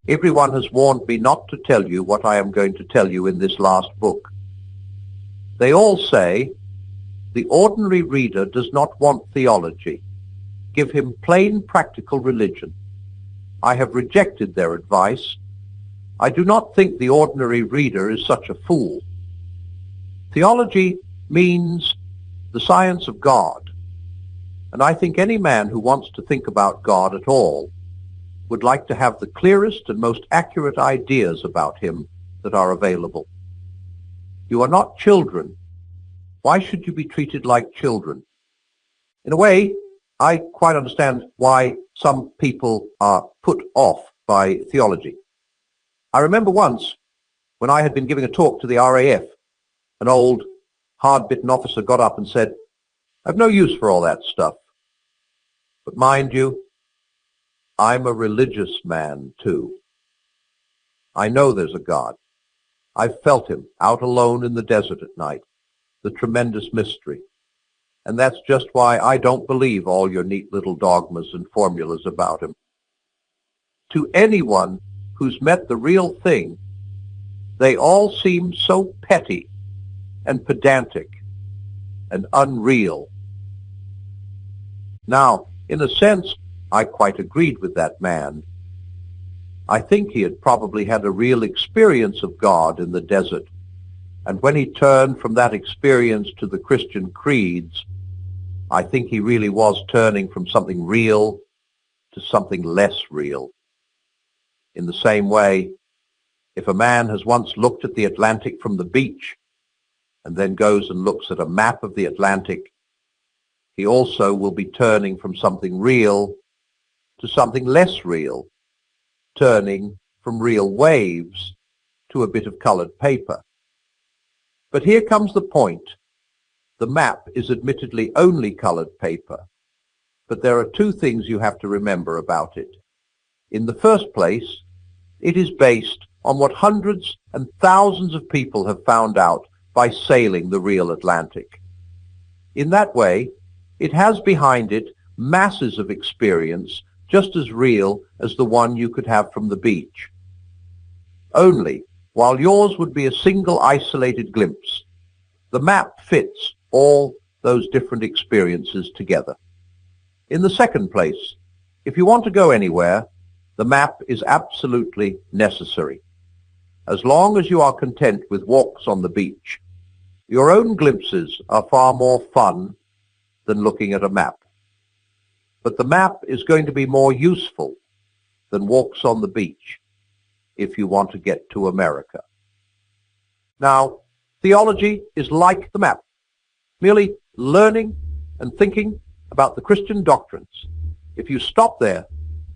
Everyone has warned me not to tell you what I am going to tell you in this last book. They all say, the ordinary reader does not want theology. Give him plain practical religion. I have rejected their advice. I do not think the ordinary reader is such a fool. Theology means the science of God, and I think any man who wants to think about God at all would like to have the clearest and most accurate ideas about him that are available. You are not children. Why should you be treated like children? In a way, I quite understand why some people are put off by theology. I remember once when I had been giving a talk to the RAF, an old, hard-bitten officer got up and said, "I've no use for all that stuff. But mind you, I'm a religious man too. I know there's a God. I've felt him out alone in the desert at night, the tremendous mystery. And that's just why I don't believe all your neat little dogmas and formulas about him." To anyone who's met the real thing, they all seem so petty and pedantic and unreal. Now, in a sense, I quite agreed with that man. I think he had probably had a real experience of God in the desert, and when he turned from that experience to the Christian creeds, I think he really was turning from something real to something less real. In the same way, if a man has once looked at the Atlantic from the beach and then goes and looks at a map of the Atlantic, he also will be turning from something real to something less real, turning from real waves to a bit of colored paper. But here comes the point. The map is admittedly only colored paper, but there are two things you have to remember about it. In the first place, it is based on what hundreds and thousands of people have found out by sailing the real Atlantic. In that way, it has behind it masses of experience just as real as the one you could have from the beach. Only, while yours would be a single isolated glimpse, the map fits all those different experiences together. In the second place, if you want to go anywhere, the map is absolutely necessary. As long as you are content with walks on the beach, your own glimpses are far more fun than looking at a map. But the map is going to be more useful than walks on the beach if you want to get to America. Now, theology is like the map, merely learning and thinking about the Christian doctrines. If you stop there,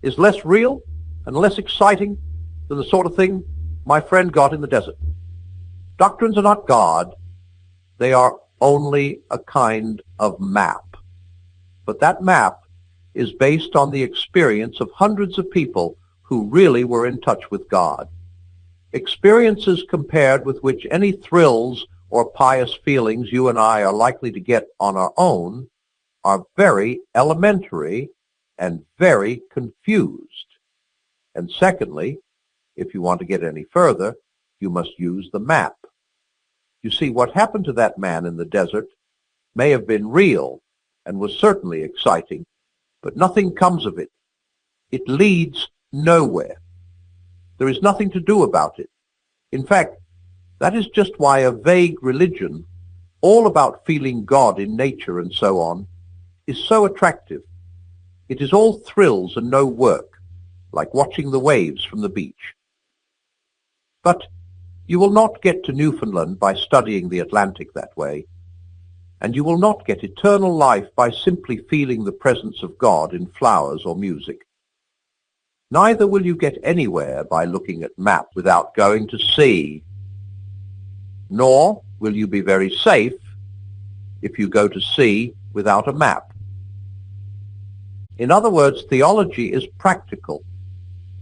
is less real and less exciting than the sort of thing my friend got in the desert. Doctrines are not God. They are only a kind of map. But that map is based on the experience of hundreds of people who really were in touch with God. Experiences compared with which any thrills or pious feelings you and I are likely to get on our own are very elementary and very confused. And secondly, if you want to get any further, you must use the map. You see, what happened to that man in the desert may have been real and was certainly exciting, but nothing comes of it. It leads nowhere. There is nothing to do about it. In fact, that is just why a vague religion, all about feeling God in nature and so on, is so attractive. It is all thrills and no work, like watching the waves from the beach. But you will not get to Newfoundland by studying the Atlantic that way, and you will not get eternal life by simply feeling the presence of God in flowers or music. Neither will you get anywhere by looking at maps without going to sea. Nor will you be very safe if you go to sea without a map. In other words, theology is practical,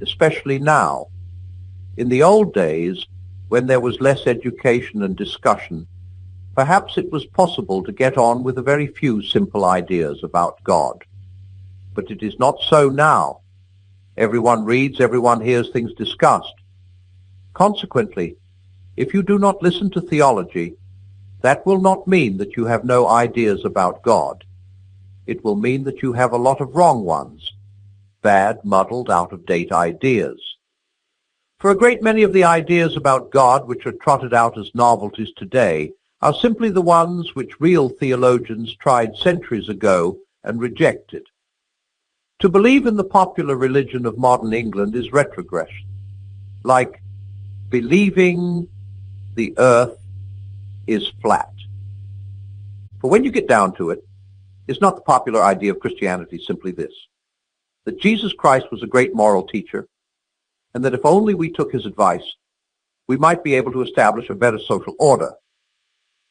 especially now. In the old days, when there was less education and discussion, perhaps it was possible to get on with a very few simple ideas about God. But it is not so now. Everyone reads, everyone hears things discussed. Consequently, if you do not listen to theology, that will not mean that you have no ideas about God. It will mean that you have a lot of wrong ones, bad, muddled, out-of-date ideas. For a great many of the ideas about God which are trotted out as novelties today are simply the ones which real theologians tried centuries ago and rejected. To believe in the popular religion of modern England is retrogression, like believing the earth is flat. For when you get down to it, is not the popular idea of Christianity simply this: that Jesus Christ was a great moral teacher, and that if only we took his advice, we might be able to establish a better social order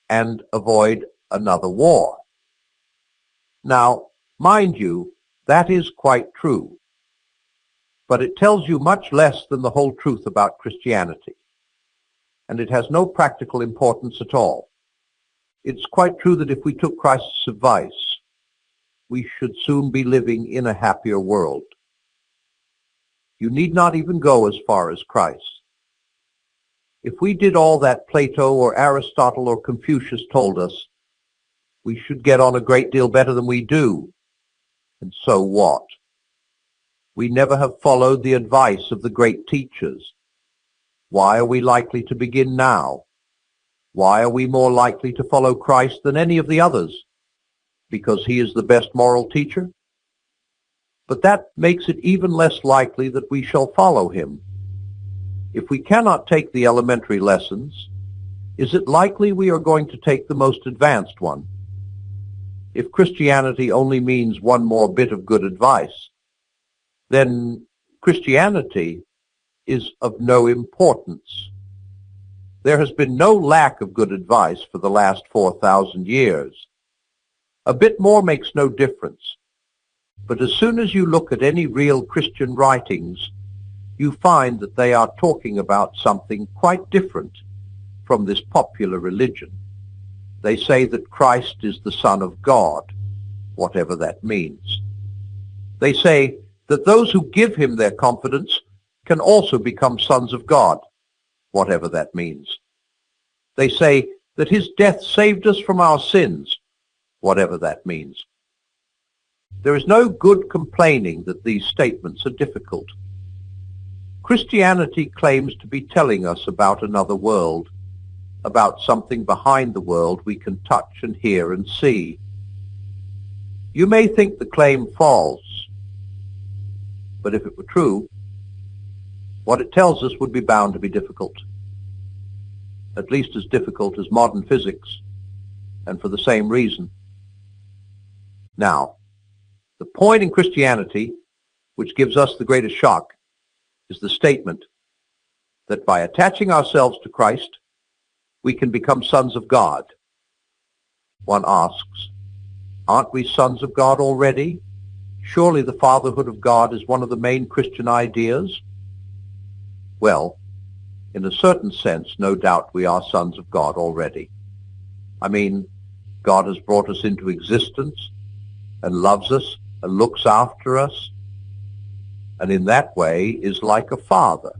and avoid another war? Now, mind you, that is quite true, but it tells you much less than the whole truth about Christianity, and it has no practical importance at all. It's quite true that if we took Christ's advice, we should soon be living in a happier world. You need not even go as far as Christ. If we did all that Plato or Aristotle or Confucius told us, we should get on a great deal better than we do. And so what? We never have followed the advice of the great teachers. Why are we likely to begin now? Why are we more likely to follow Christ than any of the others? Because he is the best moral teacher? But that makes it even less likely that we shall follow him. If we cannot take the elementary lessons, is it likely we are going to take the most advanced one? If Christianity only means one more bit of good advice, then Christianity is of no importance. There has been no lack of good advice for the last 4,000 years. A bit more makes no difference. But as soon as you look at any real Christian writings, you find that they are talking about something quite different from this popular religion. They say that Christ is the Son of God, whatever that means. They say that those who give him their confidence can also become sons of God, whatever that means. They say that his death saved us from our sins, whatever that means. There is no good complaining that these statements are difficult. Christianity claims to be telling us about another world, about something behind the world we can touch and hear and see. You may think the claim false, but if it were true, what it tells us would be bound to be difficult, at least as difficult as modern physics, and for the same reason. Now, the point in Christianity which gives us the greatest shock is the statement that by attaching ourselves to Christ, we can become sons of God. One asks, aren't we sons of God already? Surely the fatherhood of God is one of the main Christian ideas. Well, in a certain sense, no doubt we are sons of God already. I mean, God has brought us into existence and loves us and looks after us, and in that way is like a father.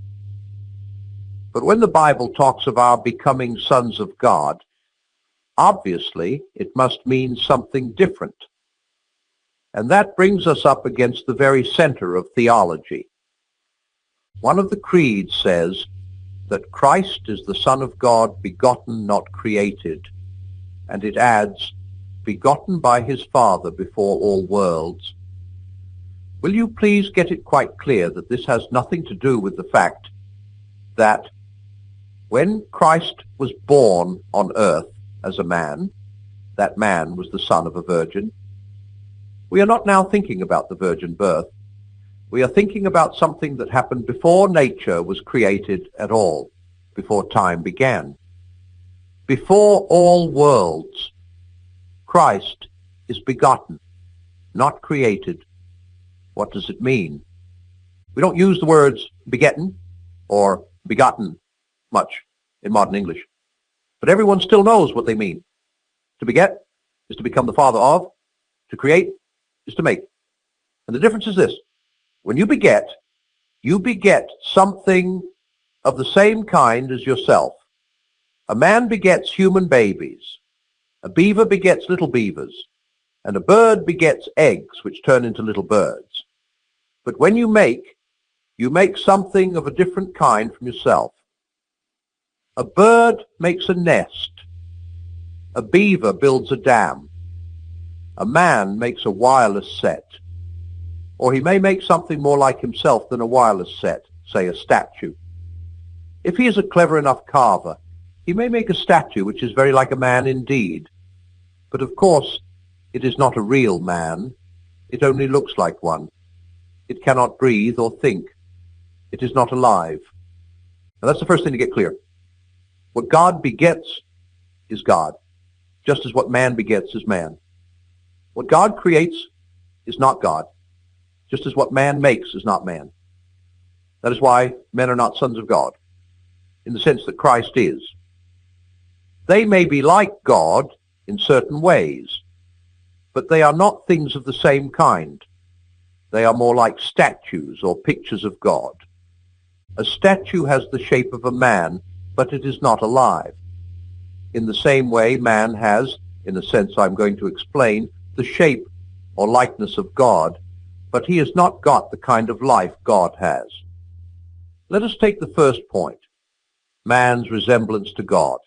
But when the Bible talks of our becoming sons of God, obviously it must mean something different. And that brings us up against the very center of theology. One of the creeds says that Christ is the Son of God, begotten, not created. And it adds, begotten by his Father before all worlds. Will you please get it quite clear that this has nothing to do with the fact that when Christ was born on earth as a man, that man was the son of a virgin. We are not now thinking about the virgin birth. We are thinking about something that happened before nature was created at all, before time began. Before all worlds, Christ is begotten, not created. What does it mean? We don't use the words begetten or begotten much in modern English, but everyone still knows what they mean. To beget is to become the father of, to create is to make. And the difference is this: when you beget, You beget something of the same kind as yourself. A man begets human babies. A beaver begets little beavers. And a bird begets eggs, which turn into little birds. But when you make something of a different kind from yourself. A bird makes a nest. A beaver builds a dam. A man makes a wireless set. Or he may make something more like himself than a wireless set, say a statue. If he is a clever enough carver, he may make a statue which is very like a man indeed. But of course, it is not a real man. It only looks like one. It cannot breathe or think. It is not alive. Now that's the first thing to get clear. What God begets is God, just as what man begets is man. What God creates is not God, just as what man makes is not man. That is why men are not sons of God, in the sense that Christ is. They may be like God in certain ways, but they are not things of the same kind. They are more like statues or pictures of God. A statue has the shape of a man, but it is not alive. In the same way, man has, in a sense I'm going to explain, the shape or likeness of God, but he has not got the kind of life God has. Let us take the first point, man's resemblance to God.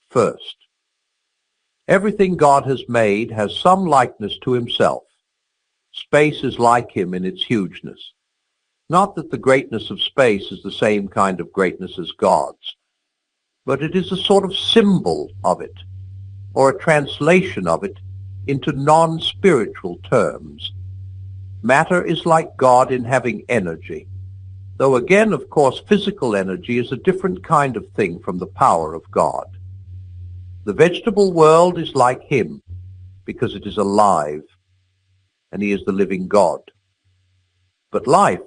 First, everything God has made has some likeness to himself. Space is like him in its hugeness. Not that the greatness of space is the same kind of greatness as God's, but it is a sort of symbol of it, or a translation of it into non-spiritual terms. Matter is like God in having energy, though again, of course, physical energy is a different kind of thing from the power of God. The vegetable world is like him because it is alive, and he is the living God. But life,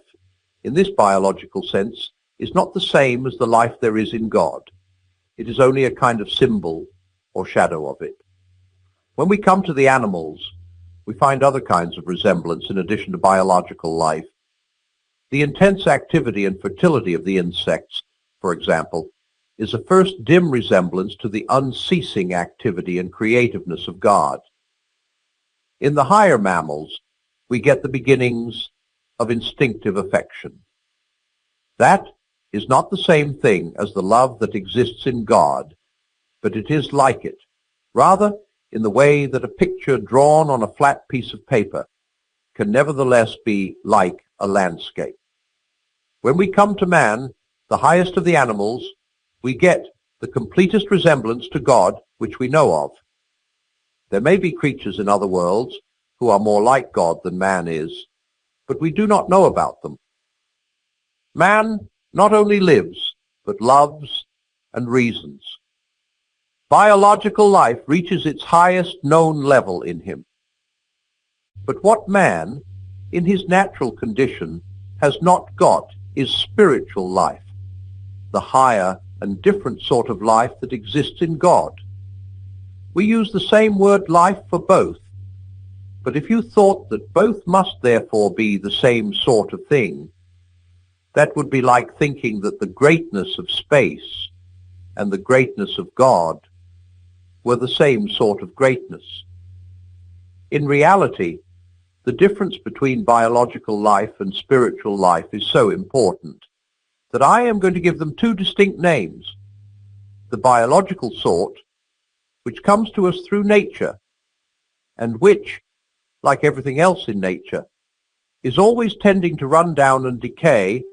in this biological sense, is not the same as the life there is in God. It is only a kind of symbol or shadow of it. When we come to the animals, we find other kinds of resemblance in addition to biological life. The intense activity and fertility of the insects, for example, is a first dim resemblance to the unceasing activity and creativeness of God. In the higher mammals, we get the beginnings of instinctive affection. That is not the same thing as the love that exists in God, but it is like it, rather in the way that a picture drawn on a flat piece of paper can nevertheless be like a landscape. When we come to man, the highest of the animals, we get the completest resemblance to God which we know of. There may be creatures in other worlds who are more like God than man is, but we do not know about them. Man not only lives, but loves and reasons. Biological life reaches its highest known level in him. But what man, in his natural condition, has not got is spiritual life, the higher and different sort of life that exists in God. We use the same word life for both, but if you thought that both must therefore be the same sort of thing, that would be like thinking that the greatness of space and the greatness of God were the same sort of greatness. In reality, the difference between biological life and spiritual life is so important that I am going to give them two distinct names. The biological sort, which comes to us through nature, and which, like everything else in nature, is always tending to run down and decay,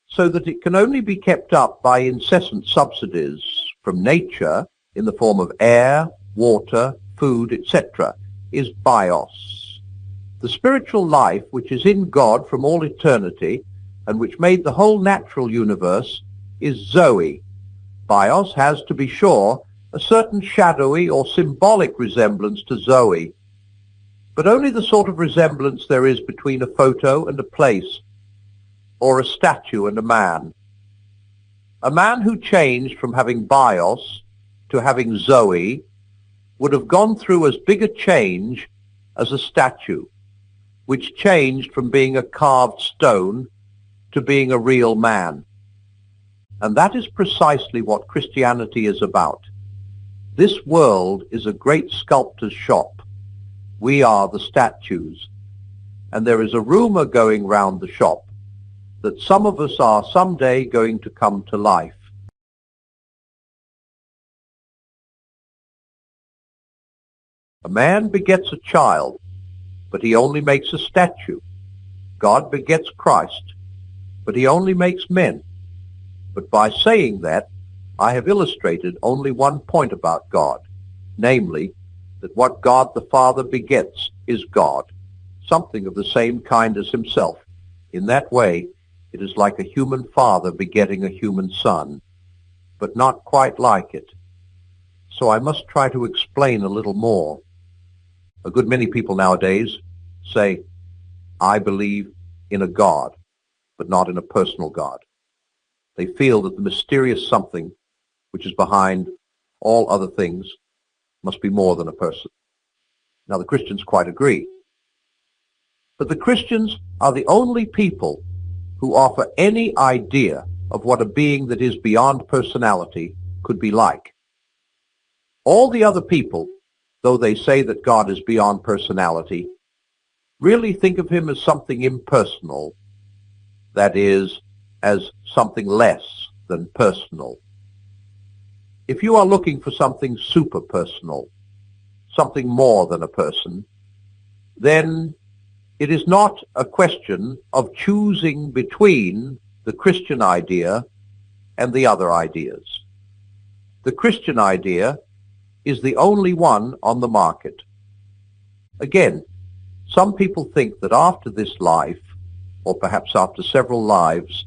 so that it can only be kept up by incessant subsidies from nature in the form of air, water, food, etc., is bios. The spiritual life which is in God from all eternity and which made the whole natural universe is Zoe. Bios has, to be sure, a certain shadowy or symbolic resemblance to Zoe, but only the sort of resemblance there is between a photo and a place, or a statue and a man. A man who changed from having bios to having Zoe would have gone through as big a change as a statue, which changed from being a carved stone to being a real man. And that is precisely what Christianity is about. This world is a great sculptor's shop. We are the statues. And there is a rumor going round the shop that some of us are someday going to come to life. A man begets a child, but he only makes a statue. God begets Christ, but he only makes men. But by saying that, I have illustrated only one point about God, namely, that what God the Father begets is God, something of the same kind as himself. In that way, it is like a human father begetting a human son, but not quite like it. So I must try to explain a little more. A good many people nowadays say, I believe in a God, but not in a personal God. They feel that the mysterious something which is behind all other things must be more than a person. Now, the Christians quite agree. But the Christians are the only people who offer any idea of what a being that is beyond personality could be like. All the other people, though they say that God is beyond personality, really think of him as something impersonal, that is, as something less than personal. If you are looking for something super-personal, something more than a person, then it is not a question of choosing between the Christian idea and the other ideas. The Christian idea is the only one on the market. Again, some people think that after this life, or perhaps after several lives,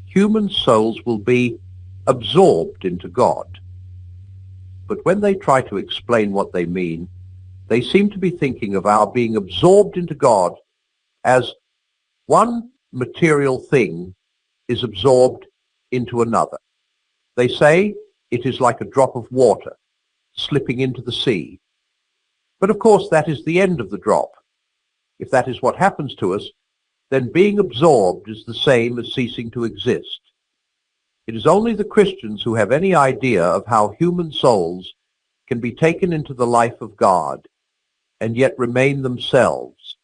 human souls will be absorbed into God. But when they try to explain what they mean, they seem to be thinking of our being absorbed into God as one material thing is absorbed into another. They say it is like a drop of water slipping into the sea. But of course that is the end of the drop. If that is what happens to us, then being absorbed is the same as ceasing to exist. It is only the Christians who have any idea of how human souls can be taken into the life of God and yet remain themselves.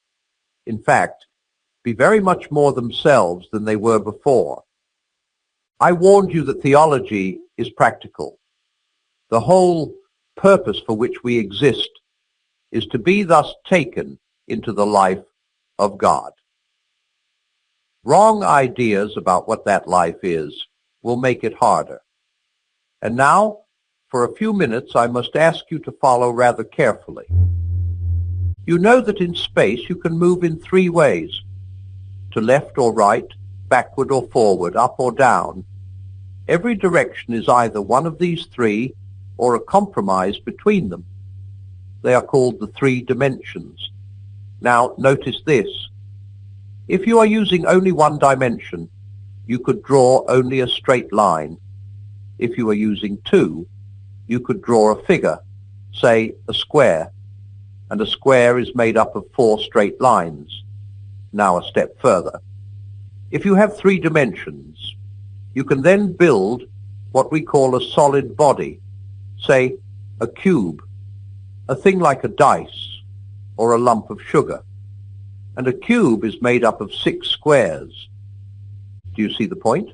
In fact, be very much more themselves than they were before. I warned you that theology is practical. The whole purpose for which we exist is to be thus taken into the life of God. Wrong ideas about what that life is will make it harder. And now, for a few minutes, I must ask you to follow rather carefully. You know that in space you can move in three ways: to left or right, backward or forward, up or down. Every direction is either one of these three or a compromise between them. They are called the three dimensions. Now, notice this. If you are using only one dimension, you could draw only a straight line. If you are using two, you could draw a figure, say a square, and a square is made up of four straight lines. Now a step further. If you have three dimensions, you can then build what we call a solid body, say a cube, a thing like a dice or a lump of sugar. And a cube is made up of 6 squares. Do you see the point?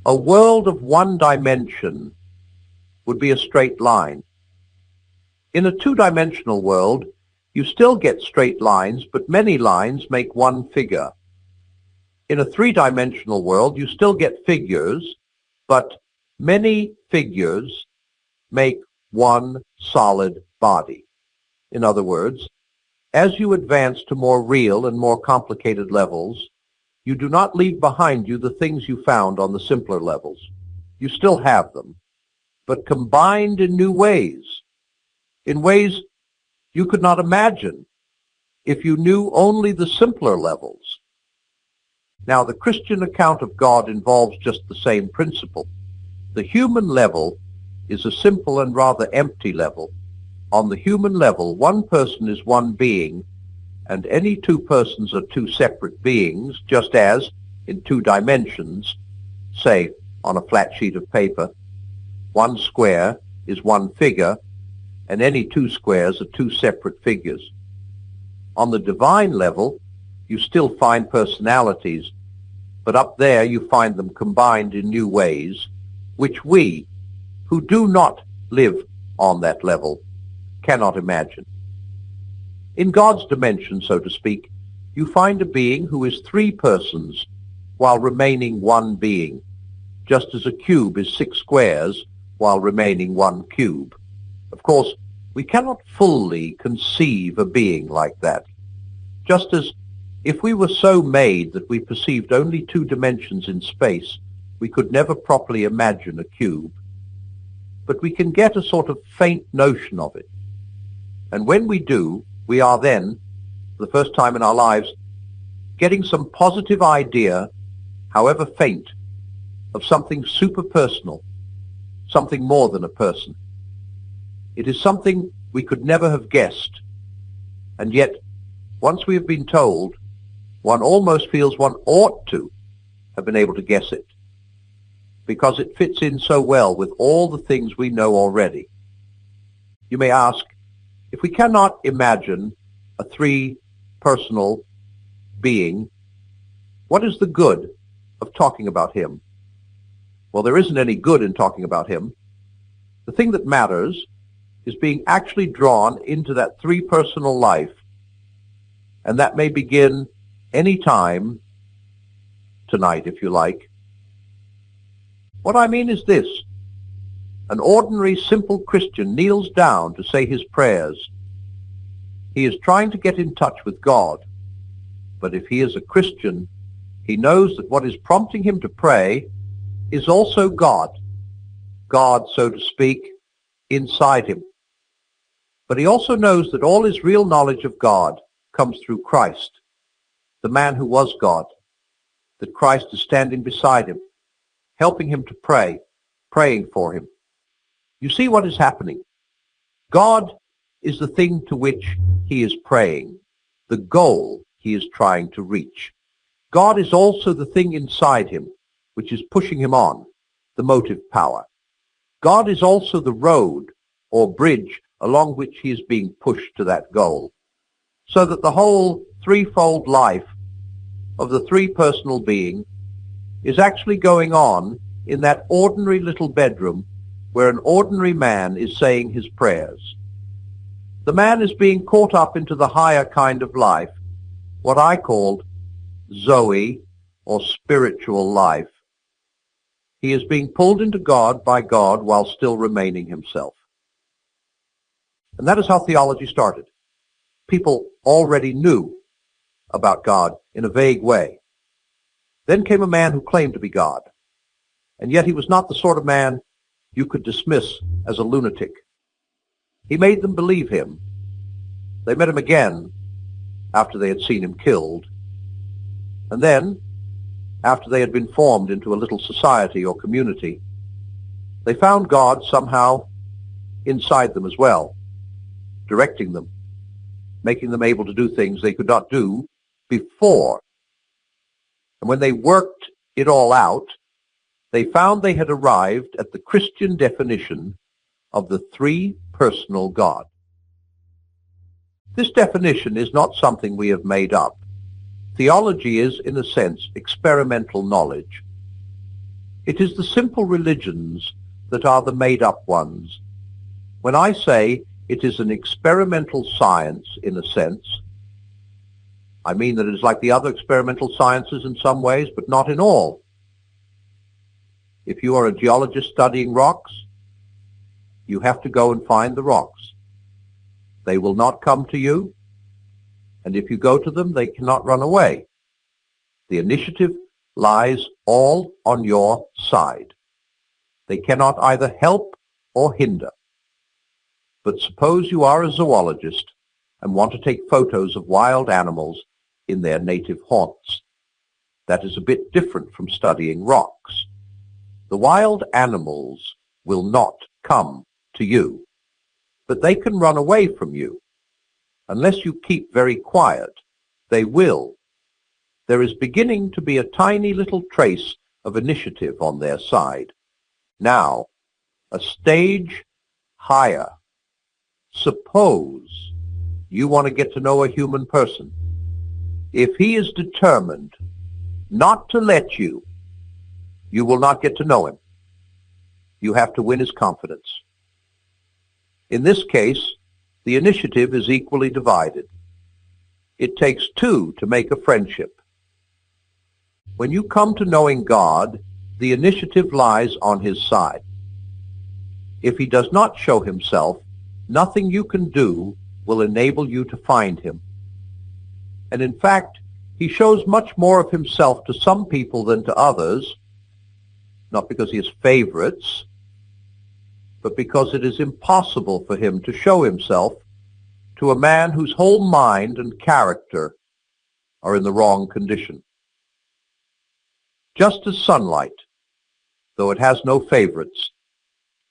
A world of one dimension would be a straight line. In a two-dimensional world, you still get straight lines, but many lines make one figure. In a three-dimensional world, you still get figures, but many figures make one solid body. In other words, as you advance to more real and more complicated levels, you do not leave behind you the things you found on the simpler levels. You still have them, but combined in new ways, in ways you could not imagine if you knew only the simpler levels. Now, the Christian account of God involves just the same principle. The human level is a simple and rather empty level. On the human level, one person is one being, and any two persons are two separate beings, just as, in 2 dimensions, say on a flat sheet of paper, 1 square is 1 figure, and any 2 squares are 2 separate figures. On the divine level, you still find personalities, but up there you find them combined in new ways, which we, who do not live on that level, cannot imagine. In God's dimension, so to speak, you find a being who is 3 persons while remaining 1 being, just as a cube is 6 squares while remaining 1 cube. Of course, we cannot fully conceive a being like that, just as if we were so made that we perceived only 2 dimensions in space, we could never properly imagine a cube. But we can get a sort of faint notion of it. And when we do, we are then, for the first time in our lives, getting some positive idea, however faint, of something superpersonal, something more than a person. It is something we could never have guessed, and yet, once we have been told, one almost feels one ought to have been able to guess it, because it fits in so well with all the things we know already. You may ask, if we cannot imagine a 3-personal being, what is the good of talking about him? Well, there isn't any good in talking about him. The thing that matters is being actually drawn into that 3-personal life, and that may begin any time, tonight if you like. What I mean is this: an ordinary, simple Christian kneels down to say his prayers. He is trying to get in touch with God, but if he is a Christian, he knows that what is prompting him to pray is also God, so to speak, inside him. But he also knows that all his real knowledge of God comes through Christ, the man who was God, that Christ is standing beside him, helping him to pray, praying for him. You see what is happening? God is the thing to which he is praying, the goal he is trying to reach. God is also the thing inside him which is pushing him on, the motive power. God is also the road or bridge along which he is being pushed to that goal, so that the whole 3-fold life of the 3-personal being is actually going on in that ordinary little bedroom where an ordinary man is saying his prayers. The man is being caught up into the higher kind of life, what I called Zoe, or spiritual life. He is being pulled into God by God while still remaining himself. And that is how theology started. People already knew about God in a vague way. Then came a man who claimed to be God, and yet he was not the sort of man you could dismiss as a lunatic. He made them believe him. They met him again after they had seen him killed, and then, after they had been formed into a little society or community, they found God somehow inside them as well, directing them, making them able to do things they could not do before. And when they worked it all out, they found they had arrived at the Christian definition of the 3-personal God. This definition is not something we have made up. Theology is, in a sense, experimental knowledge. It is the simple religions that are the made-up ones. When I say it is an experimental science, in a sense, I mean that it is like the other experimental sciences in some ways, but not in all. If you are a geologist studying rocks, you have to go and find the rocks. They will not come to you, and if you go to them, they cannot run away. The initiative lies all on your side. They cannot either help or hinder. But suppose you are a zoologist and want to take photos of wild animals in their native haunts. That is a bit different from studying rocks. The wild animals will not come to you, but they can run away from you. Unless you keep very quiet, they will. there is beginning to be a tiny little trace of initiative on their side. Now, a stage higher. Suppose you want to get to know a human person. If he is determined not to let you, you will not get to know him. You have to win his confidence. In this case, the initiative is equally divided. It takes two to make a friendship. When you come to knowing God, the initiative lies on his side. If he does not show himself, nothing you can do will enable you to find him. And in fact, he shows much more of himself to some people than to others, not because he has favorites, but because it is impossible for him to show himself to a man whose whole mind and character are in the wrong condition. Just as sunlight, though it has no favorites,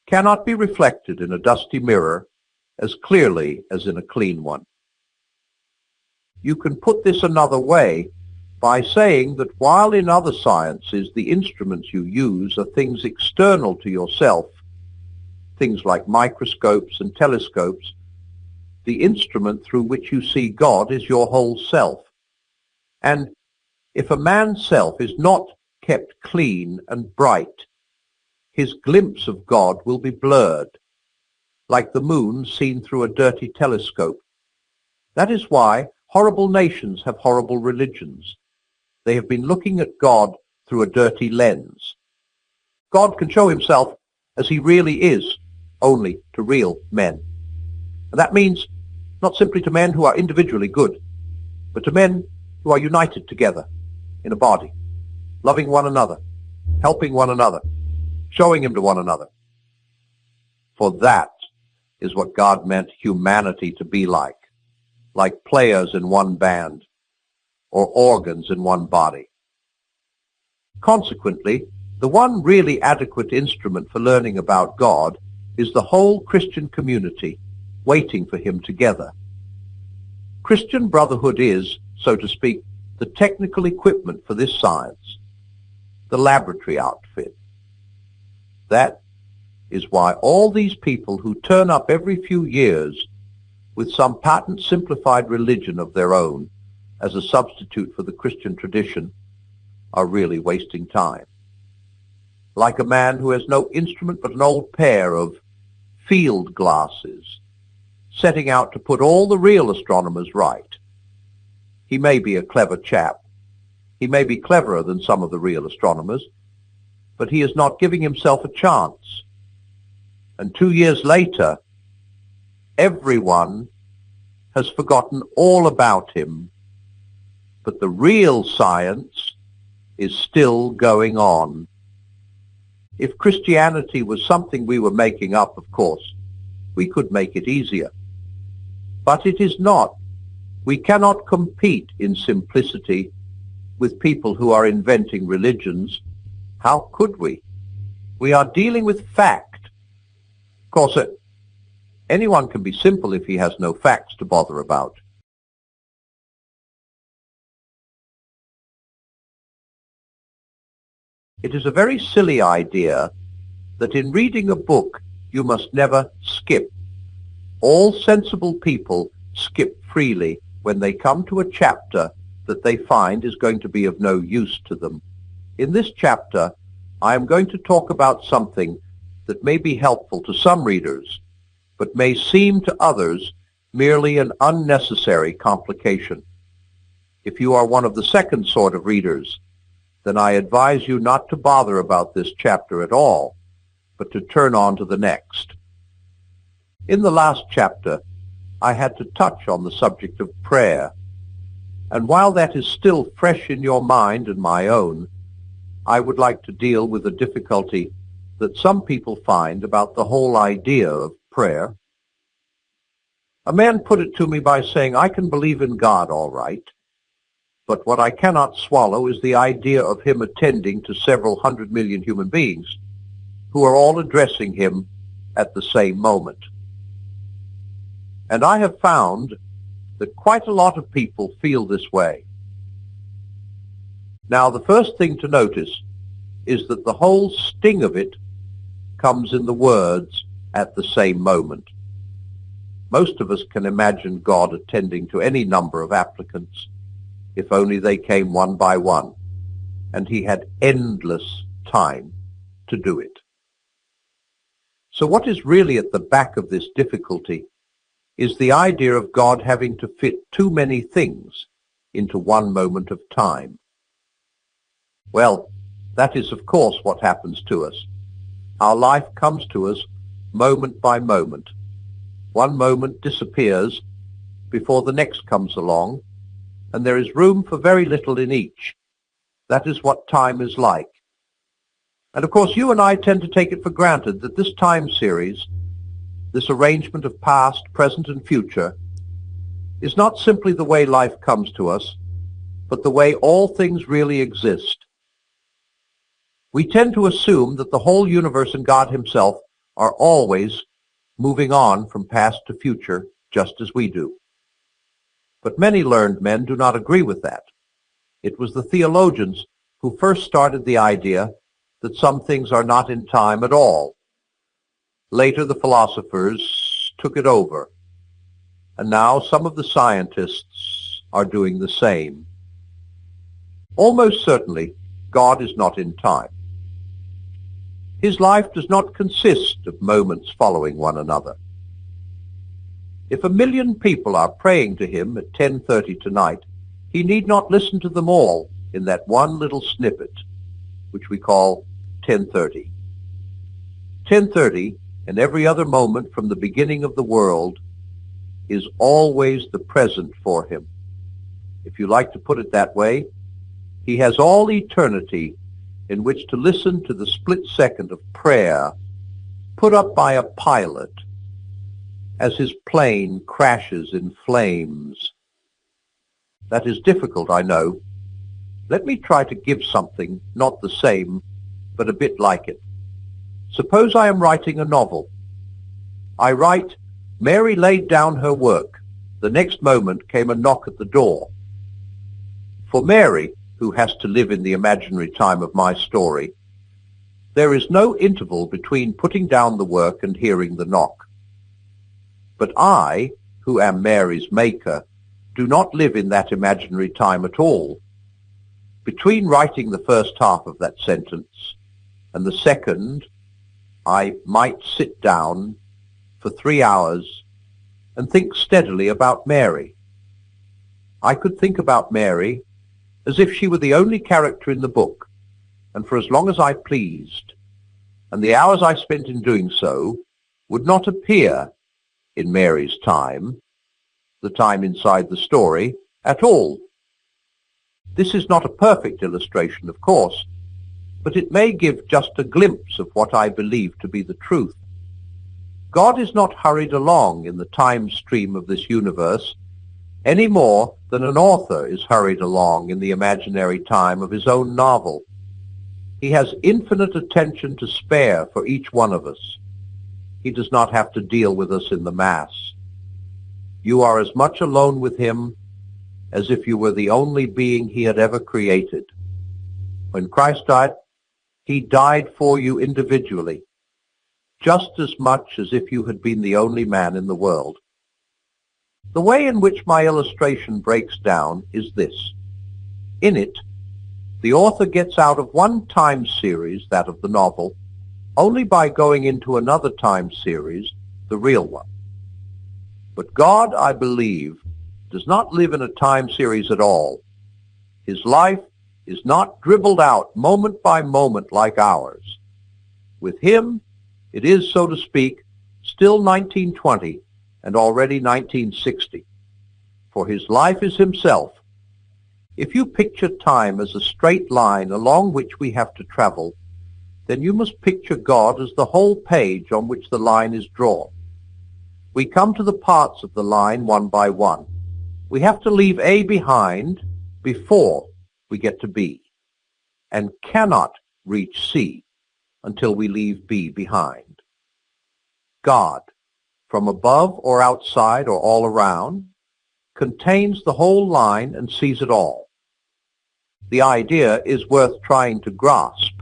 cannot be reflected in a dusty mirror as clearly as in a clean one. You can put this another way by saying that while in other sciences the instruments you use are things external to yourself, things like microscopes and telescopes, the instrument through which you see God is your whole self. And if a man's self is not kept clean and bright, his glimpse of God will be blurred, like the moon seen through a dirty telescope. That is why horrible nations have horrible religions. They have been looking at God through a dirty lens. God can show himself as he really is, only to real men. And that means not simply to men who are individually good, but to men who are united together in a body, loving one another, helping one another, showing him to one another. For that is what God meant humanity to be like players in one band or organs in one body. Consequently, the one really adequate instrument for learning about God is the whole Christian community waiting for him together. Christian brotherhood is, so to speak, the technical equipment for this science, the laboratory outfit. That is why all these people who turn up every few years with some patent simplified religion of their own as a substitute for the Christian tradition are really wasting time. Like a man who has no instrument but an old pair of field glasses, setting out to put all the real astronomers right. He may be a clever chap. He may be cleverer than some of the real astronomers, but he is not giving himself a chance. And 2 years later, everyone has forgotten all about him, but the real science is still going on. If Christianity was something we were making up, of course, we could make it easier. But it is not. We cannot compete in simplicity with people who are inventing religions. How could we? We are dealing with fact. Of course, anyone can be simple if he has no facts to bother about. It is a very silly idea that in reading a book you must never skip. All sensible people skip freely when they come to a chapter that they find is going to be of no use to them. In this chapter, I am going to talk about something that may be helpful to some readers, but may seem to others merely an unnecessary complication. If you are one of the second sort of readers, then I advise you not to bother about this chapter at all, but to turn on to the next. In the last chapter, I had to touch on the subject of prayer, and while that is still fresh in your mind and my own, I would like to deal with the difficulty that some people find about the whole idea of prayer. A man put it to me by saying, I can believe in God all right, but what I cannot swallow is the idea of him attending to several 100 million human beings who are all addressing him at the same moment. And I have found that quite a lot of people feel this way. Now, the first thing to notice is that the whole sting of it comes in the words "at the same moment." Most of us can imagine God attending to any number of applicants, if only they came one by one, and he had endless time to do it. So what is really at the back of this difficulty is the idea of God having to fit too many things into one moment of time. Well, that is of course what happens to us. Our life comes to us moment by moment. One moment disappears before the next comes along, and there is room for very little in each. That is what time is like. And of course you and I tend to take it for granted that this time series, this arrangement of past, present, and future, is not simply the way life comes to us, but the way all things really exist. We tend to assume that the whole universe and God himself are always moving on from past to future, just as we do. But many learned men do not agree with that. It was the theologians who first started the idea that some things are not in time at all. Later the philosophers took it over, and now some of the scientists are doing the same. Almost certainly, God is not in time. His life does not consist of moments following one another. If 1 million people are praying to him at 10:30 tonight, he need not listen to them all in that one little snippet, which we call 10:30. 10:30, and every other moment from the beginning of the world, is always the present for him. If you like to put it that way, he has all eternity in which to listen to the split second of prayer put up by a pilot as his plane crashes in flames. That is difficult, I know. Let me try to give something not the same, but a bit like it. Suppose I am writing a novel. I write, "Mary laid down her work. The next moment came a knock at the door." For Mary, who has to live in the imaginary time of my story, there is no interval between putting down the work and hearing the knock. But I, who am Mary's maker, do not live in that imaginary time at all. Between writing the first half of that sentence and the second, I might sit down for 3 hours and think steadily about Mary. I could think about Mary as if she were the only character in the book, and for as long as I pleased, and the hours I spent in doing so would not appear in Mary's time, the time inside the story, at all. This is not a perfect illustration, of course, but it may give just a glimpse of what I believe to be the truth. God is not hurried along in the time stream of this universe any more than an author is hurried along in the imaginary time of his own novel. He has infinite attention to spare for each one of us. He does not have to deal with us in the mass. You are as much alone with him as if you were the only being he had ever created. When Christ died, he died for you individually, just as much as if you had been the only man in the world. The way in which my illustration breaks down is this. In it, the author gets out of one time series, that of the novel, only by going into another time series, the real one. But God, I believe, does not live in a time series at all. His life is not dribbled out moment by moment like ours. With him, it is, so to speak, still 1920 and already 1960. For his life is himself. If you picture time as a straight line along which we have to travel, then you must picture God as the whole page on which the line is drawn. We come to the parts of the line one by one. We have to leave A behind before we get to B, and cannot reach C until we leave B behind. God, from above or outside or all around, contains the whole line and sees it all. the idea is worth trying to grasp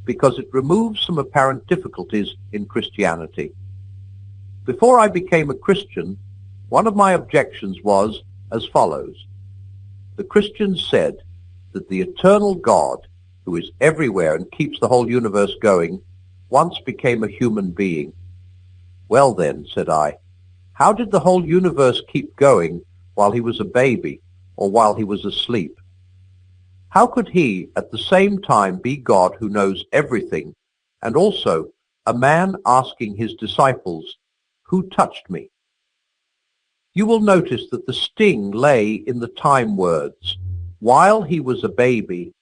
because it removes some apparent difficulties in Christianity. Before I became a Christian, one of my objections was as follows. The Christians said that the eternal God, who is everywhere and keeps the whole universe going, once became a human being. Well then, said I, how did the whole universe keep going while he was a baby or while he was asleep? How could he at the same time be God who knows everything and also a man asking his disciples, who touched me? You will notice that the sting lay in the time words. While he was a baby,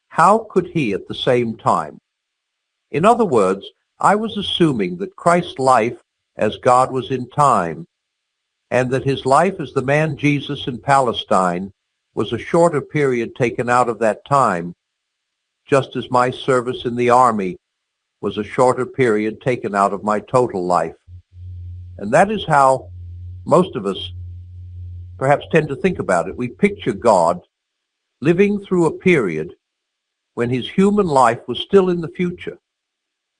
how could he at the same time? In other words, I was assuming that Christ's life as God was in time, and that his life as the man Jesus in Palestine was a shorter period taken out of that time, just as my service in the army was a shorter period taken out of my total life. And that is how most of us perhaps tend to think about it. We picture God living through a period when his human life was still in the future,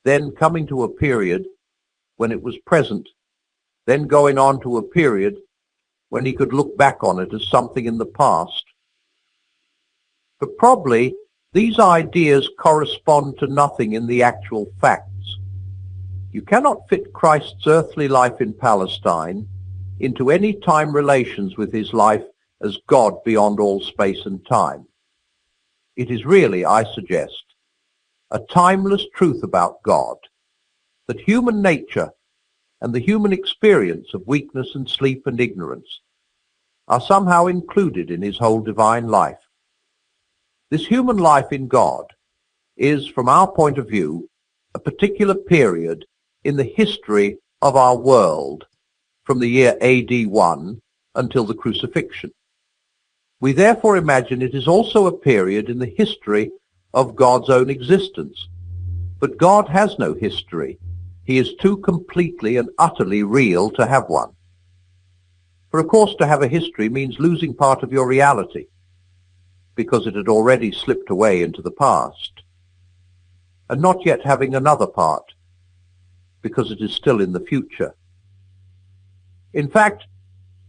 then coming to a period when it was present, then going on to a period when he could look back on it as something in the past. But probably these ideas correspond to nothing in the actual facts. You cannot fit Christ's earthly life in Palestine into any time relations with his life as God beyond all space and time. It is really, I suggest, a timeless truth about God, that human nature and the human experience of weakness and sleep and ignorance are somehow included in his whole divine life. This human life in God is, from our point of view, a particular period in the history of our world from the year AD 1 until the crucifixion. We therefore imagine it is also a period in the history of God's own existence. But God has no history. He is too completely and utterly real to have one. For of course to have a history means losing part of your reality, because it had already slipped away into the past, and not yet having another part, because it is still in the future. In fact,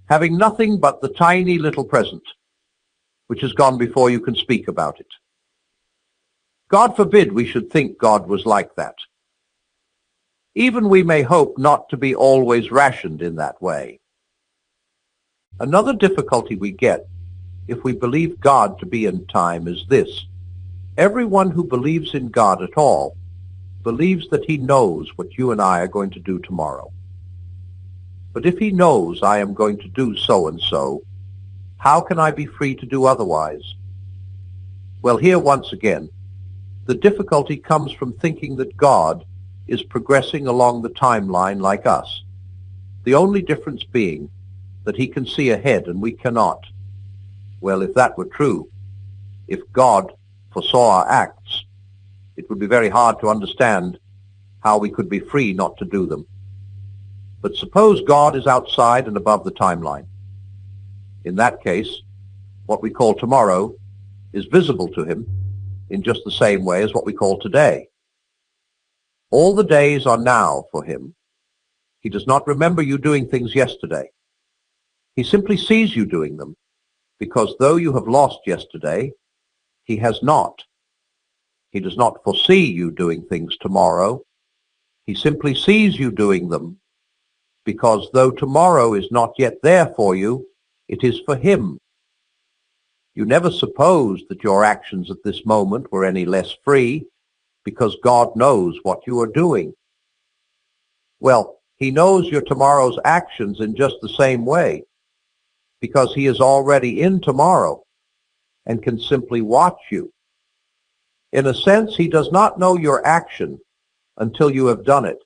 having nothing but the tiny little present, which has gone before you can speak about it. God forbid we should think God was like that. Even we may hope not to be always rationed in that way. Another difficulty we get if we believe God to be in time is this. Everyone who believes in God at all believes that he knows what you and I are going to do tomorrow. But if he knows I am going to do so and so, how can I be free to do otherwise? Well, here once again, the difficulty comes from thinking that God is progressing along the timeline like us, the only difference being that he can see ahead and we cannot. Well, if that were true, if God foresaw our acts, it would be very hard to understand how we could be free not to do them. But suppose God is outside and above the timeline. In that case, what we call tomorrow is visible to him in just the same way as what we call today. All the days are now for him. He does not remember you doing things yesterday. He simply sees you doing them, because though you have lost yesterday, he has not. He does not foresee you doing things tomorrow. He simply sees you doing them, because though tomorrow is not yet there for you, it is for him. You never supposed that your actions at this moment were any less free, because God knows what you are doing. Well, he knows your tomorrow's actions in just the same way, because he is already in tomorrow and can simply watch you. In a sense, he does not know your action until you have done it.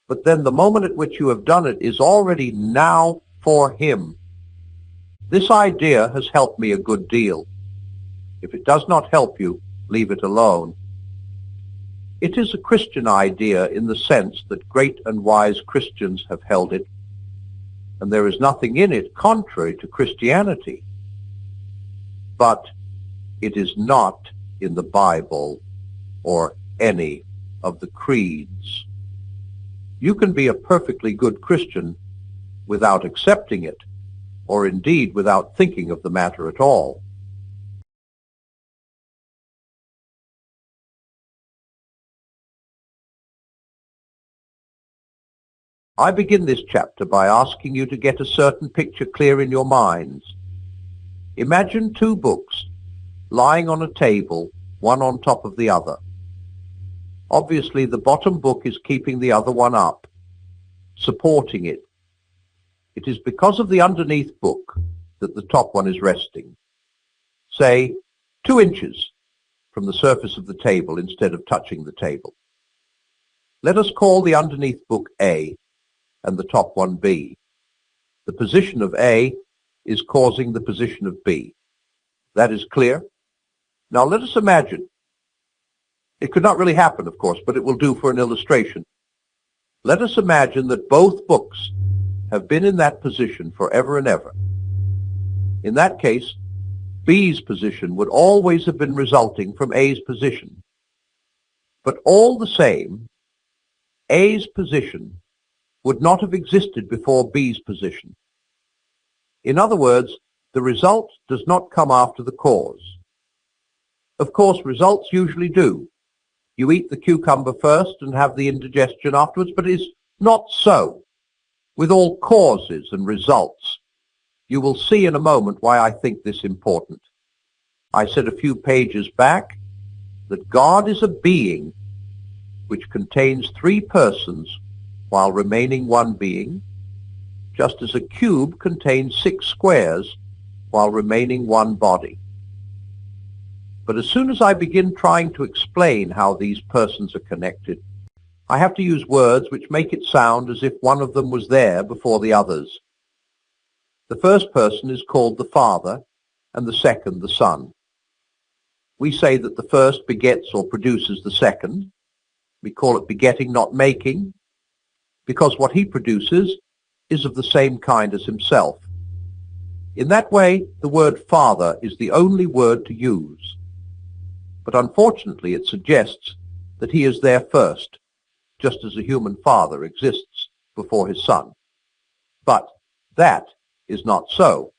But then the moment at which you have done it is already now for him. This idea has helped me a good deal. If it does not help you, leave it alone. It is a Christian idea in the sense that great and wise Christians have held it, and there is nothing in it contrary to Christianity. But It is not in the Bible or any of the creeds. You can be a perfectly good Christian without accepting it, or indeed without thinking of the matter at all. I begin this chapter by asking you to get a certain picture clear in your minds. Imagine two books lying on a table, one on top of the other. Obviously, the bottom book is keeping the other one up, supporting it. It is because of the underneath book that the top one is resting, say 2 inches from the surface of the table instead of touching the table. Let us call the underneath book A and the top one B. The position of A is causing the position of B. That is clear? Now let us imagine. It could not really happen, of course, but it will do for an illustration. Let us imagine that both books have been in that position forever and ever. In that case, B's position would always have been resulting from A's position. But all the same, A's position would not have existed before B's position. In other words, the result does not come after the cause. Of course, results usually do. You eat the cucumber first and have the indigestion afterwards, but it is not so with all causes and results. You will see in a moment why I think this important. I said a few pages back that God is a being which contains 3 persons while remaining one being, just as a cube contains 6 squares while remaining one body. But as soon as I begin trying to explain how these persons are connected, I have to use words which make it sound as if one of them was there before the others. The first person is called the Father, and the second the Son. We say that the first begets or produces the second. We call it begetting, not making, because what he produces is of the same kind as himself. In that way, the word Father is the only word to use. But unfortunately, it suggests that he is there first, just as a human father exists before his son. But that is not so.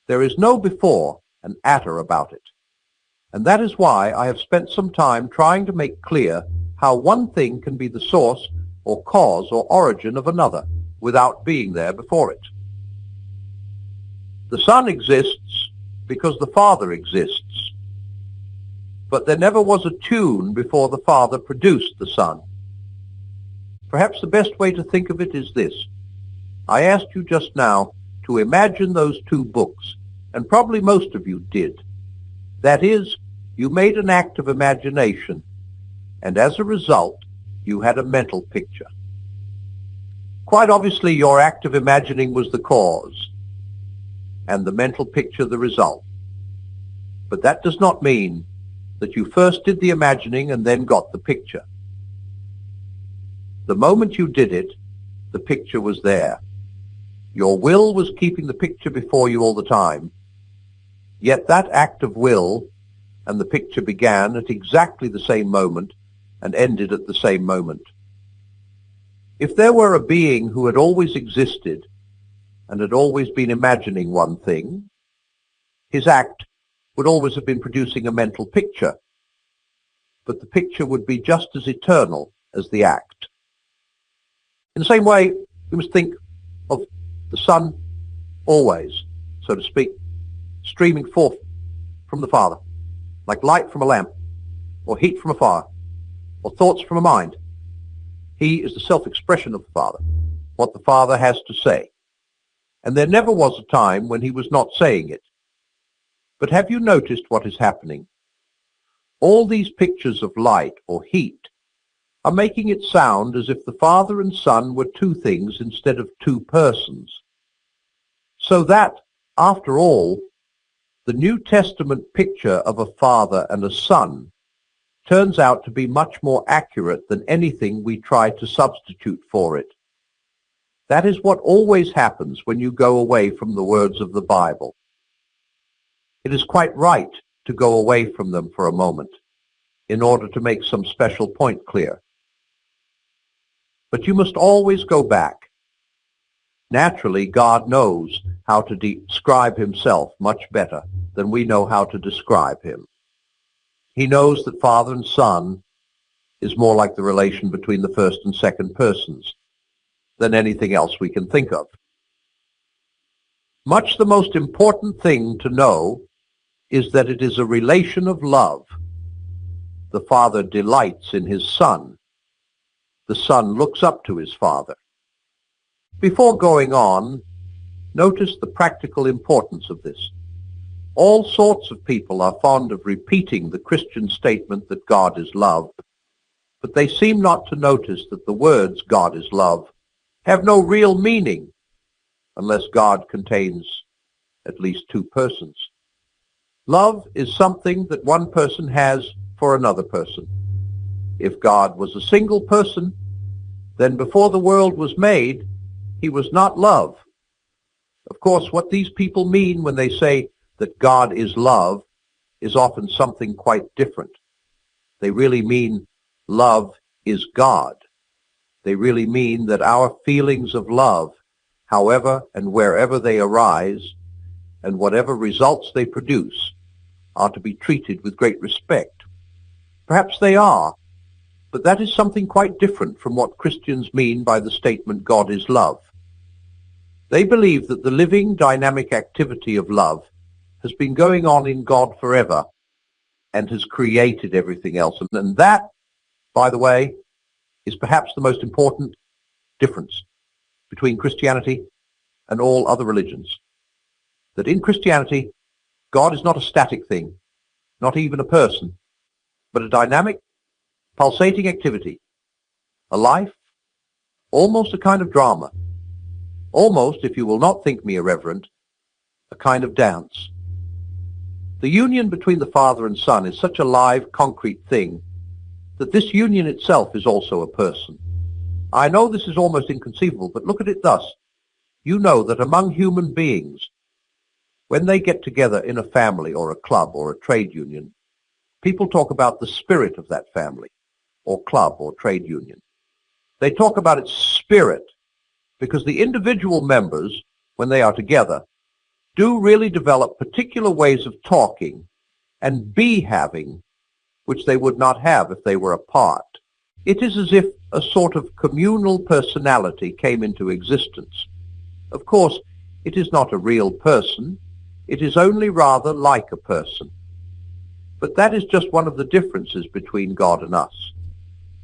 There is no before and after about it. And that is why I have spent some time trying to make clear how one thing can be the source or cause or origin of another without being there before it. The Son exists because the Father exists. But there never was a tune before the Father produced the Son. Perhaps the best way to think of it is this. I asked you just now to imagine those 2 books, and probably most of you did. That is, you made an act of imagination, and as a result, you had a mental picture. Quite obviously, your act of imagining was the cause, and the mental picture the result. But that does not mean that you first did the imagining and then got the picture. The moment you did it, the picture was there. Your will was keeping the picture before you all the time, yet that act of will and the picture began at exactly the same moment and ended at the same moment. If there were a being who had always existed and had always been imagining one thing, his act would always have been producing a mental picture, but the picture would be just as eternal as the act. In the same way, we must think of the Son always, so to speak, streaming forth from the Father, like light from a lamp, or heat from a fire, or thoughts from a mind. He is the self-expression of the Father, what the Father has to say. And there never was a time when he was not saying it. But have you noticed what is happening? All these pictures of light or heat are making it sound as if the Father and Son were 2 things instead of 2 persons. So that, after all, the New Testament picture of a Father and a Son turns out to be much more accurate than anything we try to substitute for it. That is what always happens when you go away from the words of the Bible. It is quite right to go away from them for a moment in order to make some special point clear. But you must always go back. Naturally, God knows how to describe himself much better than we know how to describe him. He knows that Father and Son is more like the relation between the first and second persons than anything else we can think of. Much the most important thing to know is that it is a relation of love. The Father delights in his Son. The Son looks up to his Father. Before going on, notice the practical importance of this. All sorts of people are fond of repeating the Christian statement that God is love, but they seem not to notice that the words God is love have no real meaning unless God contains at least two persons. Love is something that one person has for another person. If God was a single person, then before the world was made, he was not love. Of course, what these people mean when they say that God is love is often something quite different. They really mean love is God. They really mean that our feelings of love, however and wherever they arise, and whatever results they produce, are to be treated with great respect. Perhaps they are, but that is something quite different from what Christians mean by the statement God is love. They believe that the living, dynamic activity of love has been going on in God forever and has created everything else. And that, by the way, is perhaps the most important difference between Christianity and all other religions. That in Christianity, God is not a static thing, not even a person, but a dynamic, pulsating activity, a life, almost a kind of drama, almost, if you will not think me irreverent, a kind of dance. The union between the Father and Son is such a live, concrete thing that this union itself is also a person. I know this is almost inconceivable, but look at it thus. You know that among human beings, when they get together in a family or a club or a trade union, people talk about the spirit of that family or club or trade union. They talk about its spirit because the individual members, when they are together, do really develop particular ways of talking and having, which they would not have if they were apart. It is as if a sort of communal personality came into existence. Of course, it is not a real person. It is only rather like a person. But that is just one of the differences between God and us.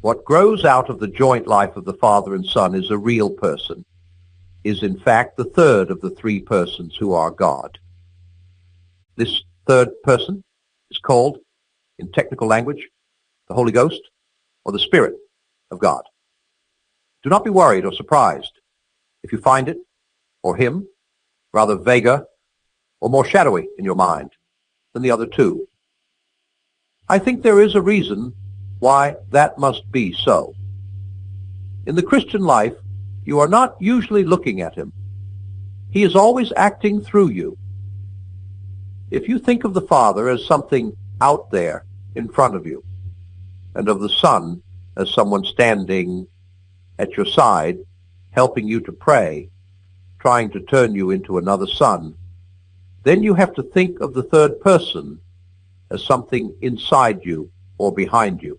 What grows out of the joint life of the Father and Son is a real person, is in fact the third of the three persons who are God. This third person is called, in technical language, the Holy Ghost, or the Spirit of God. Do not be worried or surprised if you find it, or him, rather vaguer or more shadowy in your mind than the other two. I think there is a reason why that must be so. In the Christian life, you are not usually looking at him. He is always acting through you. If you think of the Father as something out there in front of you, and of the Son as someone standing at your side, helping you to pray, trying to turn you into another son, then you have to think of the third person as something inside you or behind you.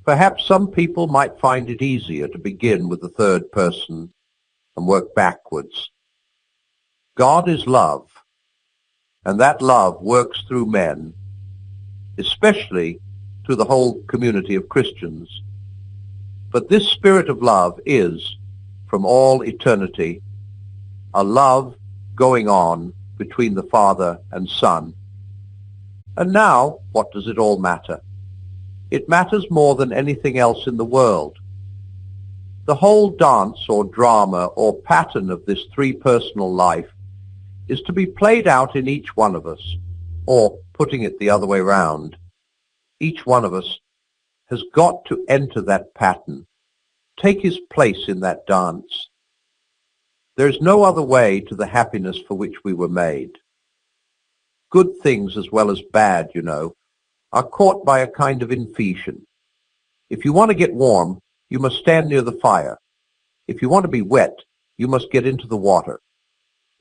Perhaps some people might find it easier to begin with the third person and work backwards. God is love, and that love works through men, especially through the whole community of Christians. But this spirit of love is, from all eternity, a love going on between the Father and Son. And now, what does it all matter? It matters more than anything else in the world. The whole dance or drama or pattern of this three-personal life is to be played out in each one of us, or putting it the other way round. Each one of us has got to enter that pattern, take his place in that dance. There is no other way to the happiness for which we were made. good things as well as bad, are caught by a kind of infusion. If you want to get warm, you must stand near the fire. If you want to be wet, you must get into the water.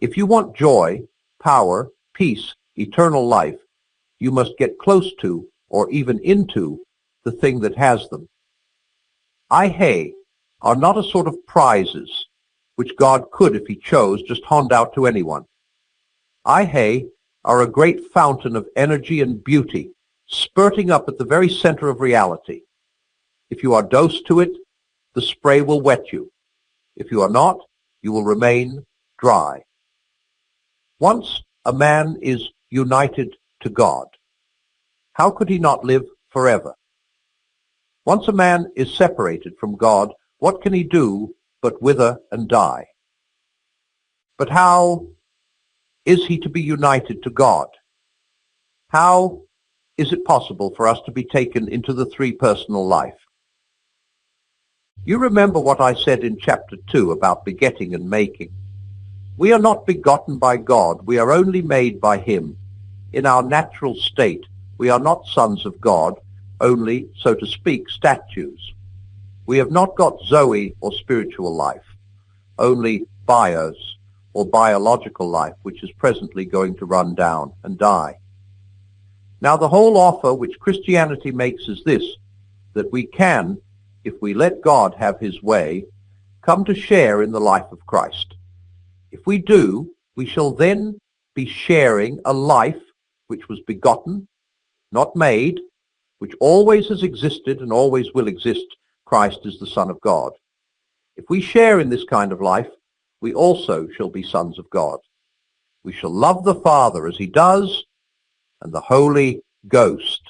If you want joy, power, peace, eternal life, you must get close to, or even into, the thing that has them. I are not a sort of prizes, which God could, if he chose, just hand out to anyone. I are a great fountain of energy and beauty, spurting up at the very center of reality. If you are dosed to it, the spray will wet you. If you are not, you will remain dry. Once a man is united to God, how could he not live forever? Once a man is separated from God, what can he do but wither and die? But how is he to be united to God? How is it possible for us to be taken into the three-personal life? You remember what I said in chapter 2 about begetting and making. We are not begotten by God, we are only made by him. In our natural state, we are not sons of God, only, so to speak, statues. We have not got Zoe or spiritual life, only bios or biological life, which is presently going to run down and die. Now the whole offer which Christianity makes is this, that we can, if we let God have his way, come to share in the life of Christ. If we do, we shall then be sharing a life which was begotten, not made, which always has existed and always will exist. Christ is the Son of God. If we share in this kind of life, we also shall be sons of God. We shall love the Father as he does, and the Holy Ghost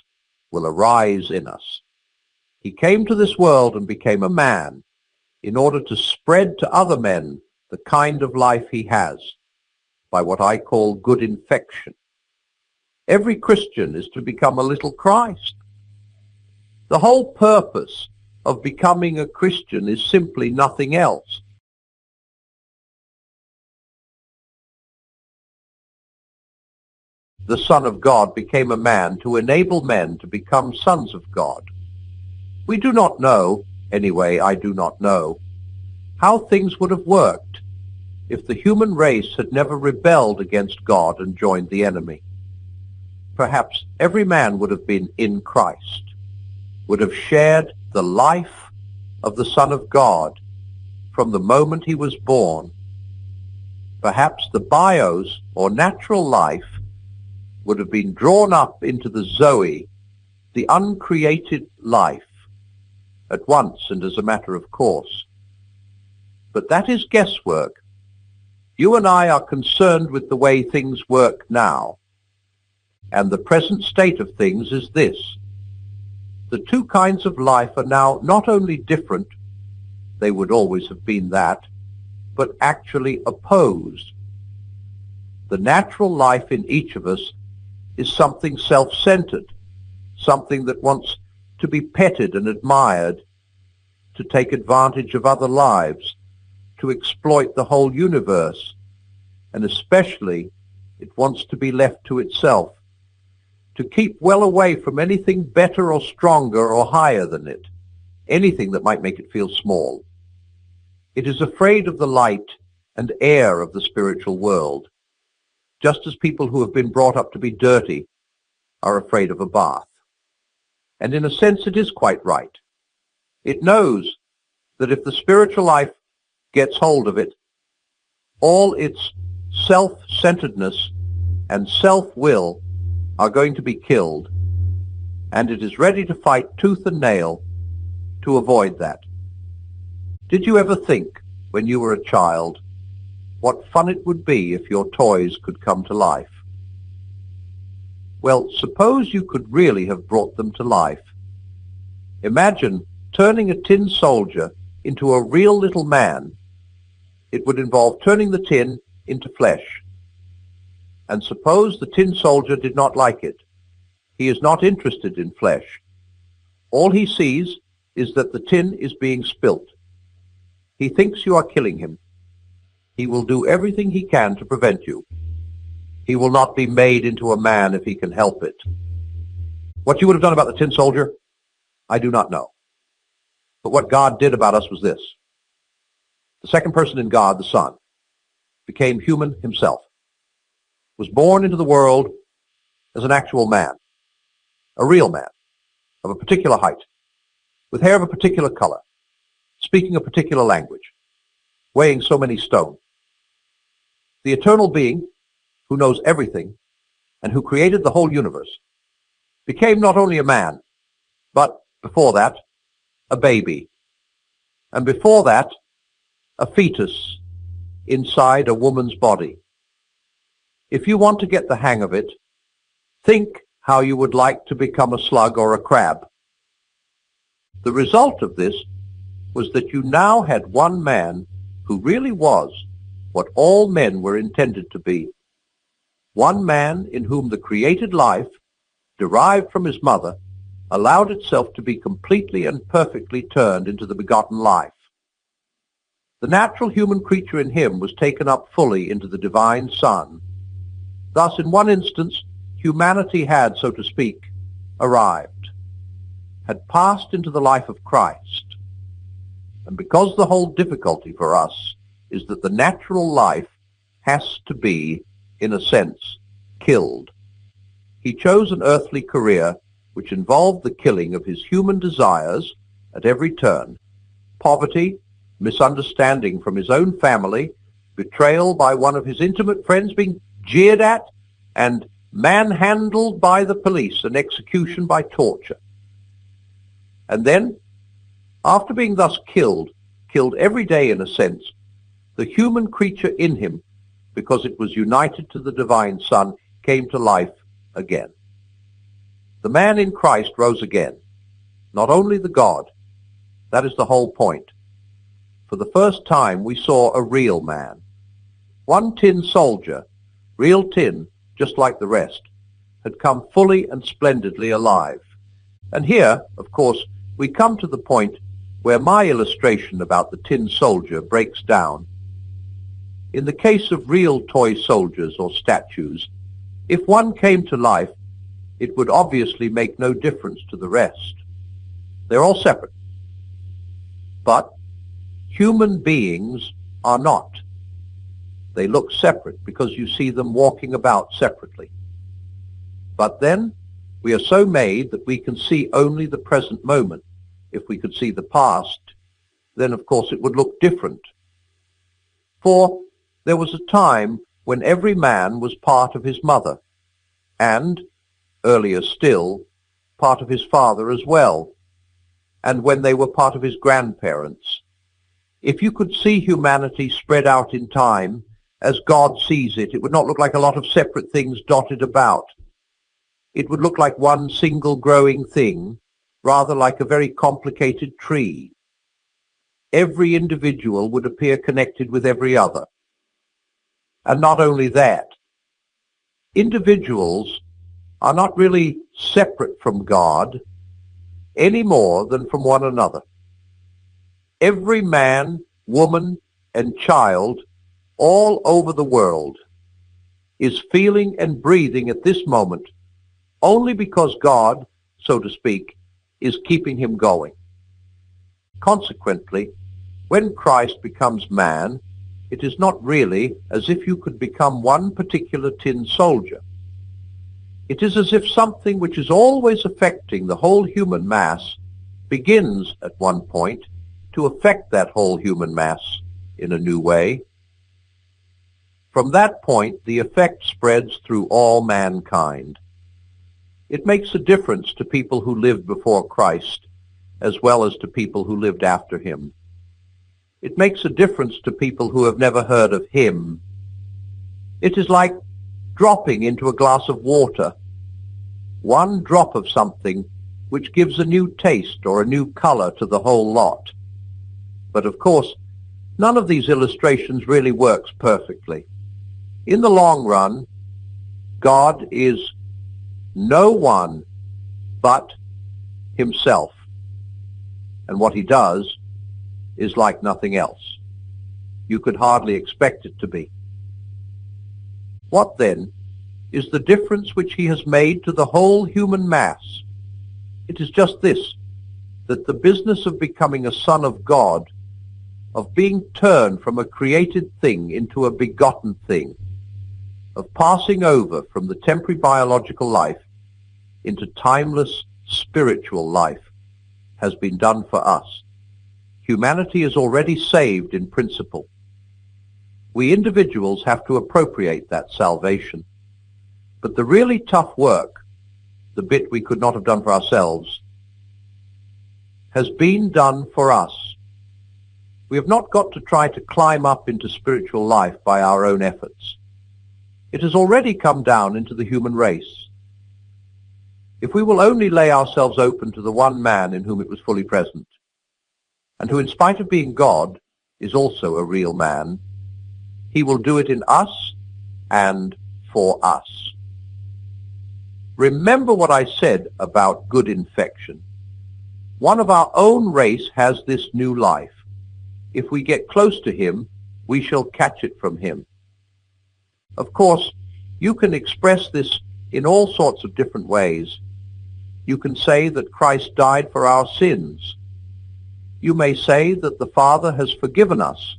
will arise in us. He came to this world and became a man in order to spread to other men the kind of life he has, by what I call good infection. Every Christian is to become a little Christ. The whole purpose of becoming a Christian is simply nothing else. The Son of God became a man to enable men to become sons of God. We do not know, anyway I do not know, how things would have worked if the human race had never rebelled against God and joined the enemy. Perhaps every man would have been in Christ, would have shared the life of the Son of God from the moment he was born. Perhaps the bios, or natural life, would have been drawn up into the Zoe, the uncreated life, at once and as a matter of course. But that is guesswork. You and I are concerned with the way things work now. And the present state of things is this. The two kinds of life are now not only different, they would always have been that, but actually opposed. The natural life in each of us is something self-centered, something that wants to be petted and admired, to take advantage of other lives, to exploit the whole universe, and especially it wants to be left to itself, to keep well away from anything better or stronger or higher than it, anything that might make it feel small. It is afraid of the light and air of the spiritual world, just as people who have been brought up to be dirty are afraid of a bath. And in a sense it is quite right. It knows that if the spiritual life gets hold of it, all its self-centeredness and self-will are going to be killed, and it is ready to fight tooth and nail to avoid that. Did you ever think, when you were a child, what fun it would be if your toys could come to life? Well, suppose you could really have brought them to life. Imagine turning a tin soldier into a real little man. It would involve turning the tin into flesh. And suppose the tin soldier did not like it. He is not interested in flesh. All he sees is that the tin is being spilt. He thinks you are killing him. He will do everything he can to prevent you. He will not be made into a man if he can help it. What you would have done about the tin soldier, I do not know. But what God did about us was this. The second person in God, the Son, became human himself, was born into the world as an actual man, a real man, of a particular height, with hair of a particular color, speaking a particular language, weighing so many stone. The eternal being, who knows everything and who created the whole universe, became not only a man, but, before that, a baby, and before that, a fetus inside a woman's body. If you want to get the hang of it, think how you would like to become a slug or a crab. The result of this was that you now had one man who really was what all men were intended to be. One man in whom the created life, derived from his mother, allowed itself to be completely and perfectly turned into the begotten life. The natural human creature in him was taken up fully into the divine Son. Thus, in one instance, humanity had, so to speak, arrived, had passed into the life of Christ. And because the whole difficulty for us is that the natural life has to be, in a sense, killed, he chose an earthly career which involved the killing of his human desires at every turn, poverty, misunderstanding from his own family, betrayal by one of his intimate friends, being jeered at, and manhandled by the police and execution by torture. And then, after being thus killed every day in a sense, the human creature in him, because it was united to the divine Son, came to life again. The man in Christ rose again, not only the God. That is the whole point. For the first time we saw a real man. One tin soldier, real tin, just like the rest, had come fully and splendidly alive. And here, of course, we come to the point where my illustration about the tin soldier breaks down. In the case of real toy soldiers or statues, if one came to life, it would obviously make no difference to the rest. They're all separate. But human beings are not. They look separate because you see them walking about separately. But then, we are so made that we can see only the present moment. If we could see the past, then of course it would look different. For there was a time when every man was part of his mother, and, earlier still, part of his father as well, and when they were part of his grandparents. If you could see humanity spread out in time, as God sees it, it would not look like a lot of separate things dotted about. It would look like one single growing thing, rather like a very complicated tree. Every individual would appear connected with every other. And not only that, individuals are not really separate from God any more than from one another. Every man, woman, and child all over the world is feeling and breathing at this moment only because God, so to speak, is keeping him going. Consequently, when Christ becomes man, it is not really as if you could become one particular tin soldier. It is as if something which is always affecting the whole human mass begins at one point to affect that whole human mass in a new way. From that point, the effect spreads through all mankind. It makes a difference to people who lived before Christ, as well as to people who lived after him. It makes a difference to people who have never heard of him. It is like dropping into a glass of water, one drop of something which gives a new taste or a new color to the whole lot. But of course, none of these illustrations really works perfectly. In the long run, God is no one but himself, and what he does is like nothing else. You could hardly expect it to be. What then is the difference which he has made to the whole human mass. It is just this, that the business of becoming a son of God, of being turned from a created thing into a begotten thing, of passing over from the temporary biological life into timeless spiritual life, has been done for us. Humanity is already saved in principle. We individuals have to appropriate that salvation. But the really tough work, the bit we could not have done for ourselves, has been done for us. We have not got to try to climb up into spiritual life by our own efforts. It has already come down into the human race. If we will only lay ourselves open to the one man in whom it was fully present, and who in spite of being God is also a real man, he will do it in us and for us. Remember what I said about good infection. One of our own race has this new life. If we get close to him, we shall catch it from him. Of course, you can express this in all sorts of different ways. You can say that Christ died for our sins. You may say that the Father has forgiven us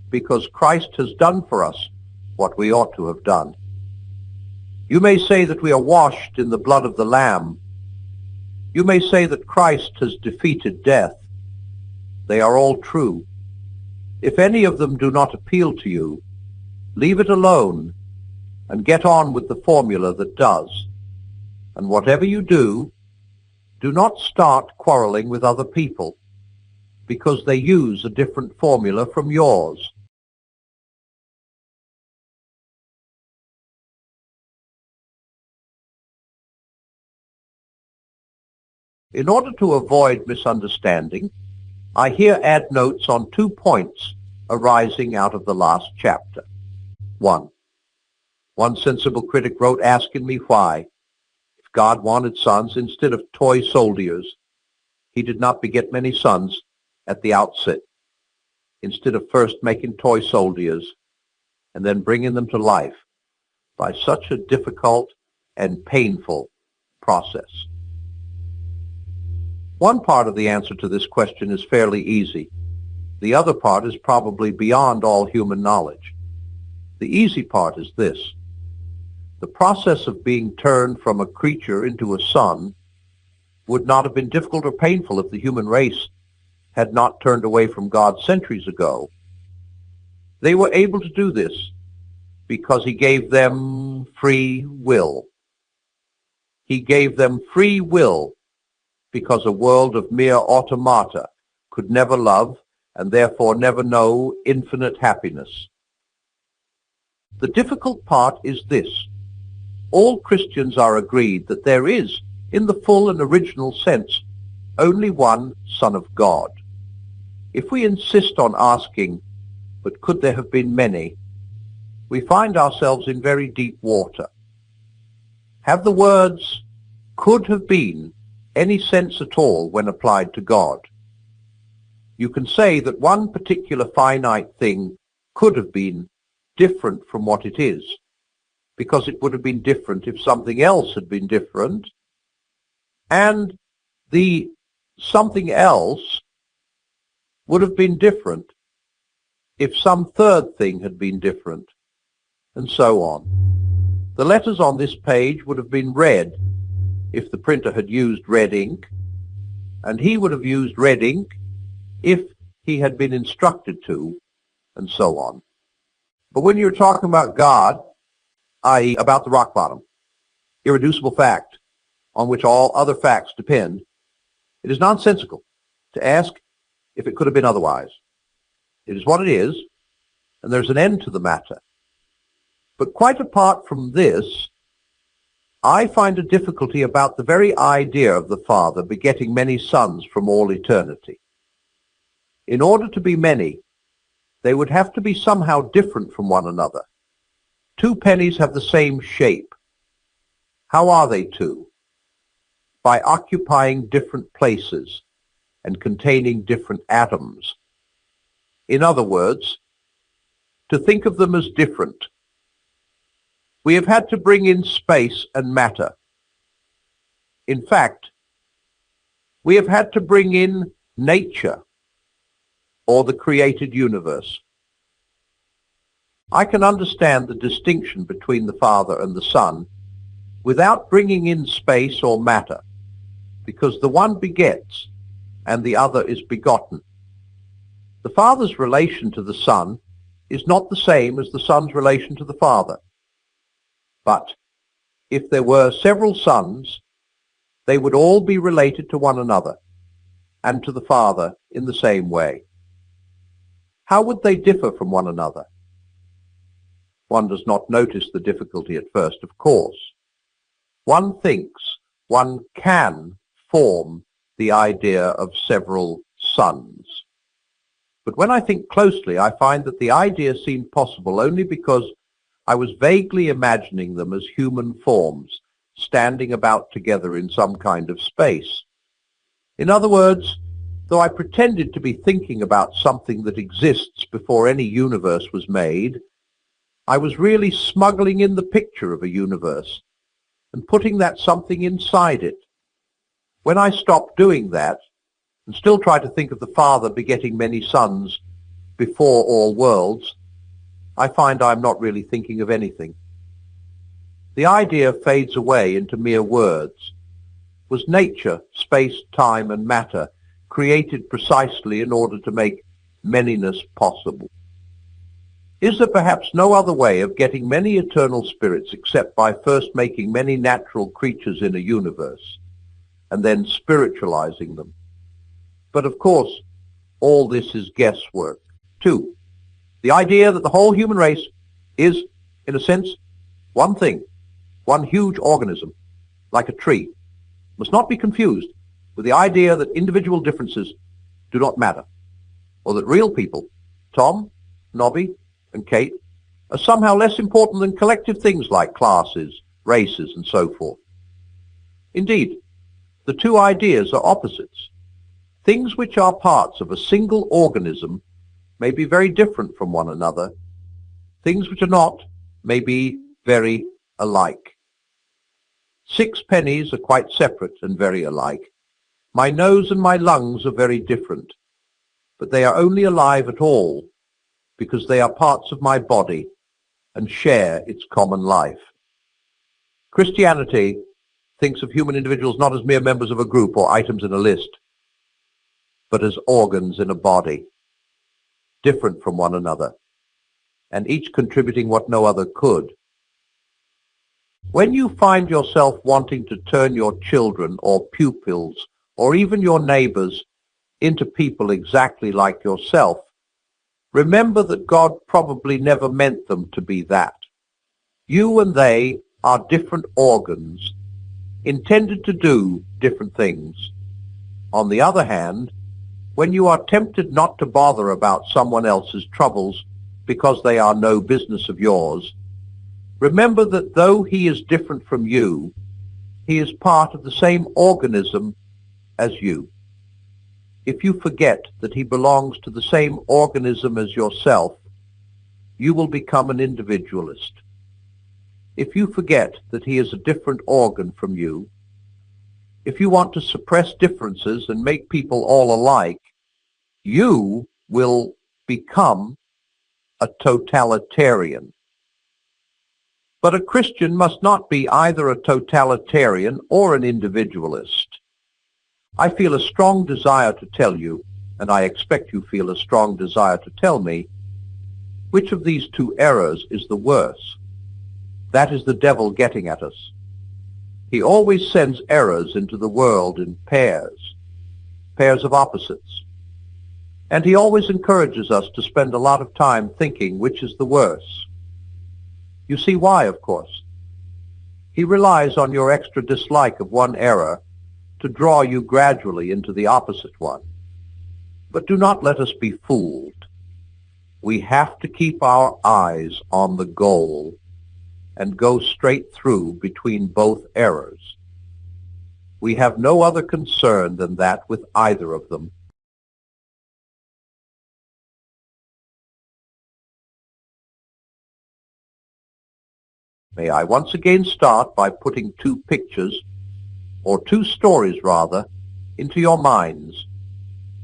because Christ has done for us what we ought to have done. You may say that we are washed in the blood of the Lamb. You may say that Christ has defeated death. They are all true. If any of them do not appeal to you, leave it alone and get on with the formula that does. And whatever you do not start quarreling with other people because they use a different formula from yours. In order to avoid misunderstanding, I here add notes on 2 points arising out of the last chapter. 1. One sensible critic wrote asking me why, if God wanted sons instead of toy soldiers, he did not beget many sons at the outset, instead of first making toy soldiers and then bringing them to life by such a difficult and painful process. One part of the answer to this question is fairly easy. The other part is probably beyond all human knowledge. The easy part is this. The process of being turned from a creature into a son would not have been difficult or painful if the human race had not turned away from God centuries ago. They were able to do this because he gave them free will. He gave them free will because a world of mere automata could never love and therefore never know infinite happiness. The difficult part is this. All Christians are agreed that there is, in the full and original sense, only one Son of God. If we insist on asking, but could there have been many, we find ourselves in very deep water. Have the words could have been any sense at all when applied to God? You can say that one particular finite thing could have been different from what it is, because it would have been different if something else had been different, and the something else would have been different if some third thing had been different, and so on. The letters on this page would have been red if the printer had used red ink, and he would have used red ink if he had been instructed to, and so on. But when you're talking about God, i.e. about the rock bottom, irreducible fact on which all other facts depend, it is nonsensical to ask if it could have been otherwise. It is what it is, and there's an end to the matter. But quite apart from this, I find a difficulty about the very idea of the Father begetting many sons from all eternity. In order to be many, they would have to be somehow different from one another. 2 pennies have the same shape. How are they two? By occupying different places and containing different atoms. In other words, to think of them as different. We have had to bring in space and matter. In fact, we have had to bring in nature or the created universe. I can understand the distinction between the Father and the Son without bringing in space or matter, because the one begets and the other is begotten. The Father's relation to the Son is not the same as the Son's relation to the Father. But if there were several sons, they would all be related to one another and to the Father in the same way. How would they differ from one another? One does not notice the difficulty at first, of course. One thinks one can form the idea of several sons. But when I think closely, I find that the idea seemed possible only because I was vaguely imagining them as human forms, standing about together in some kind of space. In other words, though I pretended to be thinking about something that exists before any universe was made, I was really smuggling in the picture of a universe and putting that something inside it. When I stopped doing that, and still try to think of the Father begetting many sons before all worlds, I find I'm not really thinking of anything. The idea fades away into mere words. Was nature, space, time, and matter created precisely in order to make manyness possible? Is there perhaps no other way of getting many eternal spirits except by first making many natural creatures in a universe, and then spiritualizing them? But of course, all this is guesswork. 2. The idea that the whole human race is, in a sense, one thing, one huge organism, like a tree, must not be confused with the idea that individual differences do not matter, or that real people, Tom, Nobby, and Kate, are somehow less important than collective things like classes, races, and so forth. Indeed, the two ideas are opposites. Things which are parts of a single organism may be very different from one another. Things which are not may be very alike. 6 pennies are quite separate and very alike. My nose and my lungs are very different, but they are only alive at all because they are parts of my body and share its common life. Christianity thinks of human individuals not as mere members of a group or items in a list, but as organs in a body, different from one another, and each contributing what no other could. When you find yourself wanting to turn your children or pupils or even your neighbors into people exactly like yourself, remember that God probably never meant them to be that. You and they are different organs, intended to do different things. On the other hand, when you are tempted not to bother about someone else's troubles because they are no business of yours, remember that though he is different from you, he is part of the same organism as you. If you forget that he belongs to the same organism as yourself, you will become an individualist. If you forget that he is a different organ from you, if you want to suppress differences and make people all alike, you will become a totalitarian. But a Christian must not be either a totalitarian or an individualist. I feel a strong desire to tell you, and I expect you feel a strong desire to tell me, which of these two errors is the worse. That is the devil getting at us. He always sends errors into the world in pairs of opposites. And he always encourages us to spend a lot of time thinking which is the worse. You see why, of course. He relies on your extra dislike of one error to draw you gradually into the opposite one. But do not let us be fooled. We have to keep our eyes on the goal and go straight through between both errors. We have no other concern than that with either of them. May I once again start by putting two pictures, or two stories rather, into your minds.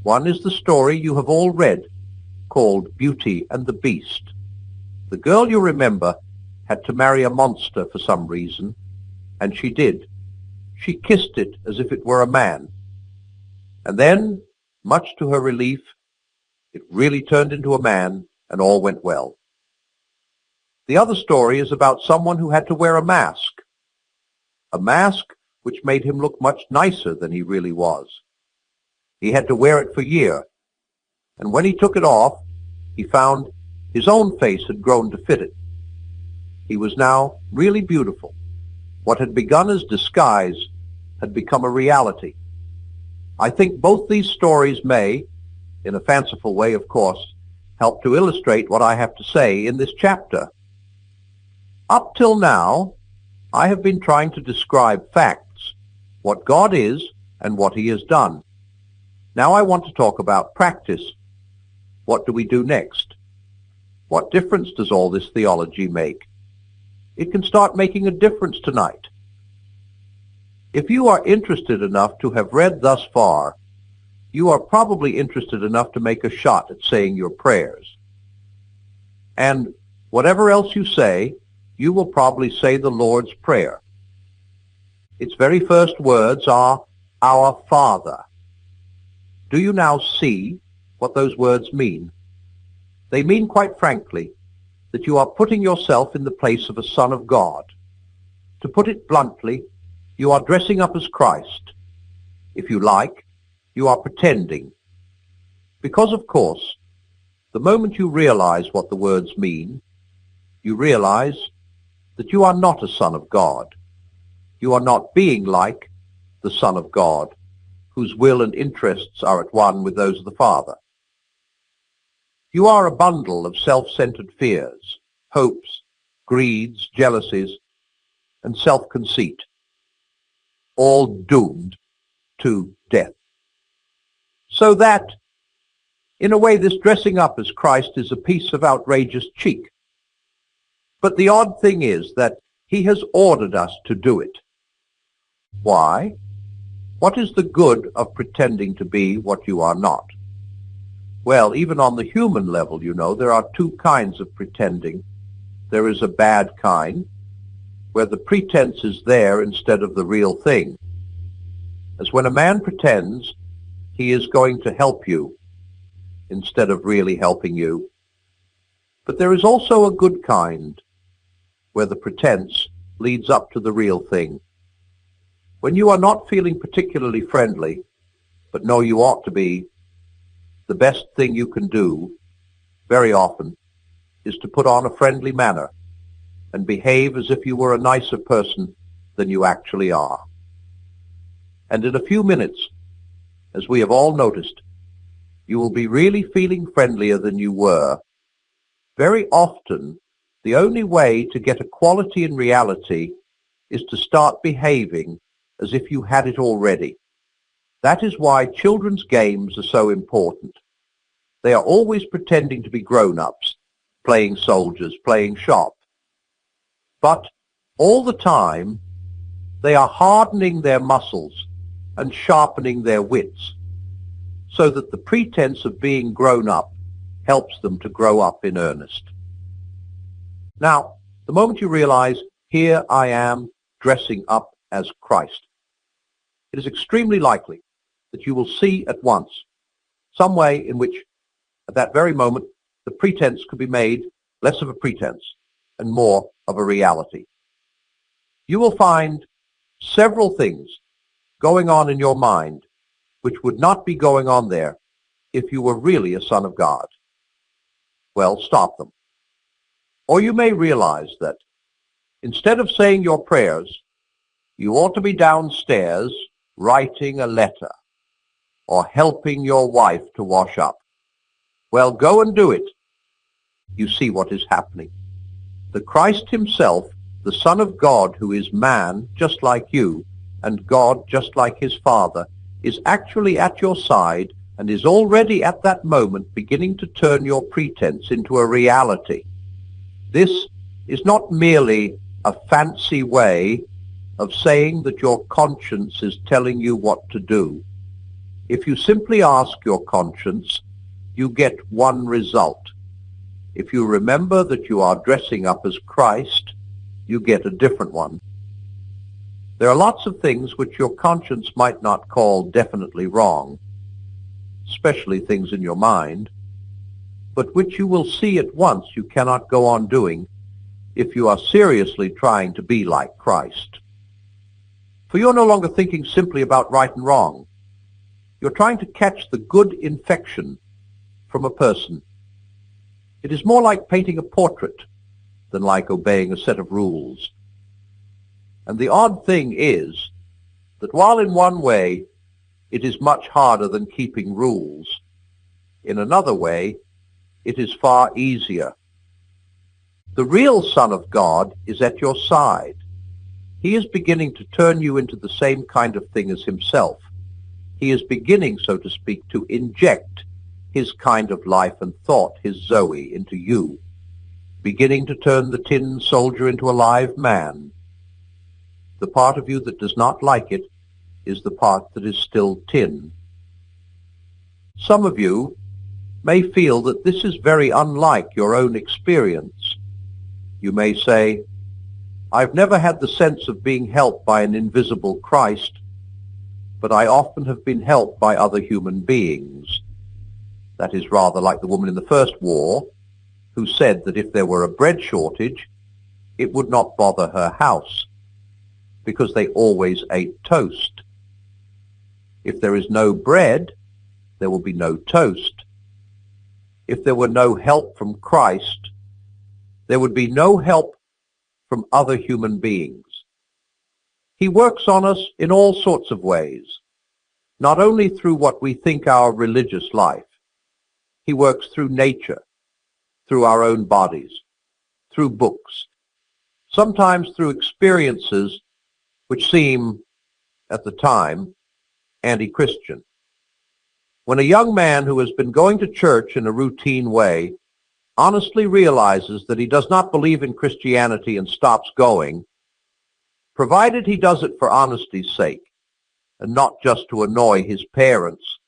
One is the story you have all read, called Beauty and the Beast. The girl, you remember, had to marry a monster for some reason, and she did. She kissed it as if it were a man. And then, much to her relief, it really turned into a man, and all went well. The other story is about someone who had to wear a mask which made him look much nicer than he really was. He had to wear it for a year, and when he took it off, he found his own face had grown to fit it. He was now really beautiful. What had begun as disguise had become a reality. I think both these stories may, in a fanciful way of course, help to illustrate what I have to say in this chapter. Up till now, I have been trying to describe facts, what God is and what He has done. Now I want to talk about practice. What do we do next? What difference does all this theology make? It can start making a difference tonight. If you are interested enough to have read thus far, you are probably interested enough to make a shot at saying your prayers. And whatever else you say, you will probably say the Lord's Prayer. Its very first words are, Our Father. Do you now see what those words mean? They mean, quite frankly, that you are putting yourself in the place of a son of God. To put it bluntly, you are dressing up as Christ. If you like, you are pretending. Because, of course, the moment you realize what the words mean, you realize that you are not a son of God. You are not being like the Son of God, whose will and interests are at one with those of the Father. You are a bundle of self-centered fears, hopes, greeds, jealousies, and self-conceit, all doomed to death. So that, in a way, this dressing up as Christ is a piece of outrageous cheek. But the odd thing is that He has ordered us to do it. Why? What is the good of pretending to be what you are not? Well, even on the human level, you know, there are two kinds of pretending. There is a bad kind, where the pretense is there instead of the real thing. As when a man pretends he is going to help you instead of really helping you. But there is also a good kind, where the pretense leads up to the real thing. When you are not feeling particularly friendly, but know you ought to be, the best thing you can do, very often, is to put on a friendly manner and behave as if you were a nicer person than you actually are. And in a few minutes, as we have all noticed, you will be really feeling friendlier than you were. Very often, the only way to get equality in reality is to start behaving as if you had it already. That is why children's games are so important. They are always pretending to be grown-ups, playing soldiers, playing shop. But all the time, they are hardening their muscles and sharpening their wits, so that the pretense of being grown up helps them to grow up in earnest. Now, the moment you realize, here I am dressing up as Christ, it is extremely likely that you will see at once some way in which, at that very moment, the pretense could be made less of a pretense and more of a reality. You will find several things going on in your mind which would not be going on there if you were really a son of God. Well, stop them. Or you may realize that instead of saying your prayers, you ought to be downstairs writing a letter or helping your wife to wash up. Well, go and do it. You see what is happening. The Christ himself, the Son of God, who is man just like you and God just like his Father, is actually at your side and is already at that moment beginning to turn your pretense into a reality. This is not merely a fancy way of saying that your conscience is telling you what to do. If you simply ask your conscience, you get one result. If you remember that you are dressing up as Christ, you get a different one. There are lots of things which your conscience might not call definitely wrong, especially things in your mind, but which you will see at once you cannot go on doing if you are seriously trying to be like Christ. For you're no longer thinking simply about right and wrong. You're trying to catch the good infection from a person. It is more like painting a portrait than like obeying a set of rules. And the odd thing is that while in one way it is much harder than keeping rules, in another way it is far easier. The real Son of God is at your side. He is beginning to turn you into the same kind of thing as himself. He is beginning, so to speak, to inject his kind of life and thought, his Zoe, into you, beginning to turn the tin soldier into a live man. The part of you that does not like it is the part that is still tin. Some of you may feel that this is very unlike your own experience. You may say, I've never had the sense of being helped by an invisible Christ, but I often have been helped by other human beings. That is rather like the woman in the first war, who said that if there were a bread shortage, it would not bother her house, because they always ate toast. If there is no bread, there will be no toast. If there were no help from Christ, there would be no help from other human beings. He works on us in all sorts of ways, not only through what we think our religious life. He works through nature, through our own bodies, through books, sometimes through experiences which seem, at the time, anti-Christian. When a young man who has been going to church in a routine way honestly realizes that he does not believe in Christianity and stops going, provided he does it for honesty's sake and not just to annoy his parents,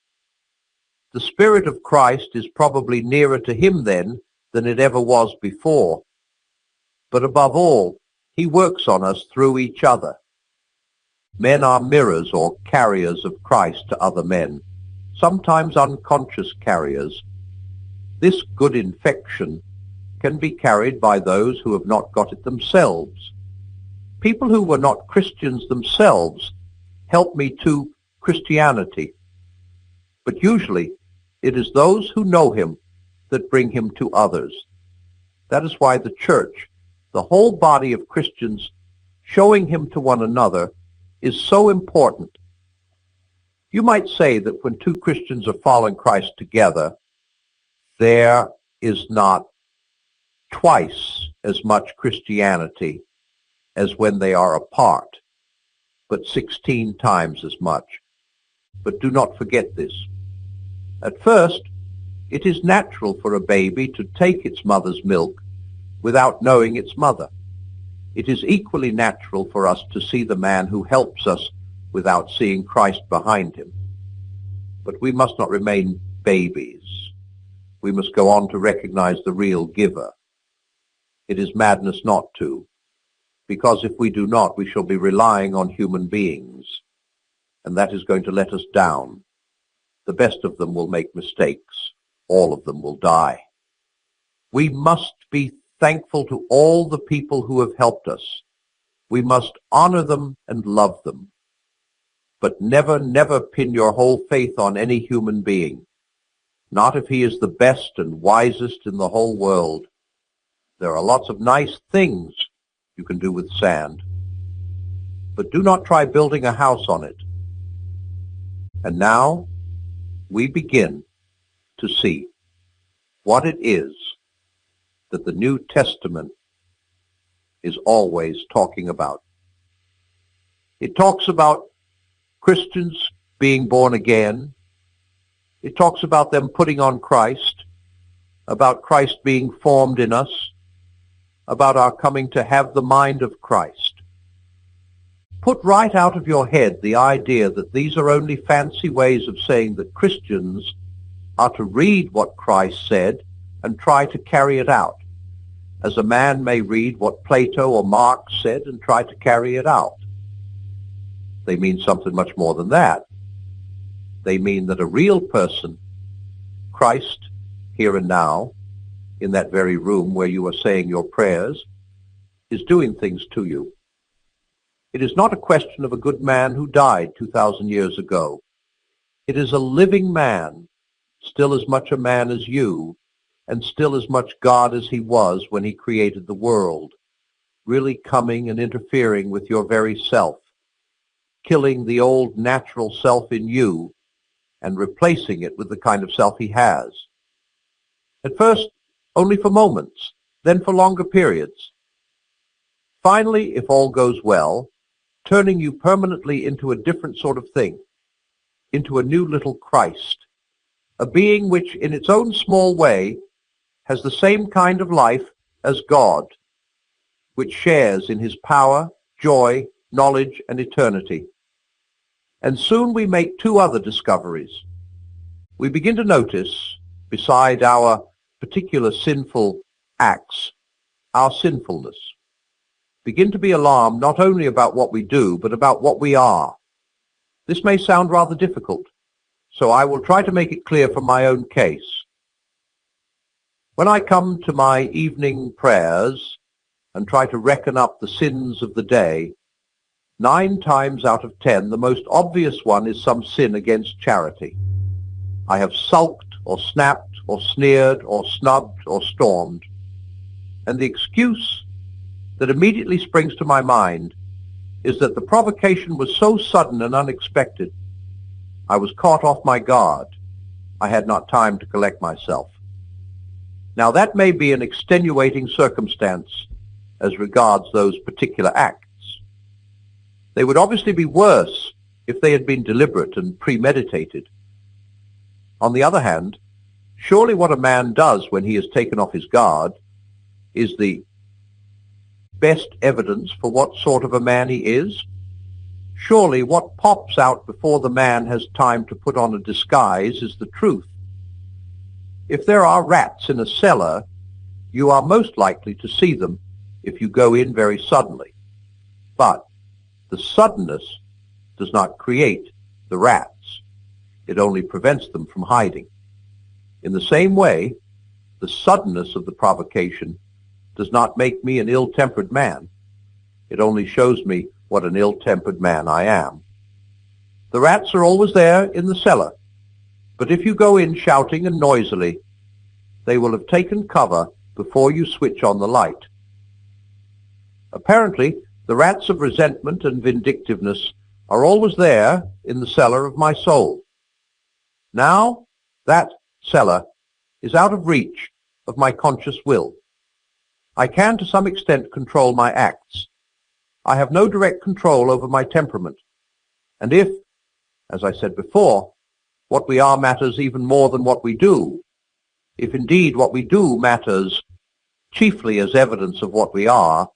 the Spirit of Christ is probably nearer to him then than it ever was before. But above all, he works on us through each other. Men are mirrors or carriers of Christ to other men, sometimes unconscious carriers. This good infection can be carried by those who have not got it themselves. People who were not Christians themselves help me to Christianity. But usually it is those who know him that bring him to others. That is why the church, the whole body of Christians, showing him to one another, is so important. You might say that when two Christians are following Christ together, there is not twice as much Christianity as when they are apart, but 16 times as much. But do not forget this. At first, it is natural for a baby to take its mother's milk without knowing its mother. It is equally natural for us to see the man who helps us without seeing Christ behind him. But we must not remain babies. We must go on to recognize the real giver. It is madness not to, because if we do not, we shall be relying on human beings, and that is going to let us down. The best of them will make mistakes. All of them will die. We must be thankful to all the people who have helped us. We must honor them and love them. But never, never pin your whole faith on any human being. Not if he is the best and wisest in the whole world. There are lots of nice things you can do with sand, but do not try building a house on it. And now we begin to see what it is that the New Testament is always talking about. It talks about Christians being born again. It talks about them putting on Christ, about Christ being formed in us. about our coming to have the mind of Christ. Put right out of your head the idea that these are only fancy ways of saying that Christians are to read what Christ said and try to carry it out, as a man may read what Plato or Marx said and try to carry it out. They mean something much more than that. They mean that a real person, Christ, here and now, in that very room where you are saying your prayers, is doing things to you. It is not a question of a good man who died 2,000 years ago. It is a living man, still as much a man as you, and still as much God as he was when he created the world, really coming and interfering with your very self, killing the old natural self in you and replacing it with the kind of self he has. At first, only for moments, then for longer periods. Finally, if all goes well, turning you permanently into a different sort of thing, into a new little Christ, a being which in its own small way has the same kind of life as God, which shares in his power, joy, knowledge, and eternity. And soon we make two other discoveries. We begin to notice, beside our particular sinful acts, our sinfulness. Begin to be alarmed not only about what we do, but about what we are. This may sound rather difficult, so I will try to make it clear from my own case. When I come to my evening prayers and try to reckon up the sins of the day, 9 times out of 10, the most obvious one is some sin against charity. I have sulked or snapped or sneered or snubbed or stormed. And the excuse that immediately springs to my mind is that the provocation was so sudden and unexpected. I was caught off my guard. I had not time to collect myself. Now that may be an extenuating circumstance as regards those particular acts. They would obviously be worse if they had been deliberate and premeditated. On the other hand, surely what a man does when he is taken off his guard is the best evidence for what sort of a man he is. Surely what pops out before the man has time to put on a disguise is the truth. If there are rats in a cellar, you are most likely to see them if you go in very suddenly. But the suddenness does not create the rats. It only prevents them from hiding. In the same way, the suddenness of the provocation does not make me an ill-tempered man. It only shows me what an ill-tempered man I am. The rats are always there in the cellar, but if you go in shouting and noisily, they will have taken cover before you switch on the light. Apparently, the rats of resentment and vindictiveness are always there in the cellar of my soul. Now, that cellar is out of reach of my conscious will. I can to some extent control my acts. I have no direct control over my temperament. And if, as I said before, what we are matters even more than what we do, if indeed what we do matters chiefly as evidence of what we are,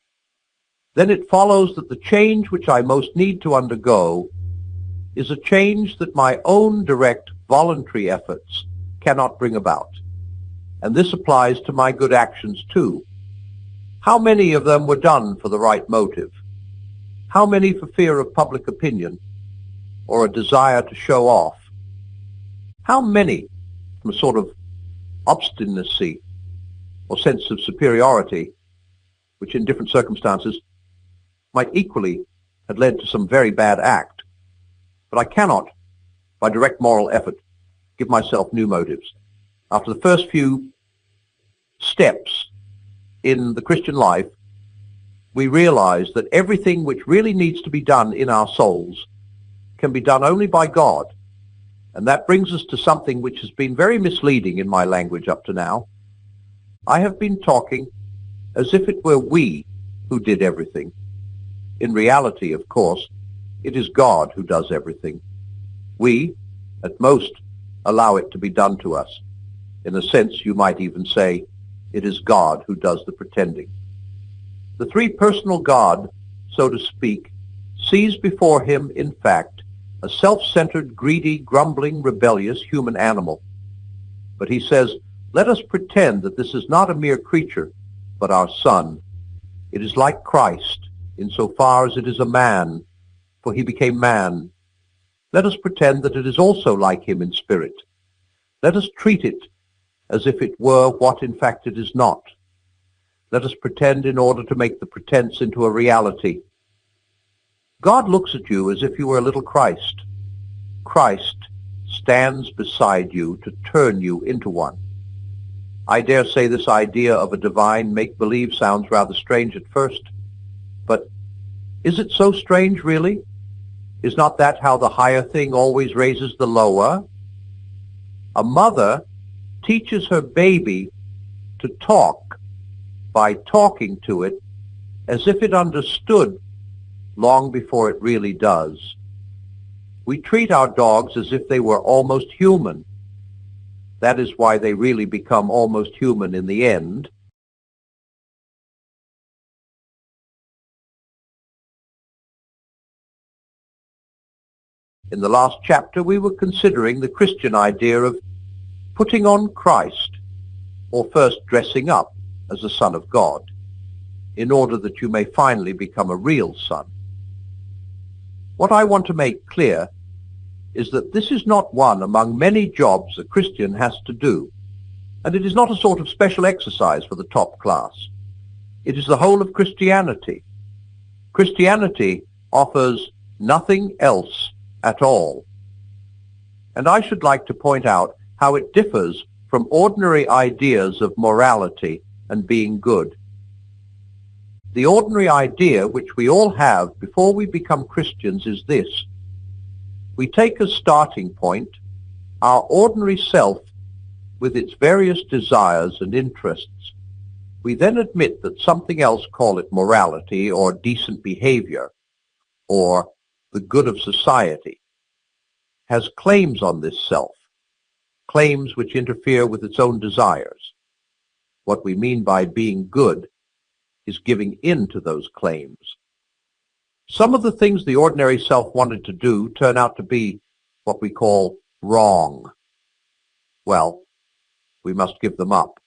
then it follows that the change which I most need to undergo is a change that my own direct voluntary efforts cannot bring about. And this applies to my good actions too. How many of them were done for the right motive? How many for fear of public opinion or a desire to show off? How many from a sort of obstinacy or sense of superiority, which in different circumstances might equally have led to some very bad act? But I cannot, by direct moral effort, give myself new motives. After the first few steps in the Christian life, we realize that everything which really needs to be done in our souls can be done only by God. And that brings us to something which has been very misleading in my language up to now. I have been talking as if it were we who did everything. In reality, of course, it is God who does everything. We, at most, allow it to be done to us. In a sense, you might even say, it is God who does the pretending. The three-personal God, so to speak, sees before him, in fact, a self-centered, greedy, grumbling, rebellious human animal. But he says, let us pretend that this is not a mere creature, but our Son. It is like Christ, insofar as it is a man, for he became man. Let us pretend that it is also like him in spirit. Let us treat it as if it were what in fact it is not. Let us pretend in order to make the pretense into a reality. God looks at you as if you were a little Christ. Christ stands beside you to turn you into one. I dare say this idea of a divine make-believe sounds rather strange at first, but is it so strange, really? Is not that how the higher thing always raises the lower? A mother teaches her baby to talk by talking to it as if it understood long before it really does. We treat our dogs as if they were almost human. That is why they really become almost human in the end. In the last chapter, we were considering the Christian idea of putting on Christ, or first dressing up as a son of God, in order that you may finally become a real son. What I want to make clear is that this is not one among many jobs a Christian has to do, and it is not a sort of special exercise for the top class. It is the whole of Christianity. Christianity offers nothing else at all. And I should like to point out how it differs from ordinary ideas of morality and being good. The ordinary idea which we all have before we become Christians is this. We take as starting point our ordinary self with its various desires and interests. We then admit that something else, call it morality or decent behavior or the good of society, has claims on this self, claims which interfere with its own desires. What we mean by being good is giving in to those claims. Some of the things the ordinary self wanted to do turn out to be what we call wrong. Well, we must give them up.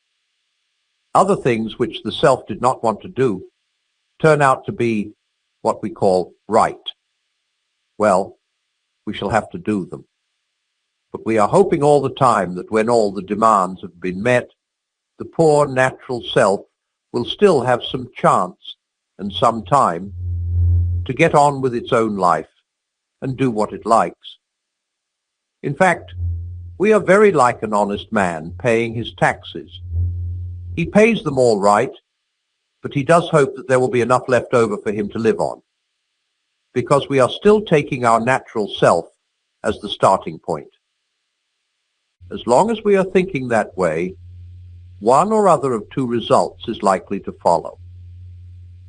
Other things which the self did not want to do turn out to be what we call right. Well, we shall have to do them. But we are hoping all the time that when all the demands have been met, the poor natural self will still have some chance and some time to get on with its own life and do what it likes. In fact, we are very like an honest man paying his taxes. He pays them all right, but he does hope that there will be enough left over for him to live on, because we are still taking our natural self as the starting point. As long as we are thinking that way, one or other of two results is likely to follow.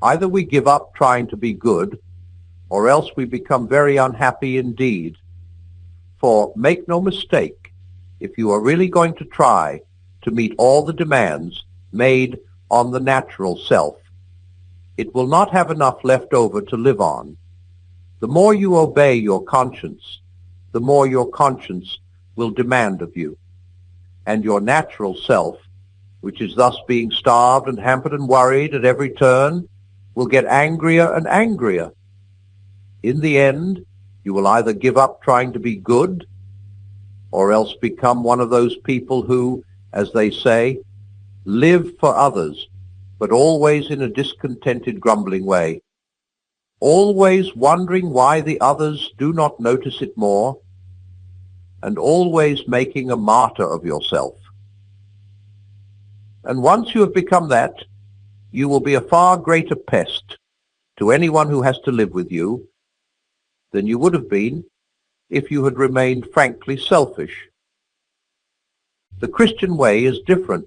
Either we give up trying to be good, or else we become very unhappy indeed. For make no mistake, if you are really going to try to meet all the demands made on the natural self, it will not have enough left over to live on. The more you obey your conscience, the more your conscience will demand of you. And your natural self, which is thus being starved and hampered and worried at every turn, will get angrier and angrier. In the end, you will either give up trying to be good, or else become one of those people who, as they say, live for others, but always in a discontented, grumbling way, always wondering why the others do not notice it more, and always making a martyr of yourself. And once you have become that, you will be a far greater pest to anyone who has to live with you than you would have been if you had remained frankly selfish. The Christian way is different,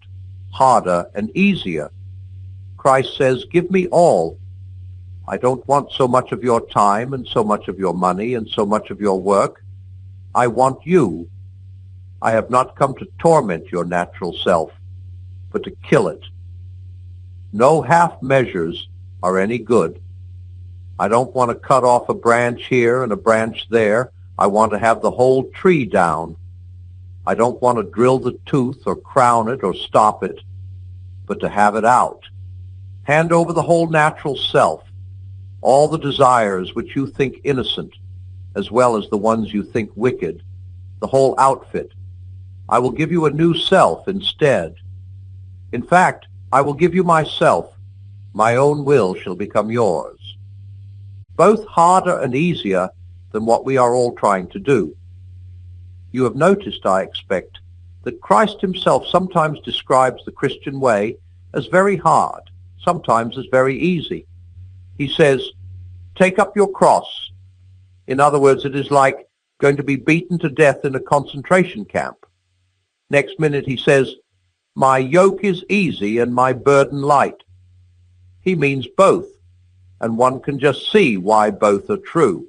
harder, and easier. Christ says, "Give me all. I don't want so much of your time and so much of your money and so much of your work. I want you. I have not come to torment your natural self, but to kill it. No half measures are any good. I don't want to cut off a branch here and a branch there. I want to have the whole tree down. I don't want to drill the tooth or crown it or stop it, but to have it out. Hand over the whole natural self, all the desires which you think innocent, as well as the ones you think wicked, the whole outfit. I will give you a new self instead. In fact, I will give you myself. My own will shall become yours. Both harder and easier than what we are all trying to do. You have noticed, I expect, that Christ himself sometimes describes the Christian way as very hard, sometimes as very easy. He says, take up your cross. In other words, it is like going to be beaten to death in a concentration camp. Next minute he says, my yoke is easy and my burden light. He means both, and one can just see why both are true.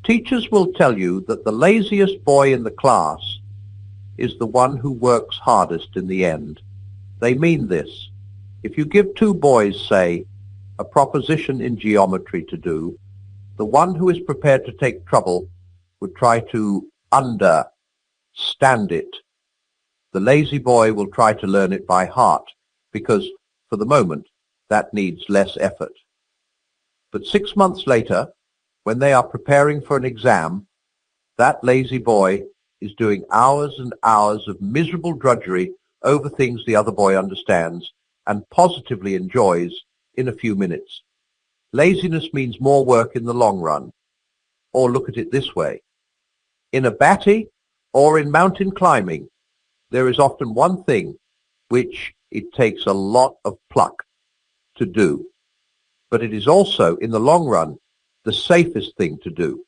Teachers will tell you that the laziest boy in the class is the one who works hardest in the end. They mean this. If you give two boys, say, a proposition in geometry to do, the one who is prepared to take trouble would try to understand it. The lazy boy will try to learn it by heart, because, for the moment, that needs less effort. But 6 months later, when they are preparing for an exam, that lazy boy is doing hours and hours of miserable drudgery over things the other boy understands and positively enjoys in a few minutes. Laziness means more work in the long run. Or look at it this way. In a batty or in mountain climbing, there is often one thing which it takes a lot of pluck to do. But it is also, in the long run, the safest thing to do.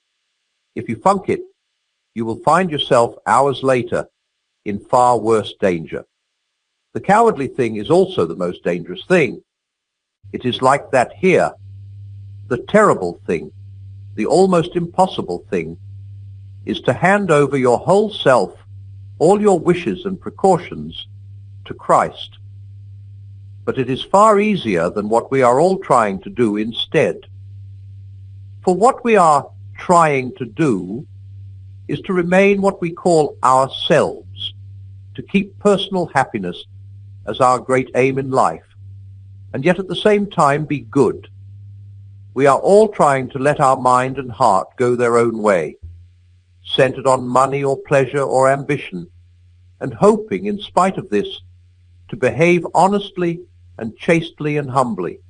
If you funk it, you will find yourself hours later in far worse danger. The cowardly thing is also the most dangerous thing. It is like that here. The terrible thing, the almost impossible thing, is to hand over your whole self, all your wishes and precautions, to Christ. But it is far easier than what we are all trying to do instead. For what we are trying to do is to remain what we call ourselves, to keep personal happiness as our great aim in life, and yet at the same time be good. We are all trying to let our mind and heart go their own way, centered on money or pleasure or ambition, and hoping, in spite of this, to behave honestly and chastely and humbly.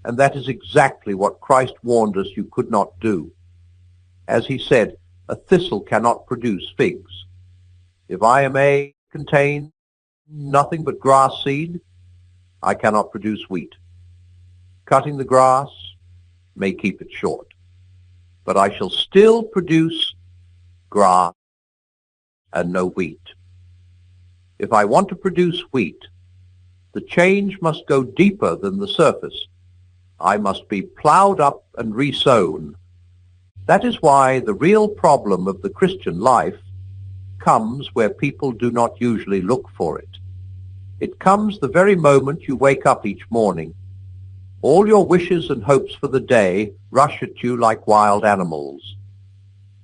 And that is exactly what Christ warned us you could not do. As he said, a thistle cannot produce figs. If I may contain nothing but grass seed, I cannot produce wheat. Cutting the grass may keep it short, but I shall still produce grass and no wheat. If I want to produce wheat, the change must go deeper than the surface. I must be plowed up and resown. That is why the real problem of the Christian life comes where people do not usually look for it. It comes the very moment you wake up each morning. All your wishes and hopes for the day rush at you like wild animals.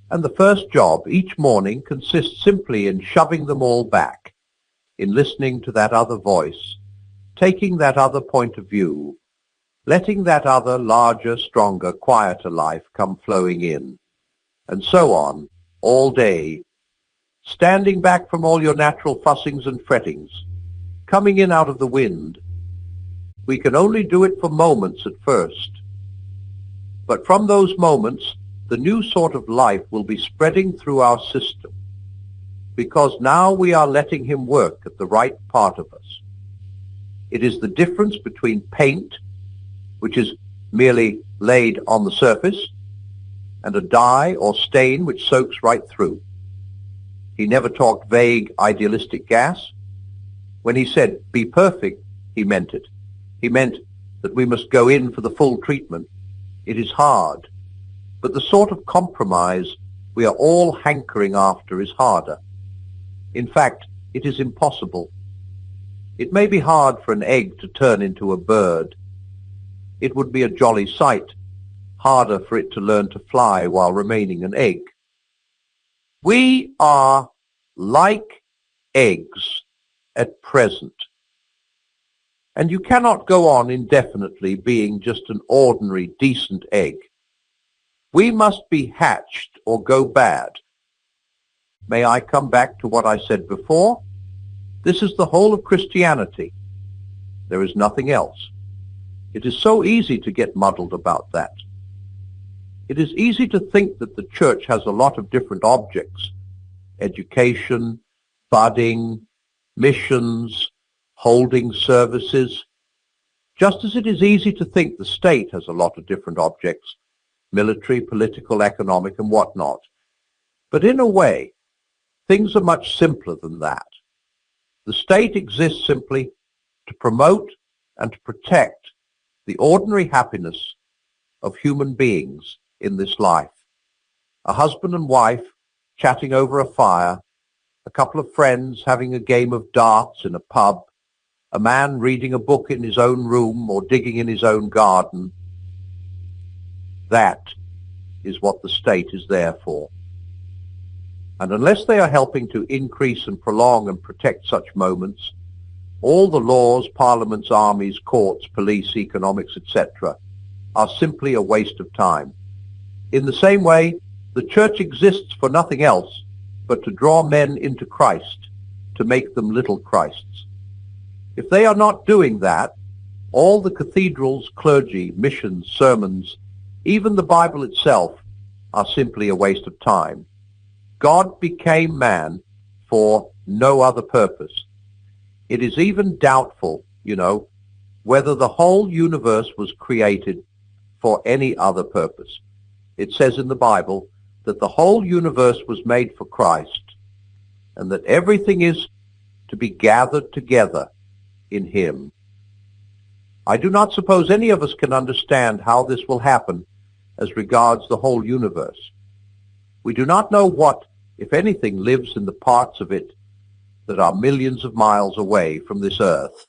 And the first job each morning consists simply in shoving them all back, in listening to that other voice, taking that other point of view, letting that other larger, stronger, quieter life come flowing in, and so on, all day, standing back from all your natural fussings and frettings, coming in out of the wind. We can only do it for moments at first. But from those moments, the new sort of life will be spreading through our system, because now we are letting him work at the right part of us. It is the difference between paint, which is merely laid on the surface, and a dye or stain which soaks right through. He never talked vague, idealistic gas. When he said, be perfect, he meant it. He meant that we must go in for the full treatment. It is hard, but the sort of compromise we are all hankering after is harder. In fact, it is impossible. It may be hard for an egg to turn into a bird, it would be a jolly sight harder for it to learn to fly while remaining an egg. We are like eggs at present, and you cannot go on indefinitely being just an ordinary, decent egg. We must be hatched or go bad. May I come back to what I said before? This is the whole of Christianity. There is nothing else. It is so easy to get muddled about that. It is easy to think that the church has a lot of different objects: education, budding, missions, holding services, just as it is easy to think the state has a lot of different objects: military, political, economic, and whatnot. But in a way, things are much simpler than that. The state exists simply to promote and to protect the ordinary happiness of human beings in this life. A husband and wife chatting over a fire, a couple of friends having a game of darts in a pub, a man reading a book in his own room or digging in his own garden. That is what the state is there for. And unless they are helping to increase and prolong and protect such moments, all the laws, parliaments, armies, courts, police, economics, etc., are simply a waste of time. In the same way, the church exists for nothing else but to draw men into Christ, to make them little Christs. If they are not doing that, all the cathedrals, clergy, missions, sermons, even the Bible itself, are simply a waste of time. God became man for no other purpose. It is even doubtful, whether the whole universe was created for any other purpose. It says in the Bible that the whole universe was made for Christ, and that everything is to be gathered together in him. I do not suppose any of us can understand how this will happen as regards the whole universe. We do not know what, if anything, lives in the parts of it that are millions of miles away from this earth.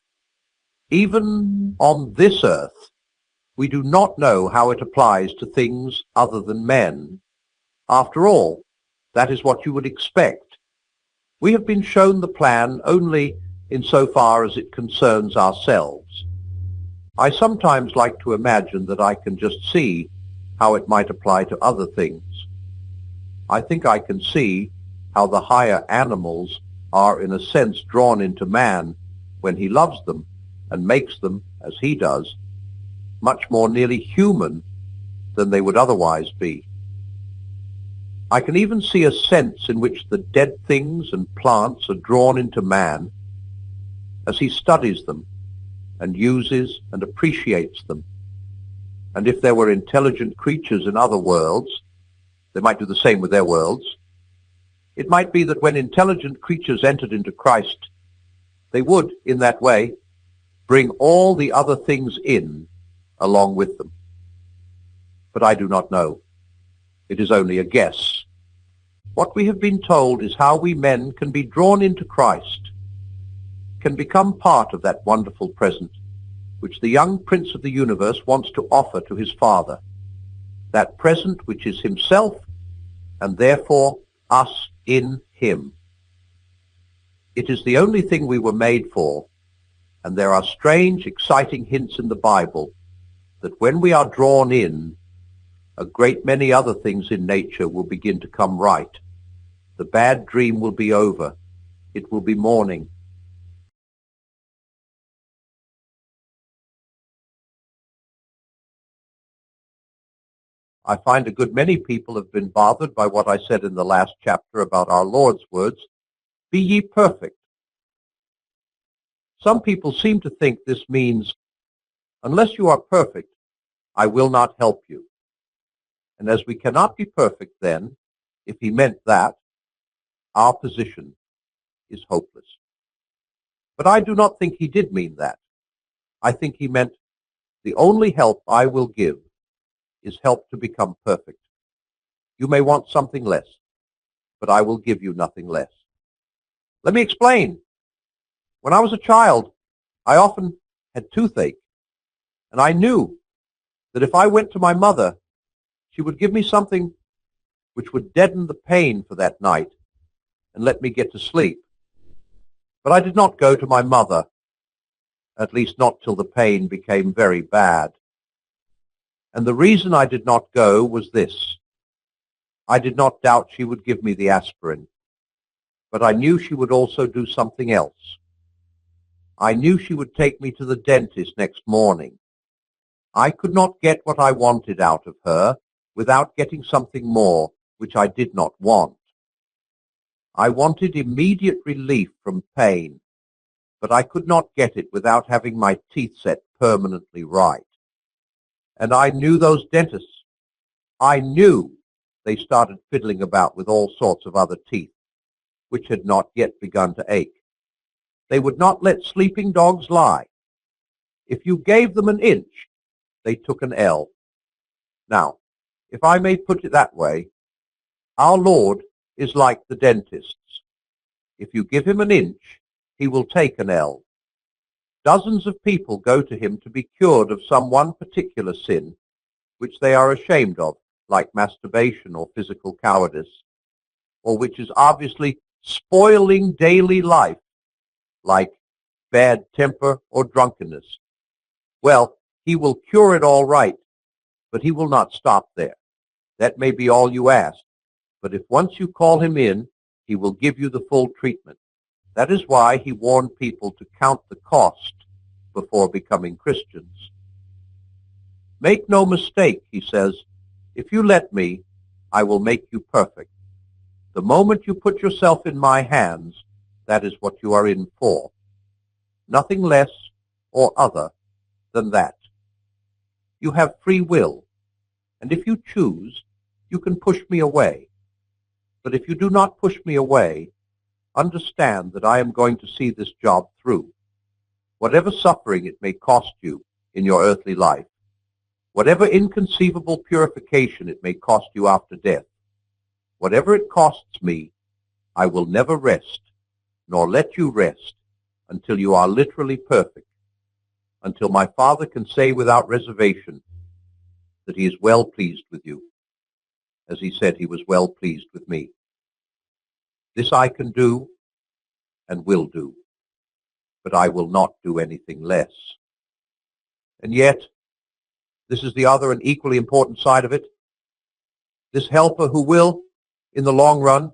Even on this earth, we do not know how it applies to things other than men. After all, that is what you would expect. We have been shown the plan only insofar as it concerns ourselves. I sometimes like to imagine that I can just see how it might apply to other things. I think I can see how the higher animals are in a sense drawn into man when he loves them and makes them, as he does, much more nearly human than they would otherwise be. I can even see a sense in which the dead things and plants are drawn into man as he studies them and uses and appreciates them. And if there were intelligent creatures in other worlds, they might do the same with their worlds. It might be that when intelligent creatures entered into Christ, they would, in that way, bring all the other things in along with them. But I do not know. It is only a guess. What we have been told is how we men can be drawn into Christ, can become part of that wonderful present which the young Prince of the universe wants to offer to his Father, that present which is himself and therefore us in him. It is the only thing we were made for, and there are strange, exciting hints in the Bible that when we are drawn in, a great many other things in nature will begin to come right. The bad dream will be over. It will be morning. I find a good many people have been bothered by what I said in the last chapter about our Lord's words, "Be ye perfect." Some people seem to think this means, unless you are perfect, I will not help you. And as we cannot be perfect then, if he meant that, our position is hopeless. But I do not think he did mean that. I think he meant, the only help I will give is help to become perfect. You may want something less, but I will give you nothing less. Let me explain. When I was a child, I often had toothache, and I knew that if I went to my mother, she would give me something which would deaden the pain for that night and let me get to sleep. But I did not go to my mother, at least not till the pain became very bad. And the reason I did not go was this. I did not doubt she would give me the aspirin, but I knew she would also do something else. I knew she would take me to the dentist next morning. I could not get what I wanted out of her without getting something more which I did not want. I wanted immediate relief from pain, but I could not get it without having my teeth set permanently right. And I knew those dentists. I knew they started fiddling about with all sorts of other teeth, which had not yet begun to ache. They would not let sleeping dogs lie. If you gave them an inch, they took an ell. Now, if I may put it that way, our Lord is like the dentists. If you give him an inch, he will take an ell. Dozens of people go to him to be cured of some one particular sin which they are ashamed of, like masturbation or physical cowardice, or which is obviously spoiling daily life, like bad temper or drunkenness. Well, he will cure it all right, but he will not stop there. That may be all you ask, but if once you call him in, he will give you the full treatment. That is why he warned people to count the cost before becoming Christians. Make no mistake, he says, if you let me, I will make you perfect. The moment you put yourself in my hands, that is what you are in for. Nothing less or other than that. You have free will, and if you choose, you can push me away. But if you do not push me away, understand that I am going to see this job through. Whatever suffering it may cost you in your earthly life, whatever inconceivable purification it may cost you after death, whatever it costs me, I will never rest, nor let you rest, until you are literally perfect, until my Father can say without reservation that he is well pleased with you, as he said he was well pleased with me. This I can do and will do, but I will not do anything less. And yet, this is the other and equally important side of it. This helper who will, in the long run,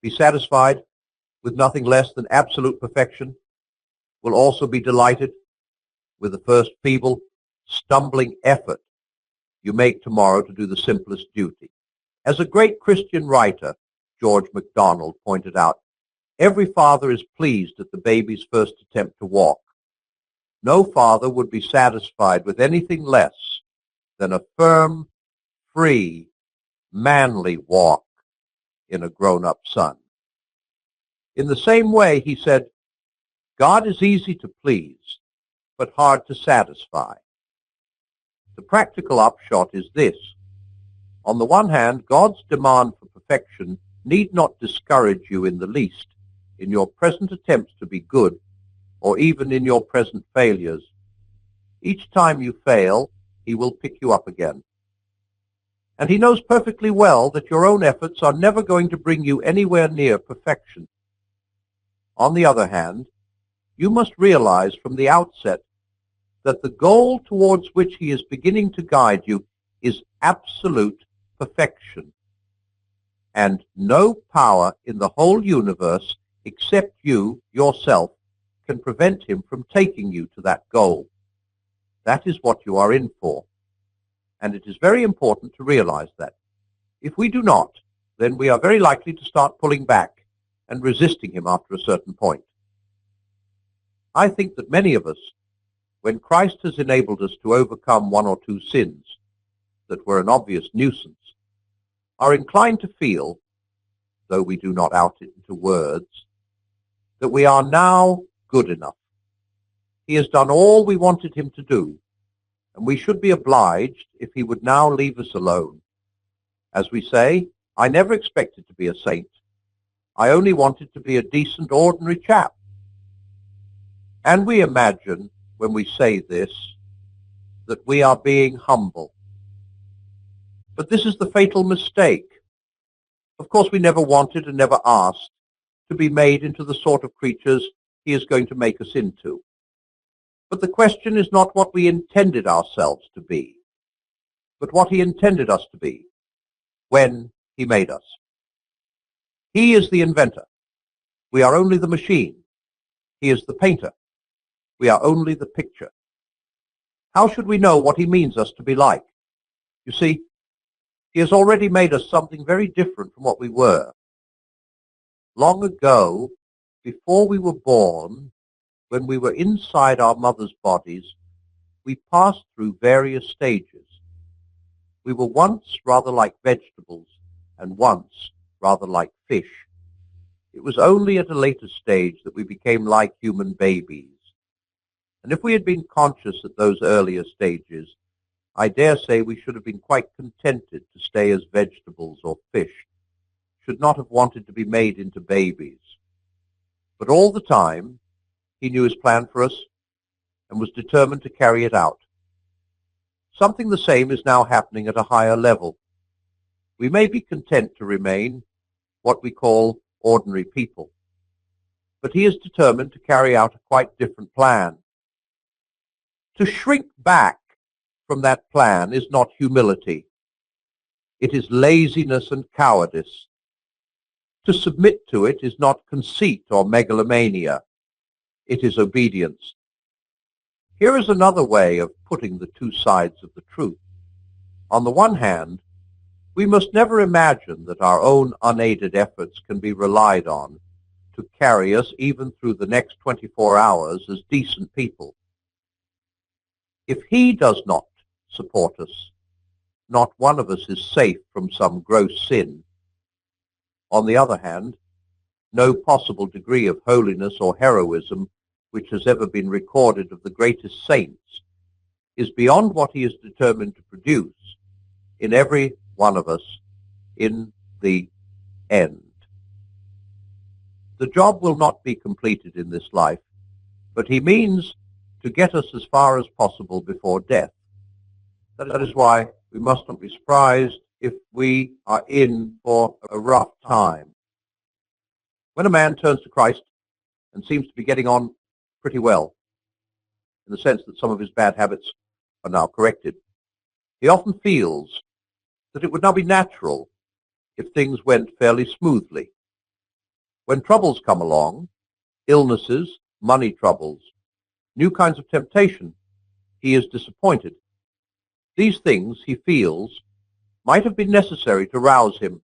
be satisfied with nothing less than absolute perfection, will also be delighted with the first feeble, stumbling effort you make tomorrow to do the simplest duty. As a great Christian writer, George MacDonald, pointed out, every father is pleased at the baby's first attempt to walk. No father would be satisfied with anything less than a firm, free, manly walk in a grown-up son. In the same way, he said, God is easy to please, but hard to satisfy. The practical upshot is this. On the one hand, God's demand for perfection need not discourage you in the least in your present attempts to be good, or even in your present failures. Each time you fail, he will pick you up again. And he knows perfectly well that your own efforts are never going to bring you anywhere near perfection. On the other hand, you must realize from the outset that the goal towards which he is beginning to guide you is absolute perfection. And no power in the whole universe except you, yourself, can prevent him from taking you to that goal. That is what you are in for. And it is very important to realize that. If we do not, then we are very likely to start pulling back and resisting him after a certain point. I think that many of us, when Christ has enabled us to overcome one or two sins that were an obvious nuisance, are inclined to feel, though we do not out it into words, that we are now good enough. He has done all we wanted him to do, and we should be obliged if he would now leave us alone. As we say, I never expected to be a saint. I only wanted to be a decent, ordinary chap. And we imagine, when we say this, that we are being humble. But this is the fatal mistake. Of course, we never wanted and never asked to be made into the sort of creatures he is going to make us into. But the question is not what we intended ourselves to be, but what he intended us to be when he made us. He is the inventor. We are only the machine. He is the painter. We are only the picture. How should we know what he means us to be like? You see, he has already made us something very different from what we were. Long ago, before we were born, when we were inside our mother's bodies, we passed through various stages. We were once rather like vegetables and once rather like fish. It was only at a later stage that we became like human babies. And if we had been conscious at those earlier stages, I dare say we should have been quite contented to stay as vegetables or fish, should not have wanted to be made into babies. But all the time, he knew his plan for us and was determined to carry it out. Something the same is now happening at a higher level. We may be content to remain what we call ordinary people, but he is determined to carry out a quite different plan. To shrink back from that plan is not humility. It is laziness and cowardice. To submit to it is not conceit or megalomania. It is obedience. Here is another way of putting the two sides of the truth. On the one hand, we must never imagine that our own unaided efforts can be relied on to carry us even through the next 24 hours as decent people. If he does not support us, not one of us is safe from some gross sin. On the other hand, no possible degree of holiness or heroism which has ever been recorded of the greatest saints is beyond what he is determined to produce in every one of us in the end. The job will not be completed in this life, but he means to get us as far as possible before death. That is why we must not be surprised if we are in for a rough time. When a man turns to Christ and seems to be getting on pretty well, in the sense that some of his bad habits are now corrected, he often feels that it would now be natural if things went fairly smoothly. When troubles come along, illnesses, money troubles, new kinds of temptation, he is disappointed. These things, he feels, might have been necessary to rouse him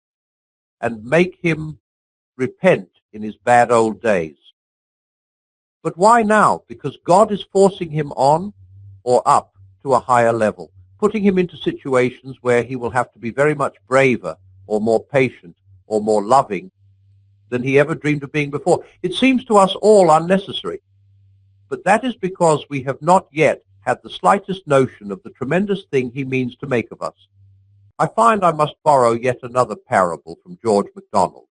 and make him repent in his bad old days. But why now? Because God is forcing him on or up to a higher level, putting him into situations where he will have to be very much braver or more patient or more loving than he ever dreamed of being before. It seems to us all unnecessary, but that is because we have not yet had the slightest notion of the tremendous thing he means to make of us. I find I must borrow yet another parable from George MacDonald.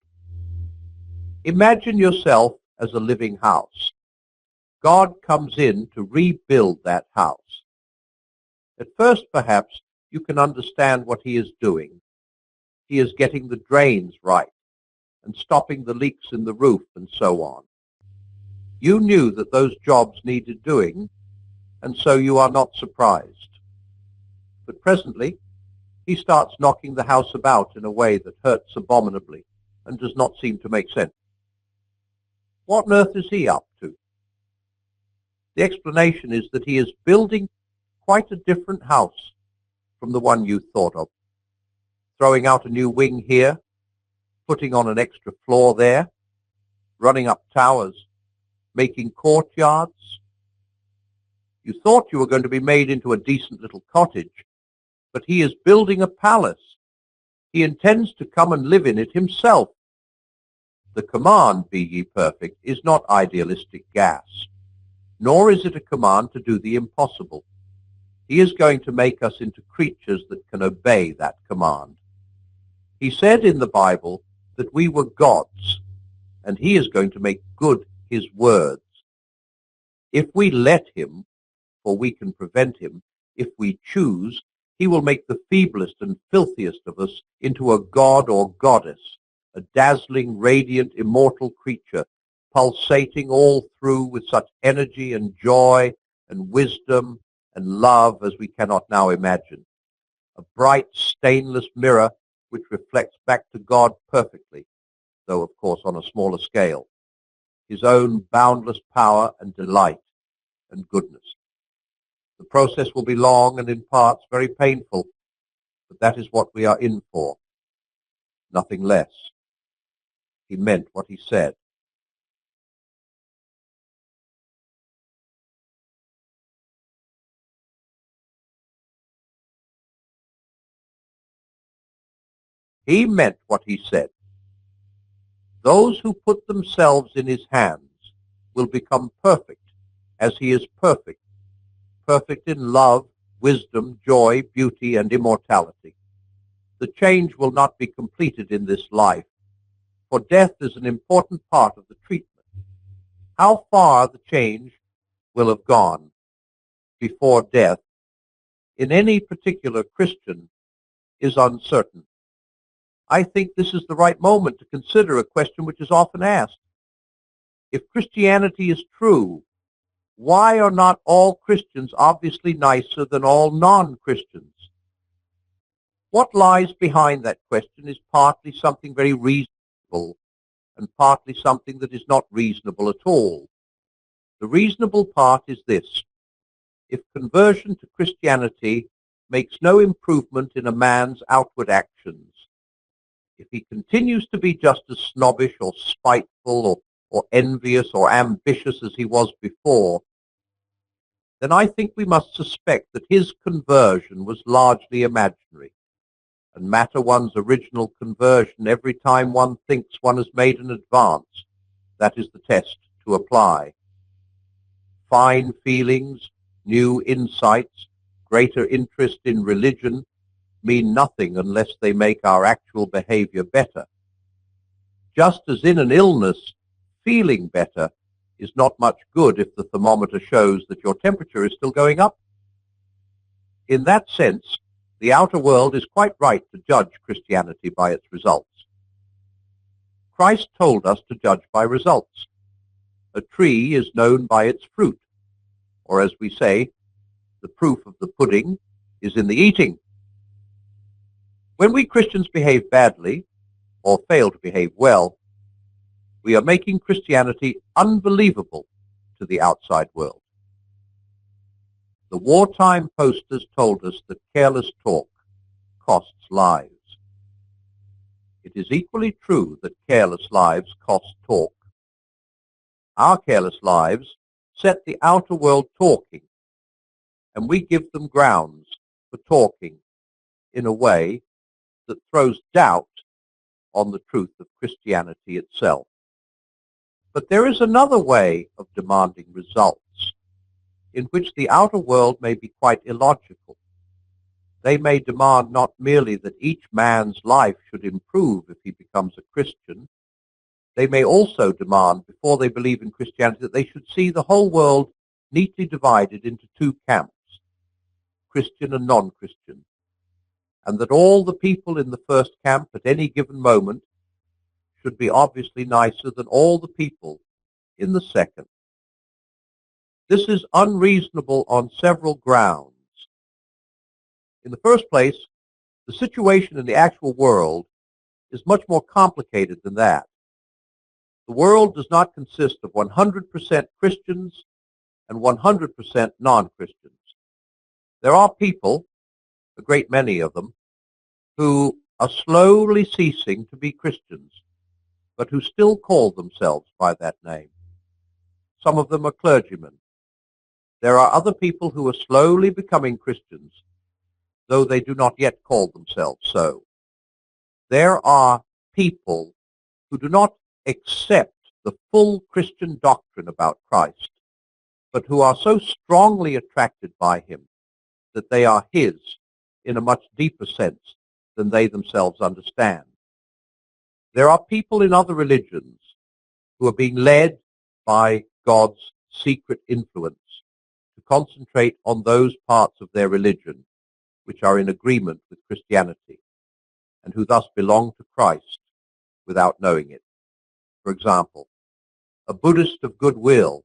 Imagine yourself as a living house. God comes in to rebuild that house. At first, perhaps, you can understand what he is doing. He is getting the drains right and stopping the leaks in the roof and so on. You knew that those jobs needed doing, and so you are not surprised. But presently, he starts knocking the house about in a way that hurts abominably and does not seem to make sense. What on earth is he up to? The explanation is that he is building quite a different house from the one you thought of. Throwing out a new wing here, putting on an extra floor there, running up towers, making courtyards. You thought you were going to be made into a decent little cottage, but he is building a palace. He intends to come and live in it himself. The command, "Be ye perfect," is not idealistic gas, nor is it a command to do the impossible. He is going to make us into creatures that can obey that command. He said in the Bible that we were gods, and he is going to make good his words. If we let him, for we can prevent him, if we choose, he will make the feeblest and filthiest of us into a god or goddess, a dazzling, radiant, immortal creature, pulsating all through with such energy and joy and wisdom and love as we cannot now imagine. A bright, stainless mirror which reflects back to God perfectly, though of course on a smaller scale, his own boundless power and delight and goodness. The process will be long and in parts very painful, but that is what we are in for, nothing less. He meant what he said. He meant what he said. Those who put themselves in his hands will become perfect as he is perfect, perfect in love, wisdom, joy, beauty, and immortality. The change will not be completed in this life, for death is an important part of the treatment. How far the change will have gone before death in any particular Christian is uncertain. I think this is the right moment to consider a question which is often asked. If Christianity is true, why are not all Christians obviously nicer than all non-Christians? What lies behind that question is partly something very reasonable and partly something that is not reasonable at all. The reasonable part is this: if conversion to Christianity makes no improvement in a man's outward actions, if he continues to be just as snobbish or spiteful or envious or ambitious as he was before, then I think we must suspect that his conversion was largely imaginary, and matter one's original conversion every time one thinks one has made an advance. That is the test to apply. Fine feelings, new insights, greater interest in religion mean nothing unless they make our actual behavior better. Just as in an illness, feeling better is not much good if the thermometer shows that your temperature is still going up. In that sense, the outer world is quite right to judge Christianity by its results. Christ told us to judge by results. A tree is known by its fruit, or as we say, the proof of the pudding is in the eating. When we Christians behave badly, or fail to behave well, we are making Christianity unbelievable to the outside world. The wartime posters told us that careless talk costs lives. It is equally true that careless lives cost talk. Our careless lives set the outer world talking, and we give them grounds for talking in a way that throws doubt on the truth of Christianity itself. But there is another way of demanding results, in which the outer world may be quite illogical. They may demand not merely that each man's life should improve if he becomes a Christian. They may also demand, before they believe in Christianity, that they should see the whole world neatly divided into two camps, Christian and non-Christian, and that all the people in the first camp at any given moment should be obviously nicer than all the people in the second. This is unreasonable on several grounds. In the first place, the situation in the actual world is much more complicated than that. The world does not consist of 100% Christians and 100% non-Christians. There are people, a great many of them, who are slowly ceasing to be Christians, but who still call themselves by that name. Some of them are clergymen. There are other people who are slowly becoming Christians, though they do not yet call themselves so. There are people who do not accept the full Christian doctrine about Christ, but who are so strongly attracted by him that they are his in a much deeper sense than they themselves understand. There are people in other religions who are being led by God's secret influence to concentrate on those parts of their religion which are in agreement with Christianity, and who thus belong to Christ without knowing it. For example, a Buddhist of goodwill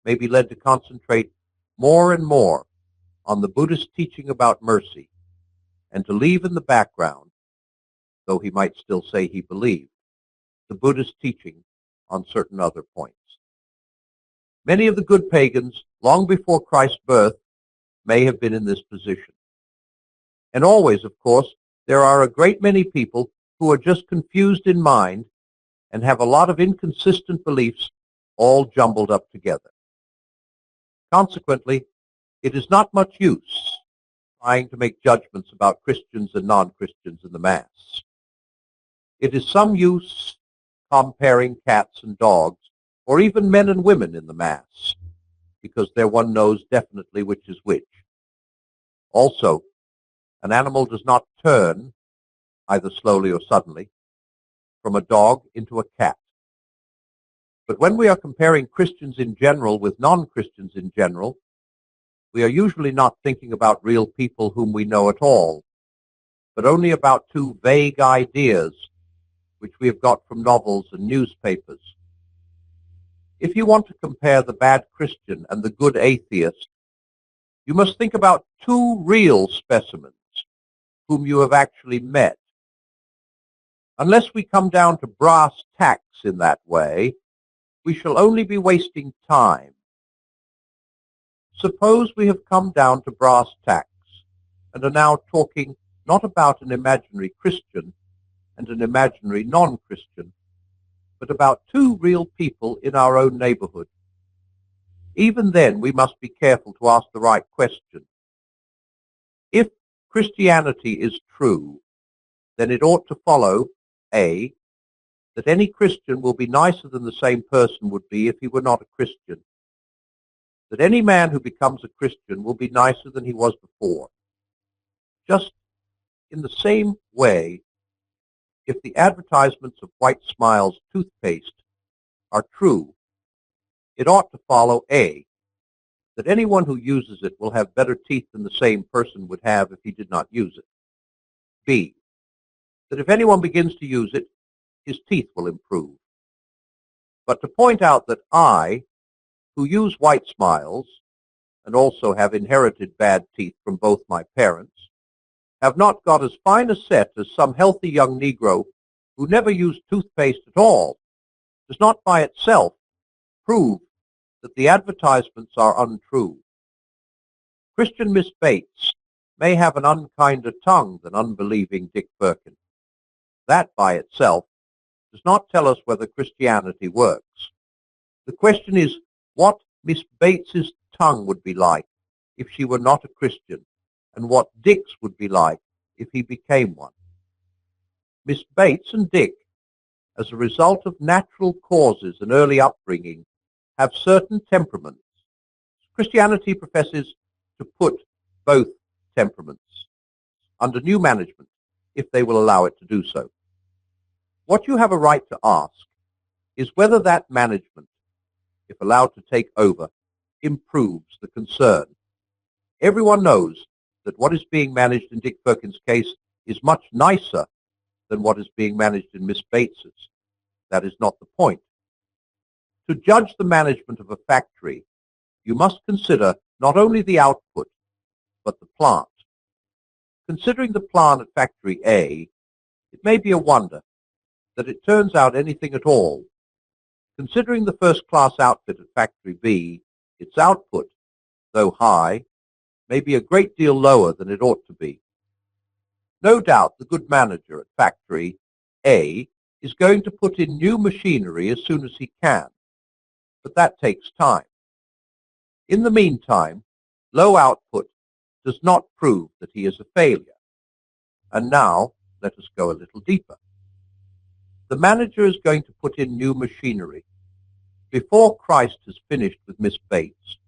may be led to concentrate more and more on the Buddhist teaching about mercy, and to leave in the background, though he might still say he believed, the Buddhist teaching on certain other points. Many of the good pagans, long before Christ's birth, may have been in this position. And always, of course, there are a great many people who are just confused in mind and have a lot of inconsistent beliefs all jumbled up together. Consequently, it is not much use trying to make judgments about Christians and non-Christians in the mass. It is some use comparing cats and dogs, or even men and women in the mass, because there one knows definitely which is which. Also, an animal does not turn, either slowly or suddenly, from a dog into a cat. But when we are comparing Christians in general with non-Christians in general, we are usually not thinking about real people whom we know at all, but only about two vague ideas which we have got from novels and newspapers. If you want to compare the bad Christian and the good atheist, you must think about two real specimens whom you have actually met. Unless we come down to brass tacks in that way, we shall only be wasting time. Suppose we have come down to brass tacks and are now talking not about an imaginary Christian and an imaginary non-Christian, but about two real people in our own neighborhood. Even then, we must be careful to ask the right question. If Christianity is true, then it ought to follow, A, that any Christian will be nicer than the same person would be if he were not a Christian, that any man who becomes a Christian will be nicer than he was before. Just in the same way, if the advertisements of White Smiles toothpaste are true, it ought to follow, A, that anyone who uses it will have better teeth than the same person would have if he did not use it. B, that if anyone begins to use it, his teeth will improve. But to point out that I, who use White Smiles, and also have inherited bad teeth from both my parents, have not got as fine a set as some healthy young Negro who never used toothpaste at all, does not by itself prove that the advertisements are untrue. Christian Miss Bates may have an unkinder tongue than unbelieving Dick Birkin. That by itself does not tell us whether Christianity works. The question is what Miss Bates's tongue would be like if she were not a Christian, and what Dick's would be like if he became one. Miss Bates and Dick, as a result of natural causes and early upbringing, have certain temperaments. Christianity professes to put both temperaments under new management, if they will allow it to do so. What you have a right to ask is whether that management, if allowed to take over, improves the concern. Everyone knows that what is being managed in Dick Birkin's case is much nicer than what is being managed in Miss Bates's. That is not the point. To judge the management of a factory, you must consider not only the output, but the plant. Considering the plant at Factory A, it may be a wonder that it turns out anything at all. Considering the first-class outfit at Factory B, its output, though high, may be a great deal lower than it ought to be. No doubt the good manager at Factory A is going to put in new machinery as soon as he can, but that takes time. In the meantime, low output does not prove that he is a failure. And now, let us go a little deeper. The manager is going to put in new machinery. Before Christ has finished with Miss Bates,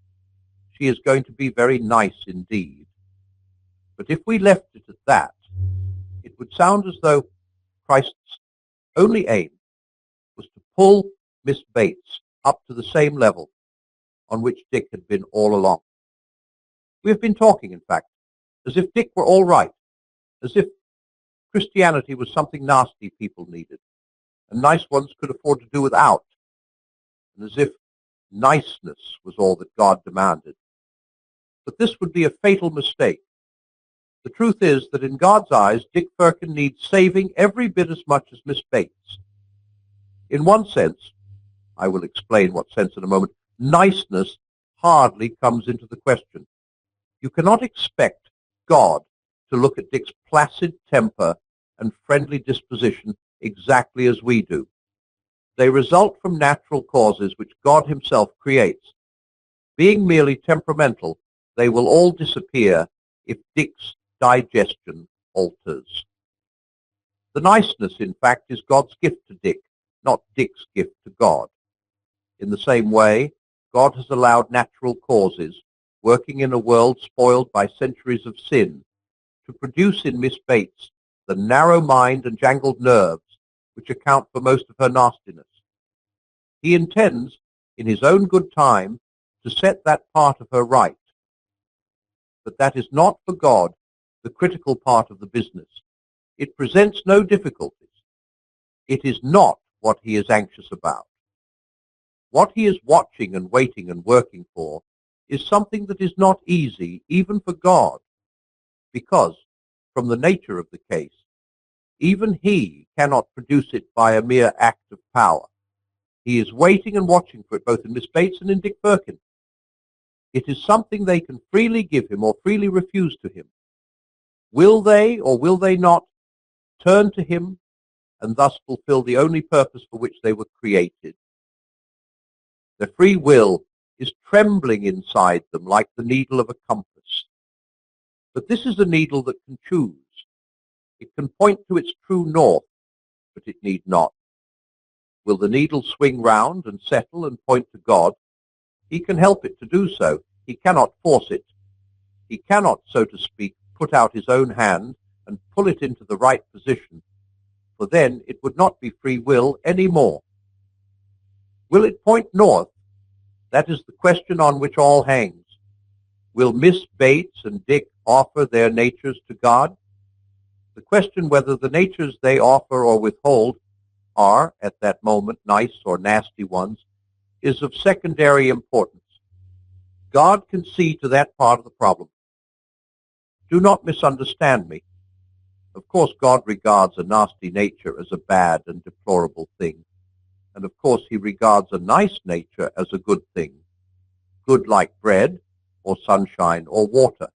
she is going to be very nice indeed. But if we left it at that, it would sound as though Christ's only aim was to pull Miss Bates up to the same level on which Dick had been all along. We have been talking, in fact, as if Dick were all right, as if Christianity was something nasty people needed, and nice ones could afford to do without, and as if niceness was all that God demanded. But this would be a fatal mistake. The truth is that in God's eyes, Dick Firkin needs saving every bit as much as Miss Bates. In one sense, I will explain what sense in a moment, niceness hardly comes into the question. You cannot expect God to look at Dick's placid temper and friendly disposition exactly as we do. They result from natural causes which God himself creates. Being merely temperamental, they will all disappear if Dick's digestion alters. The niceness, in fact, is God's gift to Dick, not Dick's gift to God. In the same way, God has allowed natural causes, working in a world spoiled by centuries of sin, to produce in Miss Bates the narrow mind and jangled nerves which account for most of her nastiness. He intends, in his own good time, to set that part of her right. But that is not for God the critical part of the business. It presents no difficulties. It is not what he is anxious about. What he is watching and waiting and working for is something that is not easy even for God, because, from the nature of the case, even he cannot produce it by a mere act of power. He is waiting and watching for it both in Miss Bates and in Dick Firkin. It is something they can freely give him or freely refuse to him. Will they or will they not turn to him and thus fulfill the only purpose for which they were created? Their free will is trembling inside them like the needle of a compass. But this is a needle that can choose. It can point to its true north, but it need not. Will the needle swing round and settle and point to God? He can help it to do so. He cannot force it. He cannot, so to speak, put out his own hand and pull it into the right position, for then it would not be free will any more. Will it point north? That is the question on which all hangs. Will Miss Bates and Dick offer their natures to God? The question whether the natures they offer or withhold are, at that moment, nice or nasty ones, is of secondary importance. God can see to that part of the problem. Do not misunderstand me. Of course, God regards a nasty nature as a bad and deplorable thing. And of course, he regards a nice nature as a good thing. Good like bread, or sunshine, or water.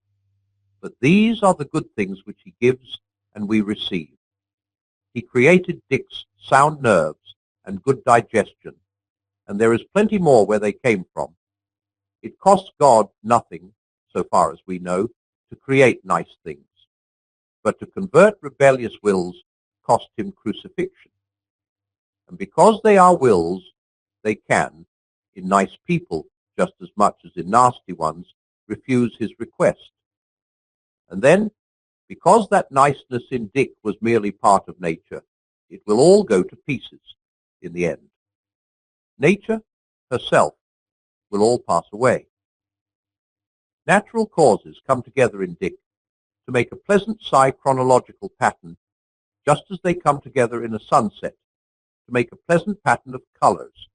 But these are the good things which he gives and we receive. He created Dick's sound nerves and good digestion, and there is plenty more where they came from. It costs God nothing, so far as we know, to create nice things. But to convert rebellious wills cost him crucifixion. And because they are wills, they can, in nice people just as much as in nasty ones, refuse his request. And then, because that niceness in Dick was merely part of nature, it will all go to pieces in the end. Nature herself will all pass away. Natural causes come together in Dick to make a pleasant chronological pattern, just as they come together in a sunset to make a pleasant pattern of colors.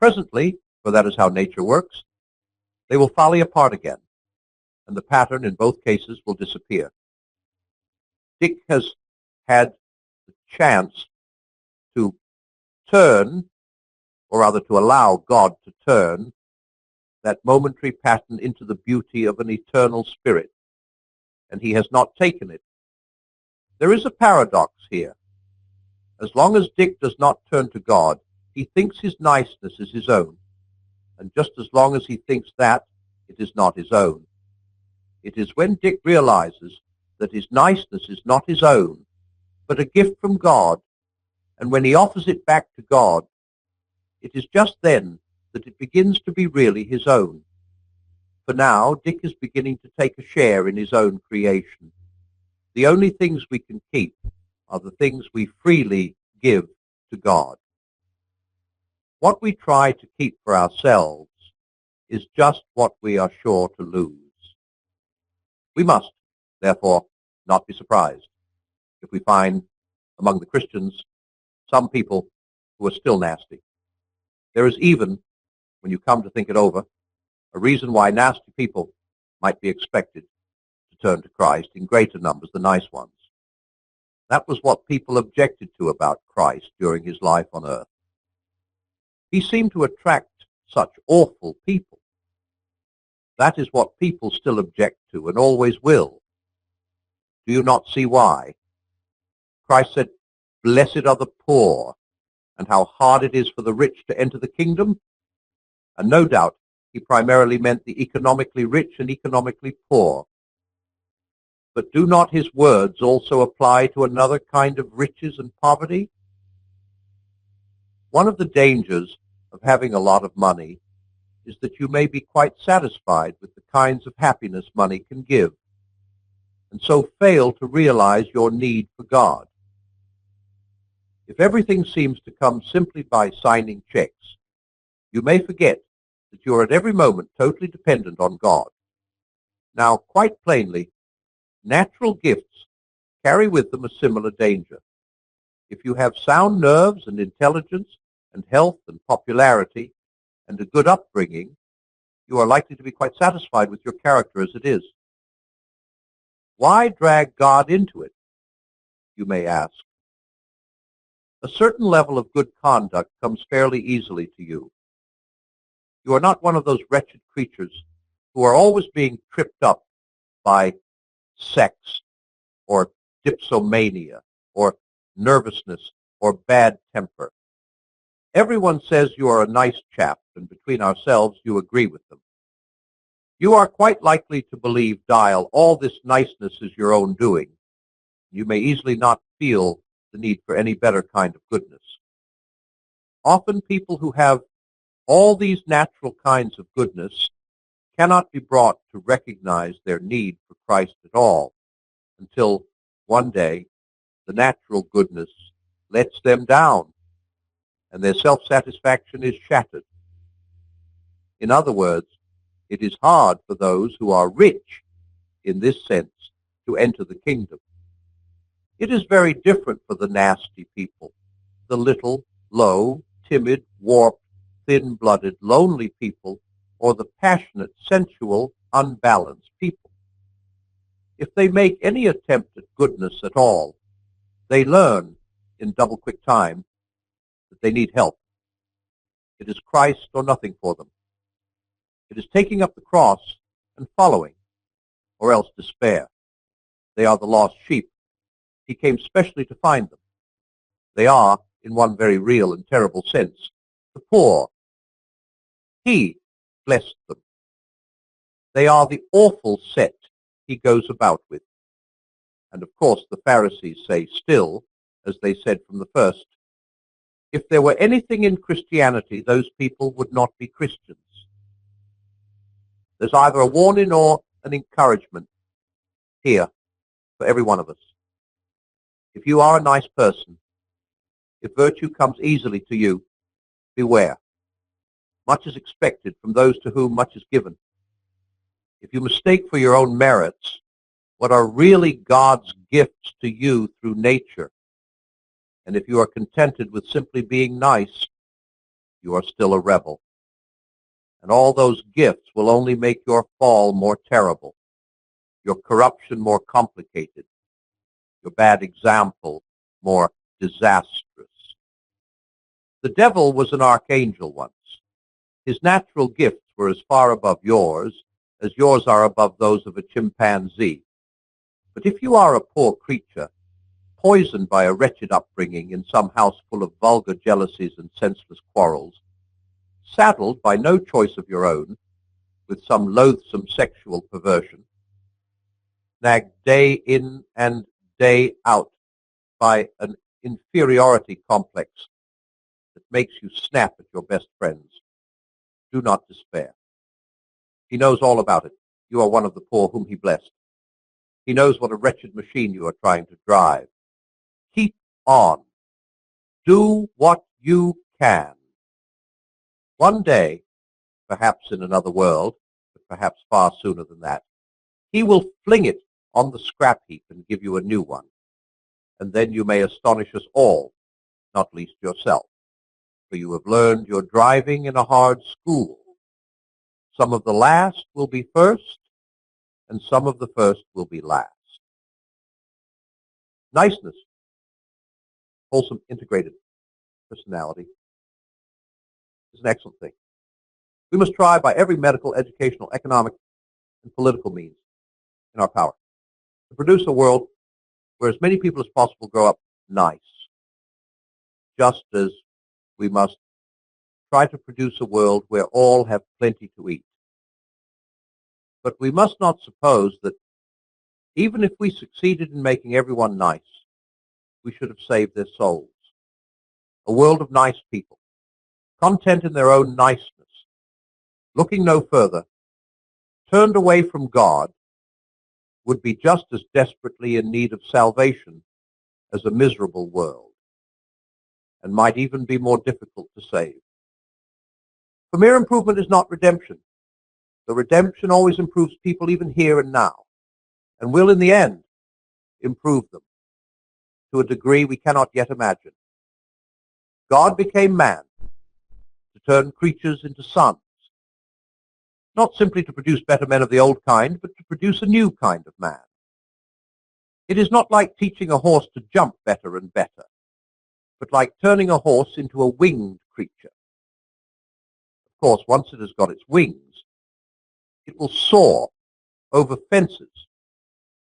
Presently, for that is how nature works, they will fall apart again, and the pattern in both cases will disappear. Dick has had the chance to turn, or rather to allow God to turn, that momentary pattern into the beauty of an eternal spirit, and he has not taken it. There is a paradox here. As long as Dick does not turn to God, he thinks his niceness is his own, and just as long as he thinks that, it is not his own. It is when Dick realizes that his niceness is not his own, but a gift from God, and when he offers it back to God, it is just then that it begins to be really his own. For now, Dick is beginning to take a share in his own creation. The only things we can keep are the things we freely give to God. What we try to keep for ourselves is just what we are sure to lose. We must, Therefore, not be surprised if we find among the Christians some people who are still nasty. There is even, when you come to think it over, a reason why nasty people might be expected to turn to Christ in greater numbers than nice ones. That was what people objected to about Christ during his life on earth. He seemed to attract such awful people. That is what people still object to and always will. Do you not see why? Christ said, "Blessed are the poor," and how hard it is for the rich to enter the kingdom. And no doubt he primarily meant the economically rich and economically poor. But do not his words also apply to another kind of riches and poverty? One of the dangers of having a lot of money is that you may be quite satisfied with the kinds of happiness money can give, and so fail to realize your need for God. If everything seems to come simply by signing checks, you may forget that you are at every moment totally dependent on God. Now, quite plainly, natural gifts carry with them a similar danger. If you have sound nerves and intelligence and health and popularity and a good upbringing, you are likely to be quite satisfied with your character as it is. Why drag God into it, you may ask? A certain level of good conduct comes fairly easily to you. You are not one of those wretched creatures who are always being tripped up by sex or dipsomania or nervousness or bad temper. Everyone says you are a nice chap, and between ourselves you agree with them. You are quite likely to believe, Dial, all this niceness is your own doing. You may easily not feel the need for any better kind of goodness. Often people who have all these natural kinds of goodness cannot be brought to recognize their need for Christ at all until one day the natural goodness lets them down and their self-satisfaction is shattered. In other words, it is hard for those who are rich in this sense to enter the kingdom. It is very different for the nasty people, the little, low, timid, warped, thin-blooded, lonely people, or the passionate, sensual, unbalanced people. If they make any attempt at goodness at all, they learn in double quick time that they need help. It is Christ or nothing for them. It is taking up the cross and following, or else despair. They are the lost sheep. He came specially to find them. They are, in one very real and terrible sense, the poor. He blessed them. They are the awful set he goes about with. And of course the Pharisees say still, as they said from the first, if there were anything in Christianity, those people would not be Christians. There's either a warning or an encouragement here for every one of us. If you are a nice person, if virtue comes easily to you, beware. Much is expected from those to whom much is given. If you mistake for your own merits what are really God's gifts to you through nature, and if you are contented with simply being nice, you are still a rebel. And all those gifts will only make your fall more terrible, your corruption more complicated, your bad example more disastrous. The devil was an archangel once. His natural gifts were as far above yours as yours are above those of a chimpanzee. But if you are a poor creature, poisoned by a wretched upbringing in some house full of vulgar jealousies and senseless quarrels, saddled by no choice of your own with some loathsome sexual perversion, nagged day in and day out by an inferiority complex that makes you snap at your best friends, do not despair. He knows all about it. You are one of the poor whom he blessed. He knows what a wretched machine you are trying to drive. Keep on. Do what you can. One day, perhaps in another world, but perhaps far sooner than that, he will fling it on the scrap heap and give you a new one, and then you may astonish us all, not least yourself, for you have learned your driving in a hard school. Some of the last will be first, and some of the first will be last. Niceness, wholesome, integrated personality, is an excellent thing. We must try by every medical, educational, economic, and political means in our power to produce a world where as many people as possible grow up nice, just as we must try to produce a world where all have plenty to eat. But we must not suppose that even if we succeeded in making everyone nice, we should have saved their souls. A world of nice people, content in their own niceness, looking no further, turned away from God, would be just as desperately in need of salvation as a miserable world, and might even be more difficult to save. For mere improvement is not redemption. The redemption always improves people even here and now, and will in the end improve them to a degree we cannot yet imagine. God became man to turn creatures into sons, not simply to produce better men of the old kind, but to produce a new kind of man. It is not like teaching a horse to jump better and better, but like turning a horse into a winged creature. Of course, once it has got its wings, it will soar over fences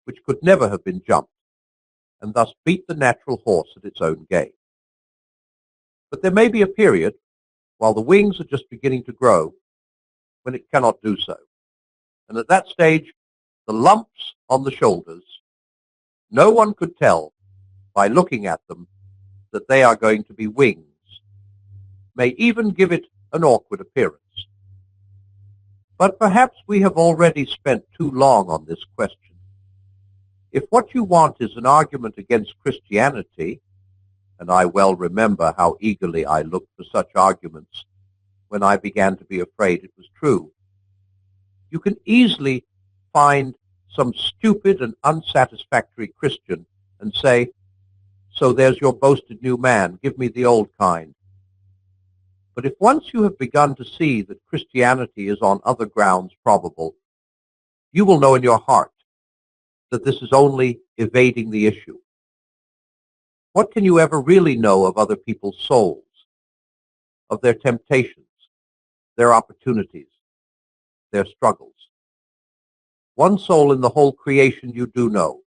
which could never have been jumped, and thus beat the natural horse at its own game. But there may be a period, while the wings are just beginning to grow, when it cannot do so. And at that stage, the lumps on the shoulders, no one could tell by looking at them that they are going to be wings, may even give it an awkward appearance. But perhaps we have already spent too long on this question. If what you want is an argument against Christianity, and I well remember how eagerly I looked for such arguments when I began to be afraid it was true, you can easily find some stupid and unsatisfactory Christian and say, "So there's your boasted new man, give me the old kind." But if once you have begun to see that Christianity is on other grounds probable, you will know in your heart that this is only evading the issue. What can you ever really know of other people's souls, of their temptations, their opportunities, their struggles? One soul in the whole creation you do know,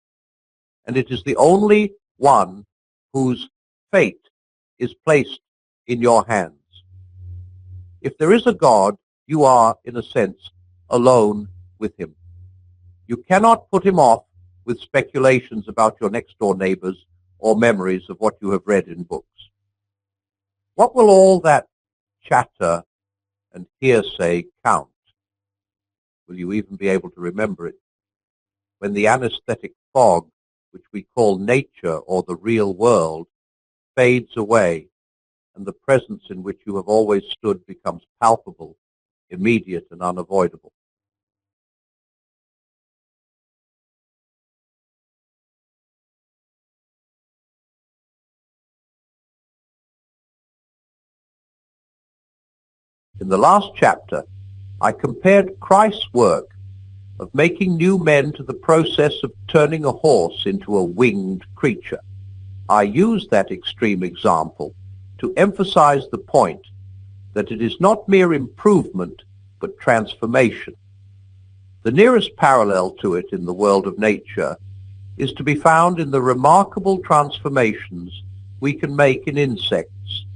and it is the only one whose fate is placed in your hands. If there is a God, you are, in a sense, alone with him. You cannot put him off with speculations about your next-door neighbors or memories of what you have read in books. What will all that chatter and hearsay count? Will you even be able to remember it when the anesthetic fog, which we call nature or the real world, fades away and the presence in which you have always stood becomes palpable, immediate, and unavoidable? In the last chapter, I compared Christ's work of making new men to the process of turning a horse into a winged creature. I used that extreme example to emphasize the point that it is not mere improvement, but transformation. The nearest parallel to it in the world of nature is to be found in the remarkable transformations we can make in insects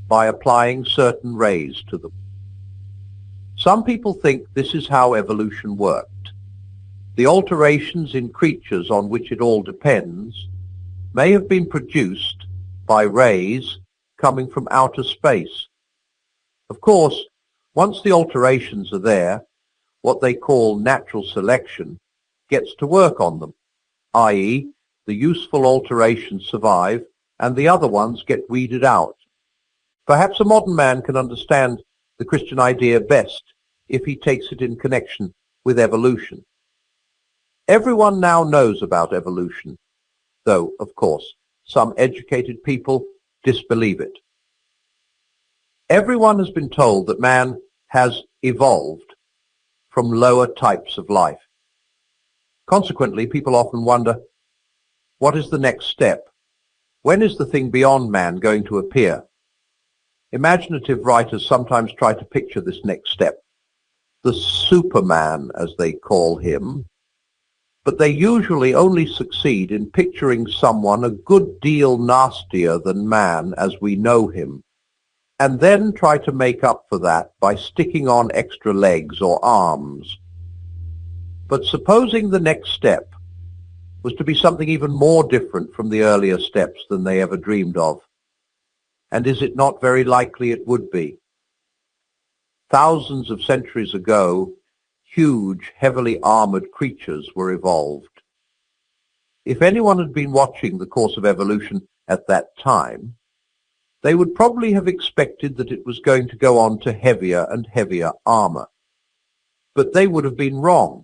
by applying certain rays to them. Some people think this is how evolution worked. The alterations in creatures on which it all depends may have been produced by rays coming from outer space. Of course, once the alterations are there, what they call natural selection gets to work on them, i.e., the useful alterations survive and the other ones get weeded out. Perhaps a modern man can understand the Christian idea best if he takes it in connection with evolution. Everyone now knows about evolution, though, of course, some educated people disbelieve it. Everyone has been told that man has evolved from lower types of life. Consequently, people often wonder, what is the next step? When is the thing beyond man going to appear? Imaginative writers sometimes try to picture this next step, the Superman, as they call him, but they usually only succeed in picturing someone a good deal nastier than man as we know him, and then try to make up for that by sticking on extra legs or arms. But supposing the next step was to be something even more different from the earlier steps than they ever dreamed of, and is it not very likely it would be? Thousands of centuries ago, huge, heavily armored creatures were evolved. If anyone had been watching the course of evolution at that time, they would probably have expected that it was going to go on to heavier and heavier armor. But they would have been wrong.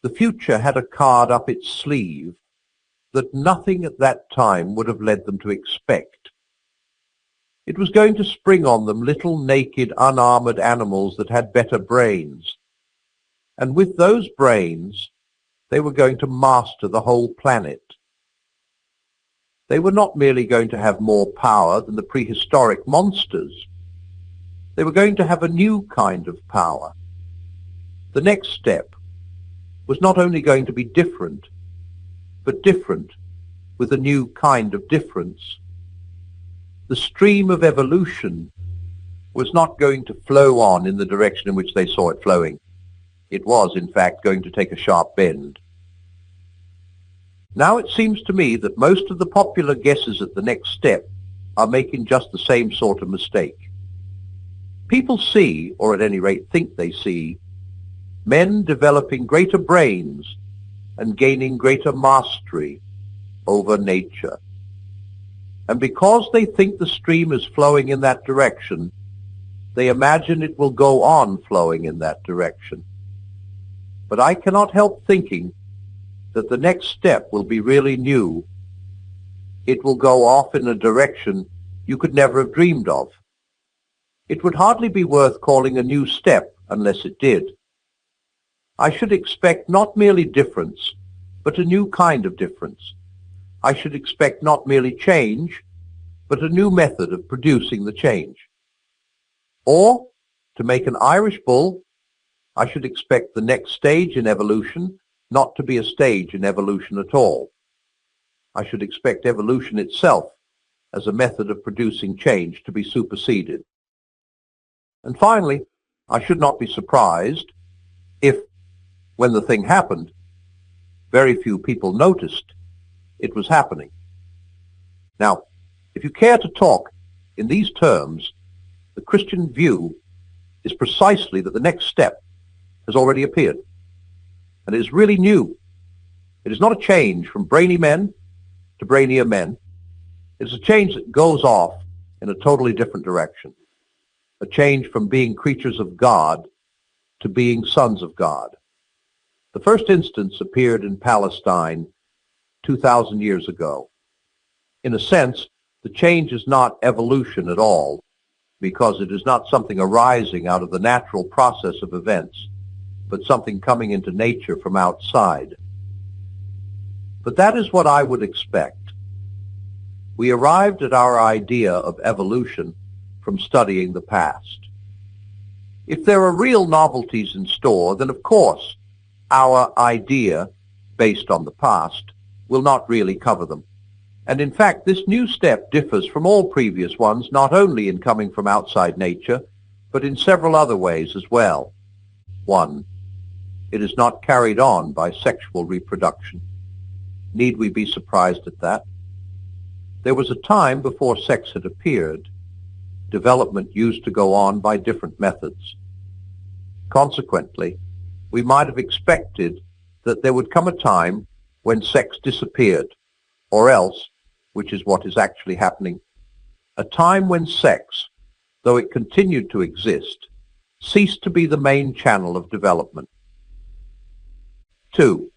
The future had a card up its sleeve that nothing at that time would have led them to expect. It was going to spring on them little naked, unarmored animals that had better brains. And with those brains, they were going to master the whole planet. They were not merely going to have more power than the prehistoric monsters. They were going to have a new kind of power. The next step was not only going to be different, but different with a new kind of difference. The stream of evolution was not going to flow on in the direction in which they saw it flowing. It was, in fact, going to take a sharp bend. Now it seems to me that most of the popular guesses at the next step are making just the same sort of mistake. People see, or at any rate think they see, men developing greater brains and gaining greater mastery over nature. And because they think the stream is flowing in that direction, they imagine it will go on flowing in that direction. But I cannot help thinking that the next step will be really new. It will go off in a direction you could never have dreamed of. It would hardly be worth calling a new step unless it did. I should expect not merely difference, but a new kind of difference. I should expect not merely change, but a new method of producing the change. Or, to make an Irish bull, I should expect the next stage in evolution not to be a stage in evolution at all. I should expect evolution itself as a method of producing change to be superseded. And finally, I should not be surprised if, when the thing happened, very few people noticed it was happening. Now, if you care to talk in these terms, the Christian view is precisely that the next step has already appeared, and it is really new. It is not a change from brainy men to brainier men. It is a change that goes off in a totally different direction, a change from being creatures of God to being sons of God. The first instance appeared in Palestine 2,000 years ago. In a sense, the change is not evolution at all, because it is not something arising out of the natural process of events, but something coming into nature from outside. But that is what I would expect. We arrived at our idea of evolution from studying the past. If there are real novelties in store, then of course our idea, based on the past, will not really cover them. And in fact, this new step differs from all previous ones, not only in coming from outside nature, but in several other ways as well. 1. It is not carried on by sexual reproduction. Need we be surprised at that? There was a time before sex had appeared. Development used to go on by different methods. Consequently, we might have expected that there would come a time when sex disappeared, or else, which is what is actually happening, a time when sex, though it continued to exist, ceased to be the main channel of development. 2.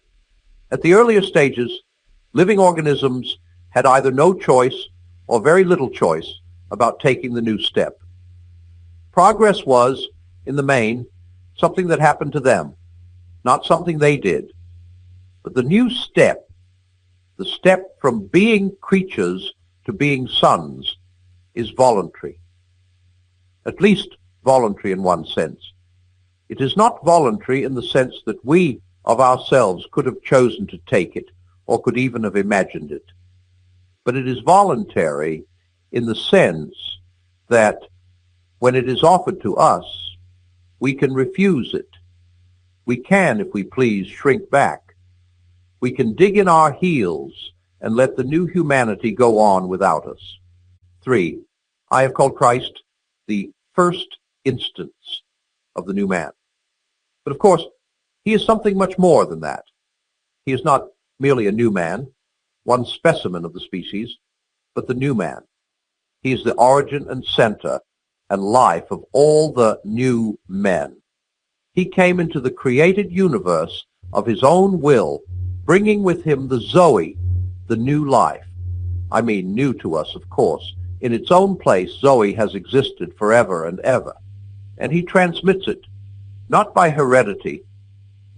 At the earlier stages, living organisms had either no choice or very little choice about taking the new step. Progress was, in the main, something that happened to them, not something they did. But the new step, the step from being creatures to being sons, is voluntary. At least voluntary in one sense. It is not voluntary in the sense that we of ourselves could have chosen to take it or could even have imagined it. But it is voluntary in the sense that when it is offered to us, we can refuse it. We can, if we please, shrink back. We can dig in our heels and let the new humanity go on without us. 3. I have called Christ the first instance of the new man. But of course, he is something much more than that. He is not merely a new man, one specimen of the species, but the new man. He is the origin and center and life of all the new men. He came into the created universe of his own will, bringing with him the Zoe, the new life. I mean new to us, of course. In its own place, Zoe has existed forever and ever. And he transmits it, not by heredity,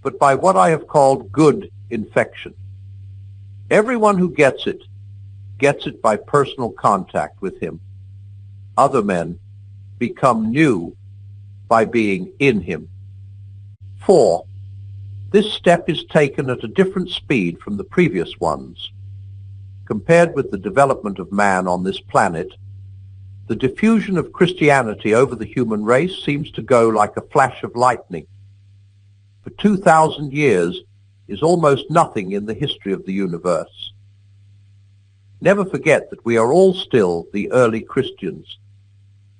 but by what I have called good infection. Everyone who gets it by personal contact with him. Other men become new by being in him. 4. This step is taken at a different speed from the previous ones. Compared with the development of man on this planet, the diffusion of Christianity over the human race seems to go like a flash of lightning. For 2,000 years is almost nothing in the history of the universe. Never forget that we are all still the early Christians.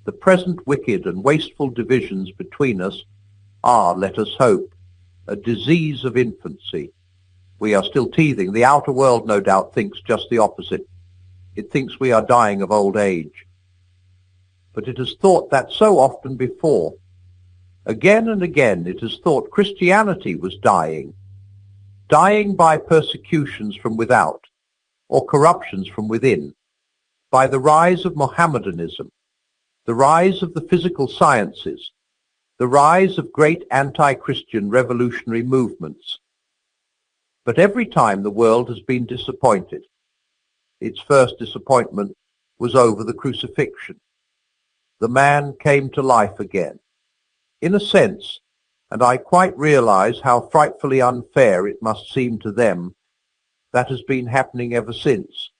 The present wicked and wasteful divisions between us are, let us hope, a disease of infancy. We are still teething. The outer world, no doubt, thinks just the opposite. It thinks we are dying of old age. But it has thought that so often before. Again and again it has thought Christianity was dying by persecutions from without, or corruptions from within, by the rise of Mohammedanism, the rise of the physical sciences, the rise of great anti-Christian revolutionary movements. But every time the world has been disappointed. Its first disappointment was over the crucifixion. The man came to life again. In a sense, and I quite realize how frightfully unfair it must seem to them, that has been happening ever since.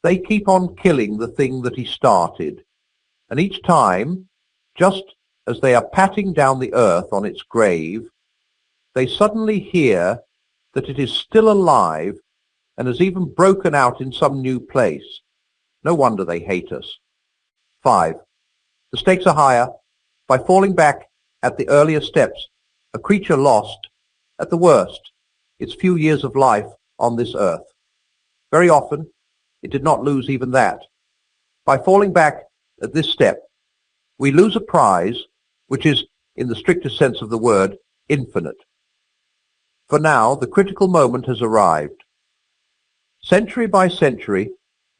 They keep on killing the thing that he started, and each time, just as they are patting down the earth on its grave, they suddenly hear that it is still alive and has even broken out in some new place. No wonder they hate us. 5. The stakes are higher. By falling back at the earlier steps, a creature lost, at the worst, its few years of life on this earth. Very often, it did not lose even that. By falling back at this step, we lose a prize which is, in the strictest sense of the word, infinite. For now, the critical moment has arrived. Century by century,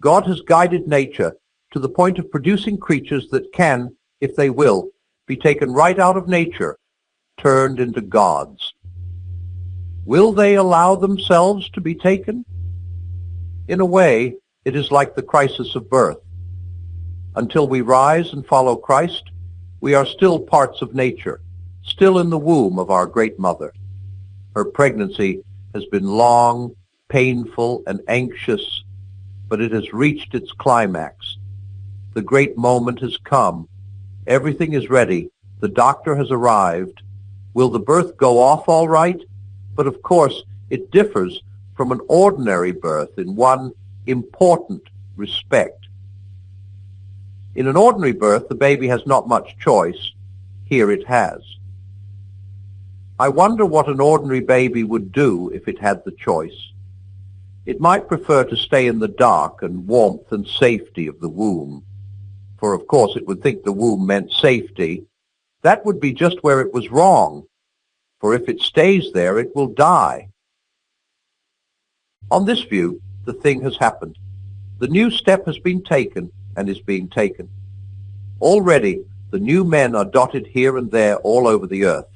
God has guided nature to the point of producing creatures that can, if they will, be taken right out of nature, turned into gods. Will they allow themselves to be taken? In a way, it is like the crisis of birth. Until we rise and follow Christ, we are still parts of nature, still in the womb of our great mother. Her pregnancy has been long, painful, and anxious, but it has reached its climax. The great moment has come. Everything is ready. The doctor has arrived. Will the birth go off all right? But of course, it differs from an ordinary birth in one important respect. In an ordinary birth, the baby has not much choice. Here it has. I wonder what an ordinary baby would do if it had the choice. It might prefer to stay in the dark and warmth and safety of the womb. For of course it would think the womb meant safety. That would be just where it was wrong. For if it stays there, it will die. On this view, the thing has happened. The new step has been taken and is being taken. Already, the new men are dotted here and there all over the earth.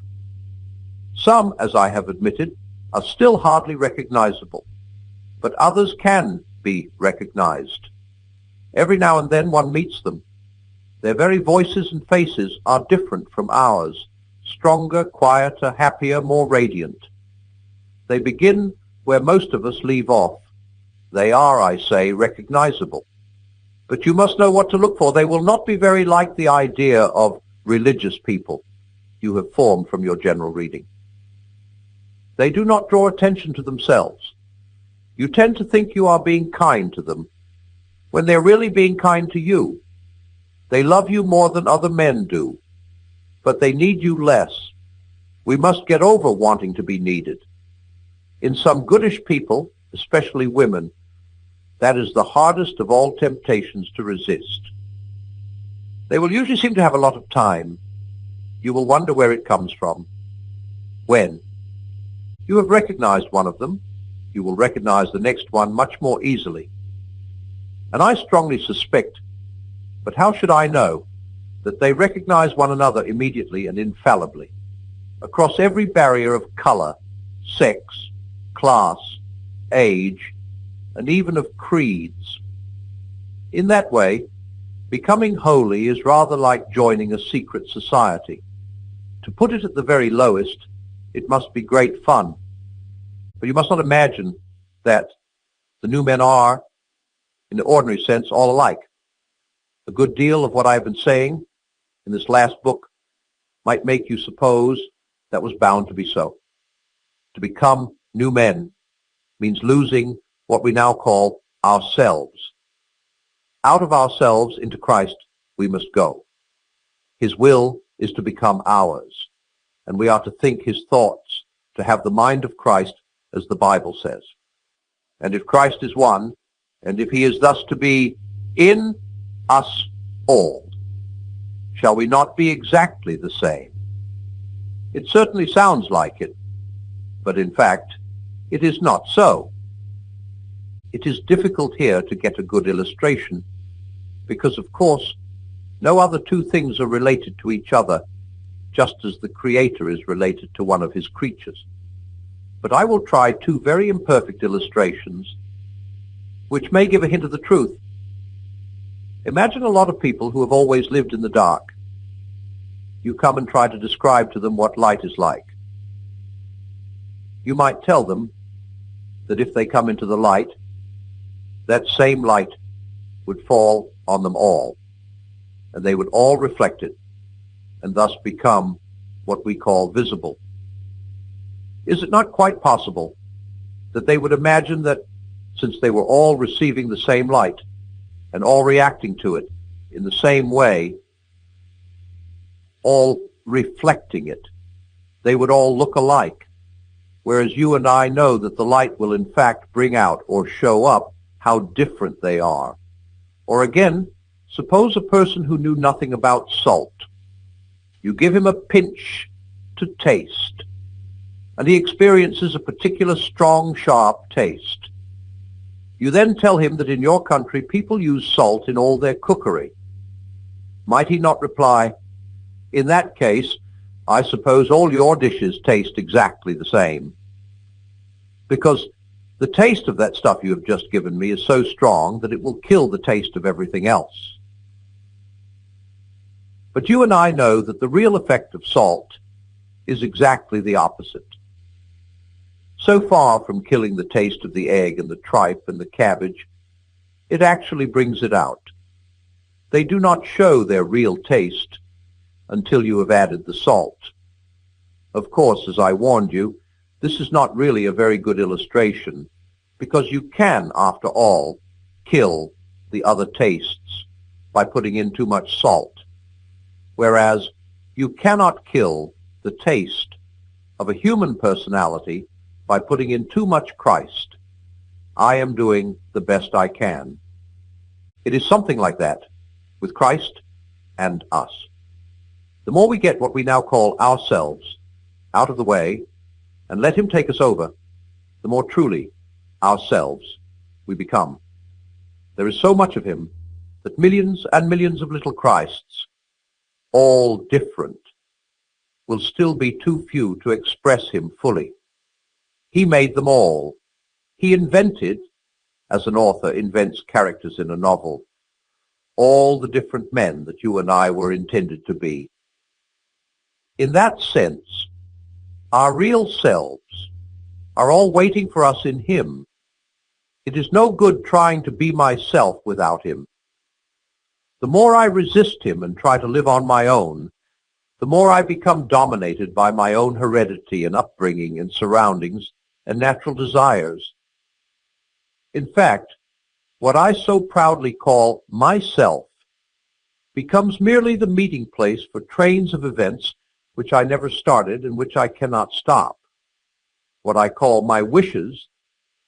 Some, as I have admitted, are still hardly recognizable, but others can be recognized. Every now and then one meets them. Their very voices and faces are different from ours, stronger, quieter, happier, more radiant. They begin where most of us leave off. They are, I say, recognizable. But you must know what to look for. They will not be very like the idea of religious people you have formed from your general reading. They do not draw attention to themselves. You tend to think you are being kind to them, when they're really being kind to you. They love you more than other men do, but they need you less. We must get over wanting to be needed. In some goodish people, especially women, that is the hardest of all temptations to resist. They will usually seem to have a lot of time. You will wonder where it comes from. When you have recognized one of them, you will recognize the next one much more easily. And I strongly suspect, but how should I know, that they recognize one another immediately and infallibly, across every barrier of color, sex, class, age, and even of creeds. In that way, becoming holy is rather like joining a secret society. To put it at the very lowest, it must be great fun. But you must not imagine that the new men are, in the ordinary sense, all alike. A good deal of what I've been saying in this last book might make you suppose that was bound to be so. To become new men means losing what we now call ourselves. Out of ourselves into Christ we must go. His will is to become ours, and we are to think his thoughts, to have the mind of Christ, as the Bible says. And if Christ is one, and if he is thus to be in us all, shall we not be exactly the same? It certainly sounds like it, but in fact, it is not so. It is difficult here to get a good illustration, because of course, no other two things are related to each other, just as the Creator is related to one of his creatures. But I will try two very imperfect illustrations, which may give a hint of the truth. Imagine a lot of people who have always lived in the dark. You come and try to describe to them what light is like. You might tell them that if they come into the light, that same light would fall on them all, and they would all reflect it, and thus become what we call visible. Is it not quite possible that they would imagine that since they were all receiving the same light and all reacting to it in the same way, all reflecting it, they would all look alike, whereas you and I know that the light will in fact bring out or show up how different they are? Or again, suppose a person who knew nothing about salt. You give him a pinch to taste, and he experiences a particular strong, sharp taste. You then tell him that in your country people use salt in all their cookery. Might he not reply, in that case, I suppose all your dishes taste exactly the same? Because the taste of that stuff you have just given me is so strong that it will kill the taste of everything else. But you and I know that the real effect of salt is exactly the opposite. So far from killing the taste of the egg and the tripe and the cabbage, it actually brings it out. They do not show their real taste until you have added the salt. Of course, as I warned you, this is not really a very good illustration, because you can, after all, kill the other tastes by putting in too much salt, whereas you cannot kill the taste of a human personality by putting in too much Christ. I am doing the best I can. It is something like that with Christ and us. The more we get what we now call ourselves out of the way and let him take us over, the more truly ourselves, we become. There is so much of him that millions and millions of little Christs, all different, will still be too few to express him fully. He made them all. He invented, as an author invents characters in a novel, all the different men that you and I were intended to be. In that sense, our real selves are all waiting for us in him. It is no good trying to be myself without him. The more I resist him and try to live on my own, the more I become dominated by my own heredity and upbringing and surroundings and natural desires. In fact, what I so proudly call myself becomes merely the meeting place for trains of events which I never started and which I cannot stop. What I call my wishes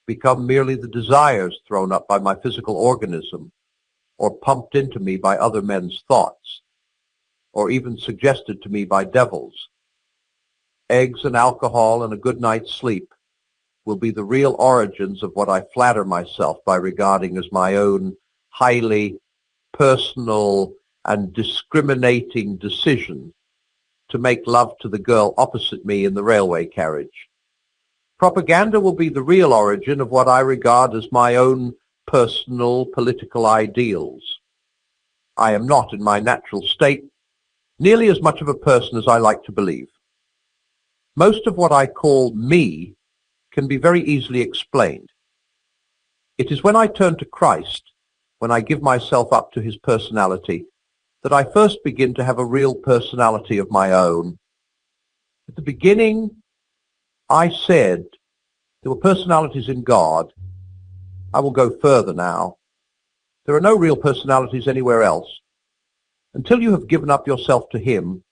become merely the desires thrown up by my physical organism, or pumped into me by other men's thoughts, or even suggested to me by devils. Eggs and alcohol and a good night's sleep will be the real origins of what I flatter myself by regarding as my own highly personal and discriminating decision to make love to the girl opposite me in the railway carriage. Propaganda will be the real origin of what I regard as my own personal political ideals. I am not, in my natural state, nearly as much of a person as I like to believe. Most of what I call me can be very easily explained. It is when I turn to Christ, when I give myself up to his personality, that I first begin to have a real personality of my own. At the beginning, I said there were personalities in God. I will go further now. There are no real personalities anywhere else. Until you have given up yourself to him,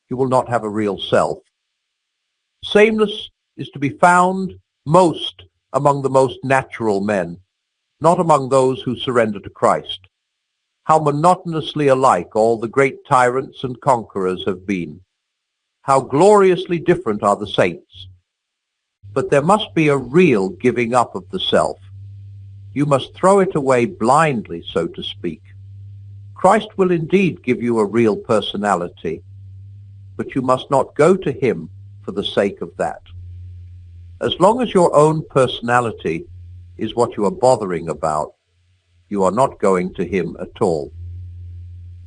you will not have a real self. Sameness is to be found most among the most natural men, not among those who surrender to Christ. How monotonously alike all the great tyrants and conquerors have been. How gloriously different are the saints. But there must be a real giving up of the self. You must throw it away blindly, so to speak. Christ will indeed give you a real personality, but you must not go to him for the sake of that. As long as your own personality is what you are bothering about, you are not going to him at all.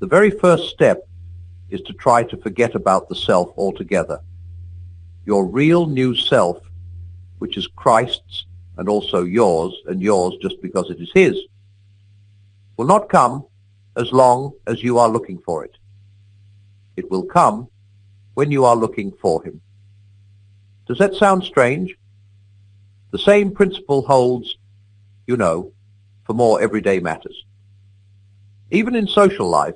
The very first step is to try to forget about the self altogether. Your real new self, which is Christ's and also yours, and yours just because it is his, will not come as long as you are looking for it. It will come when you are looking for him. Does that sound strange? The same principle holds, you know, for more everyday matters. Even in social life,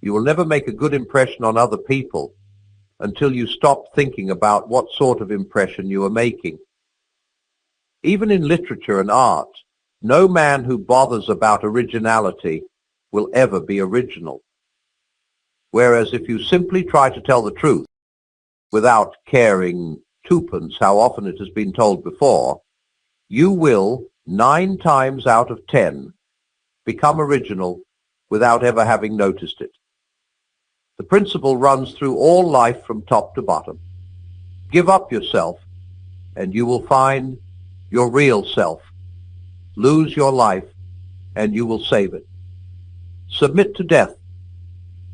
you will never make a good impression on other people until you stop thinking about what sort of impression you are making. Even in literature and art, no man who bothers about originality will ever be original. Whereas if you simply try to tell the truth without caring twopence how often it has been told before, you will, 9 times out of 10, become original without ever having noticed it. The principle runs through all life from top to bottom. Give up yourself, and you will find your real self. Lose your life, and you will save it. Submit to death,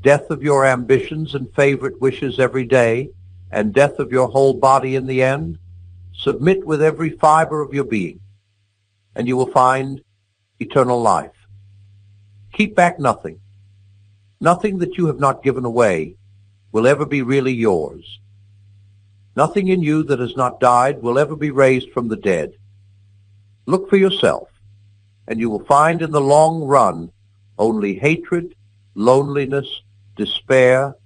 death of your ambitions and favorite wishes every day, and death of your whole body in the end. Submit with every fiber of your being, and you will find eternal life. Keep back nothing. Nothing that you have not given away will ever be really yours. Nothing in you that has not died will ever be raised from the dead. Look for yourself, and you will find in the long run only hatred, loneliness, despair,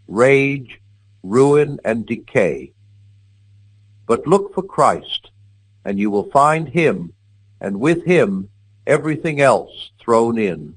rage, ruin, and decay. But look for Christ, and you will find him, and with him everything else thrown in.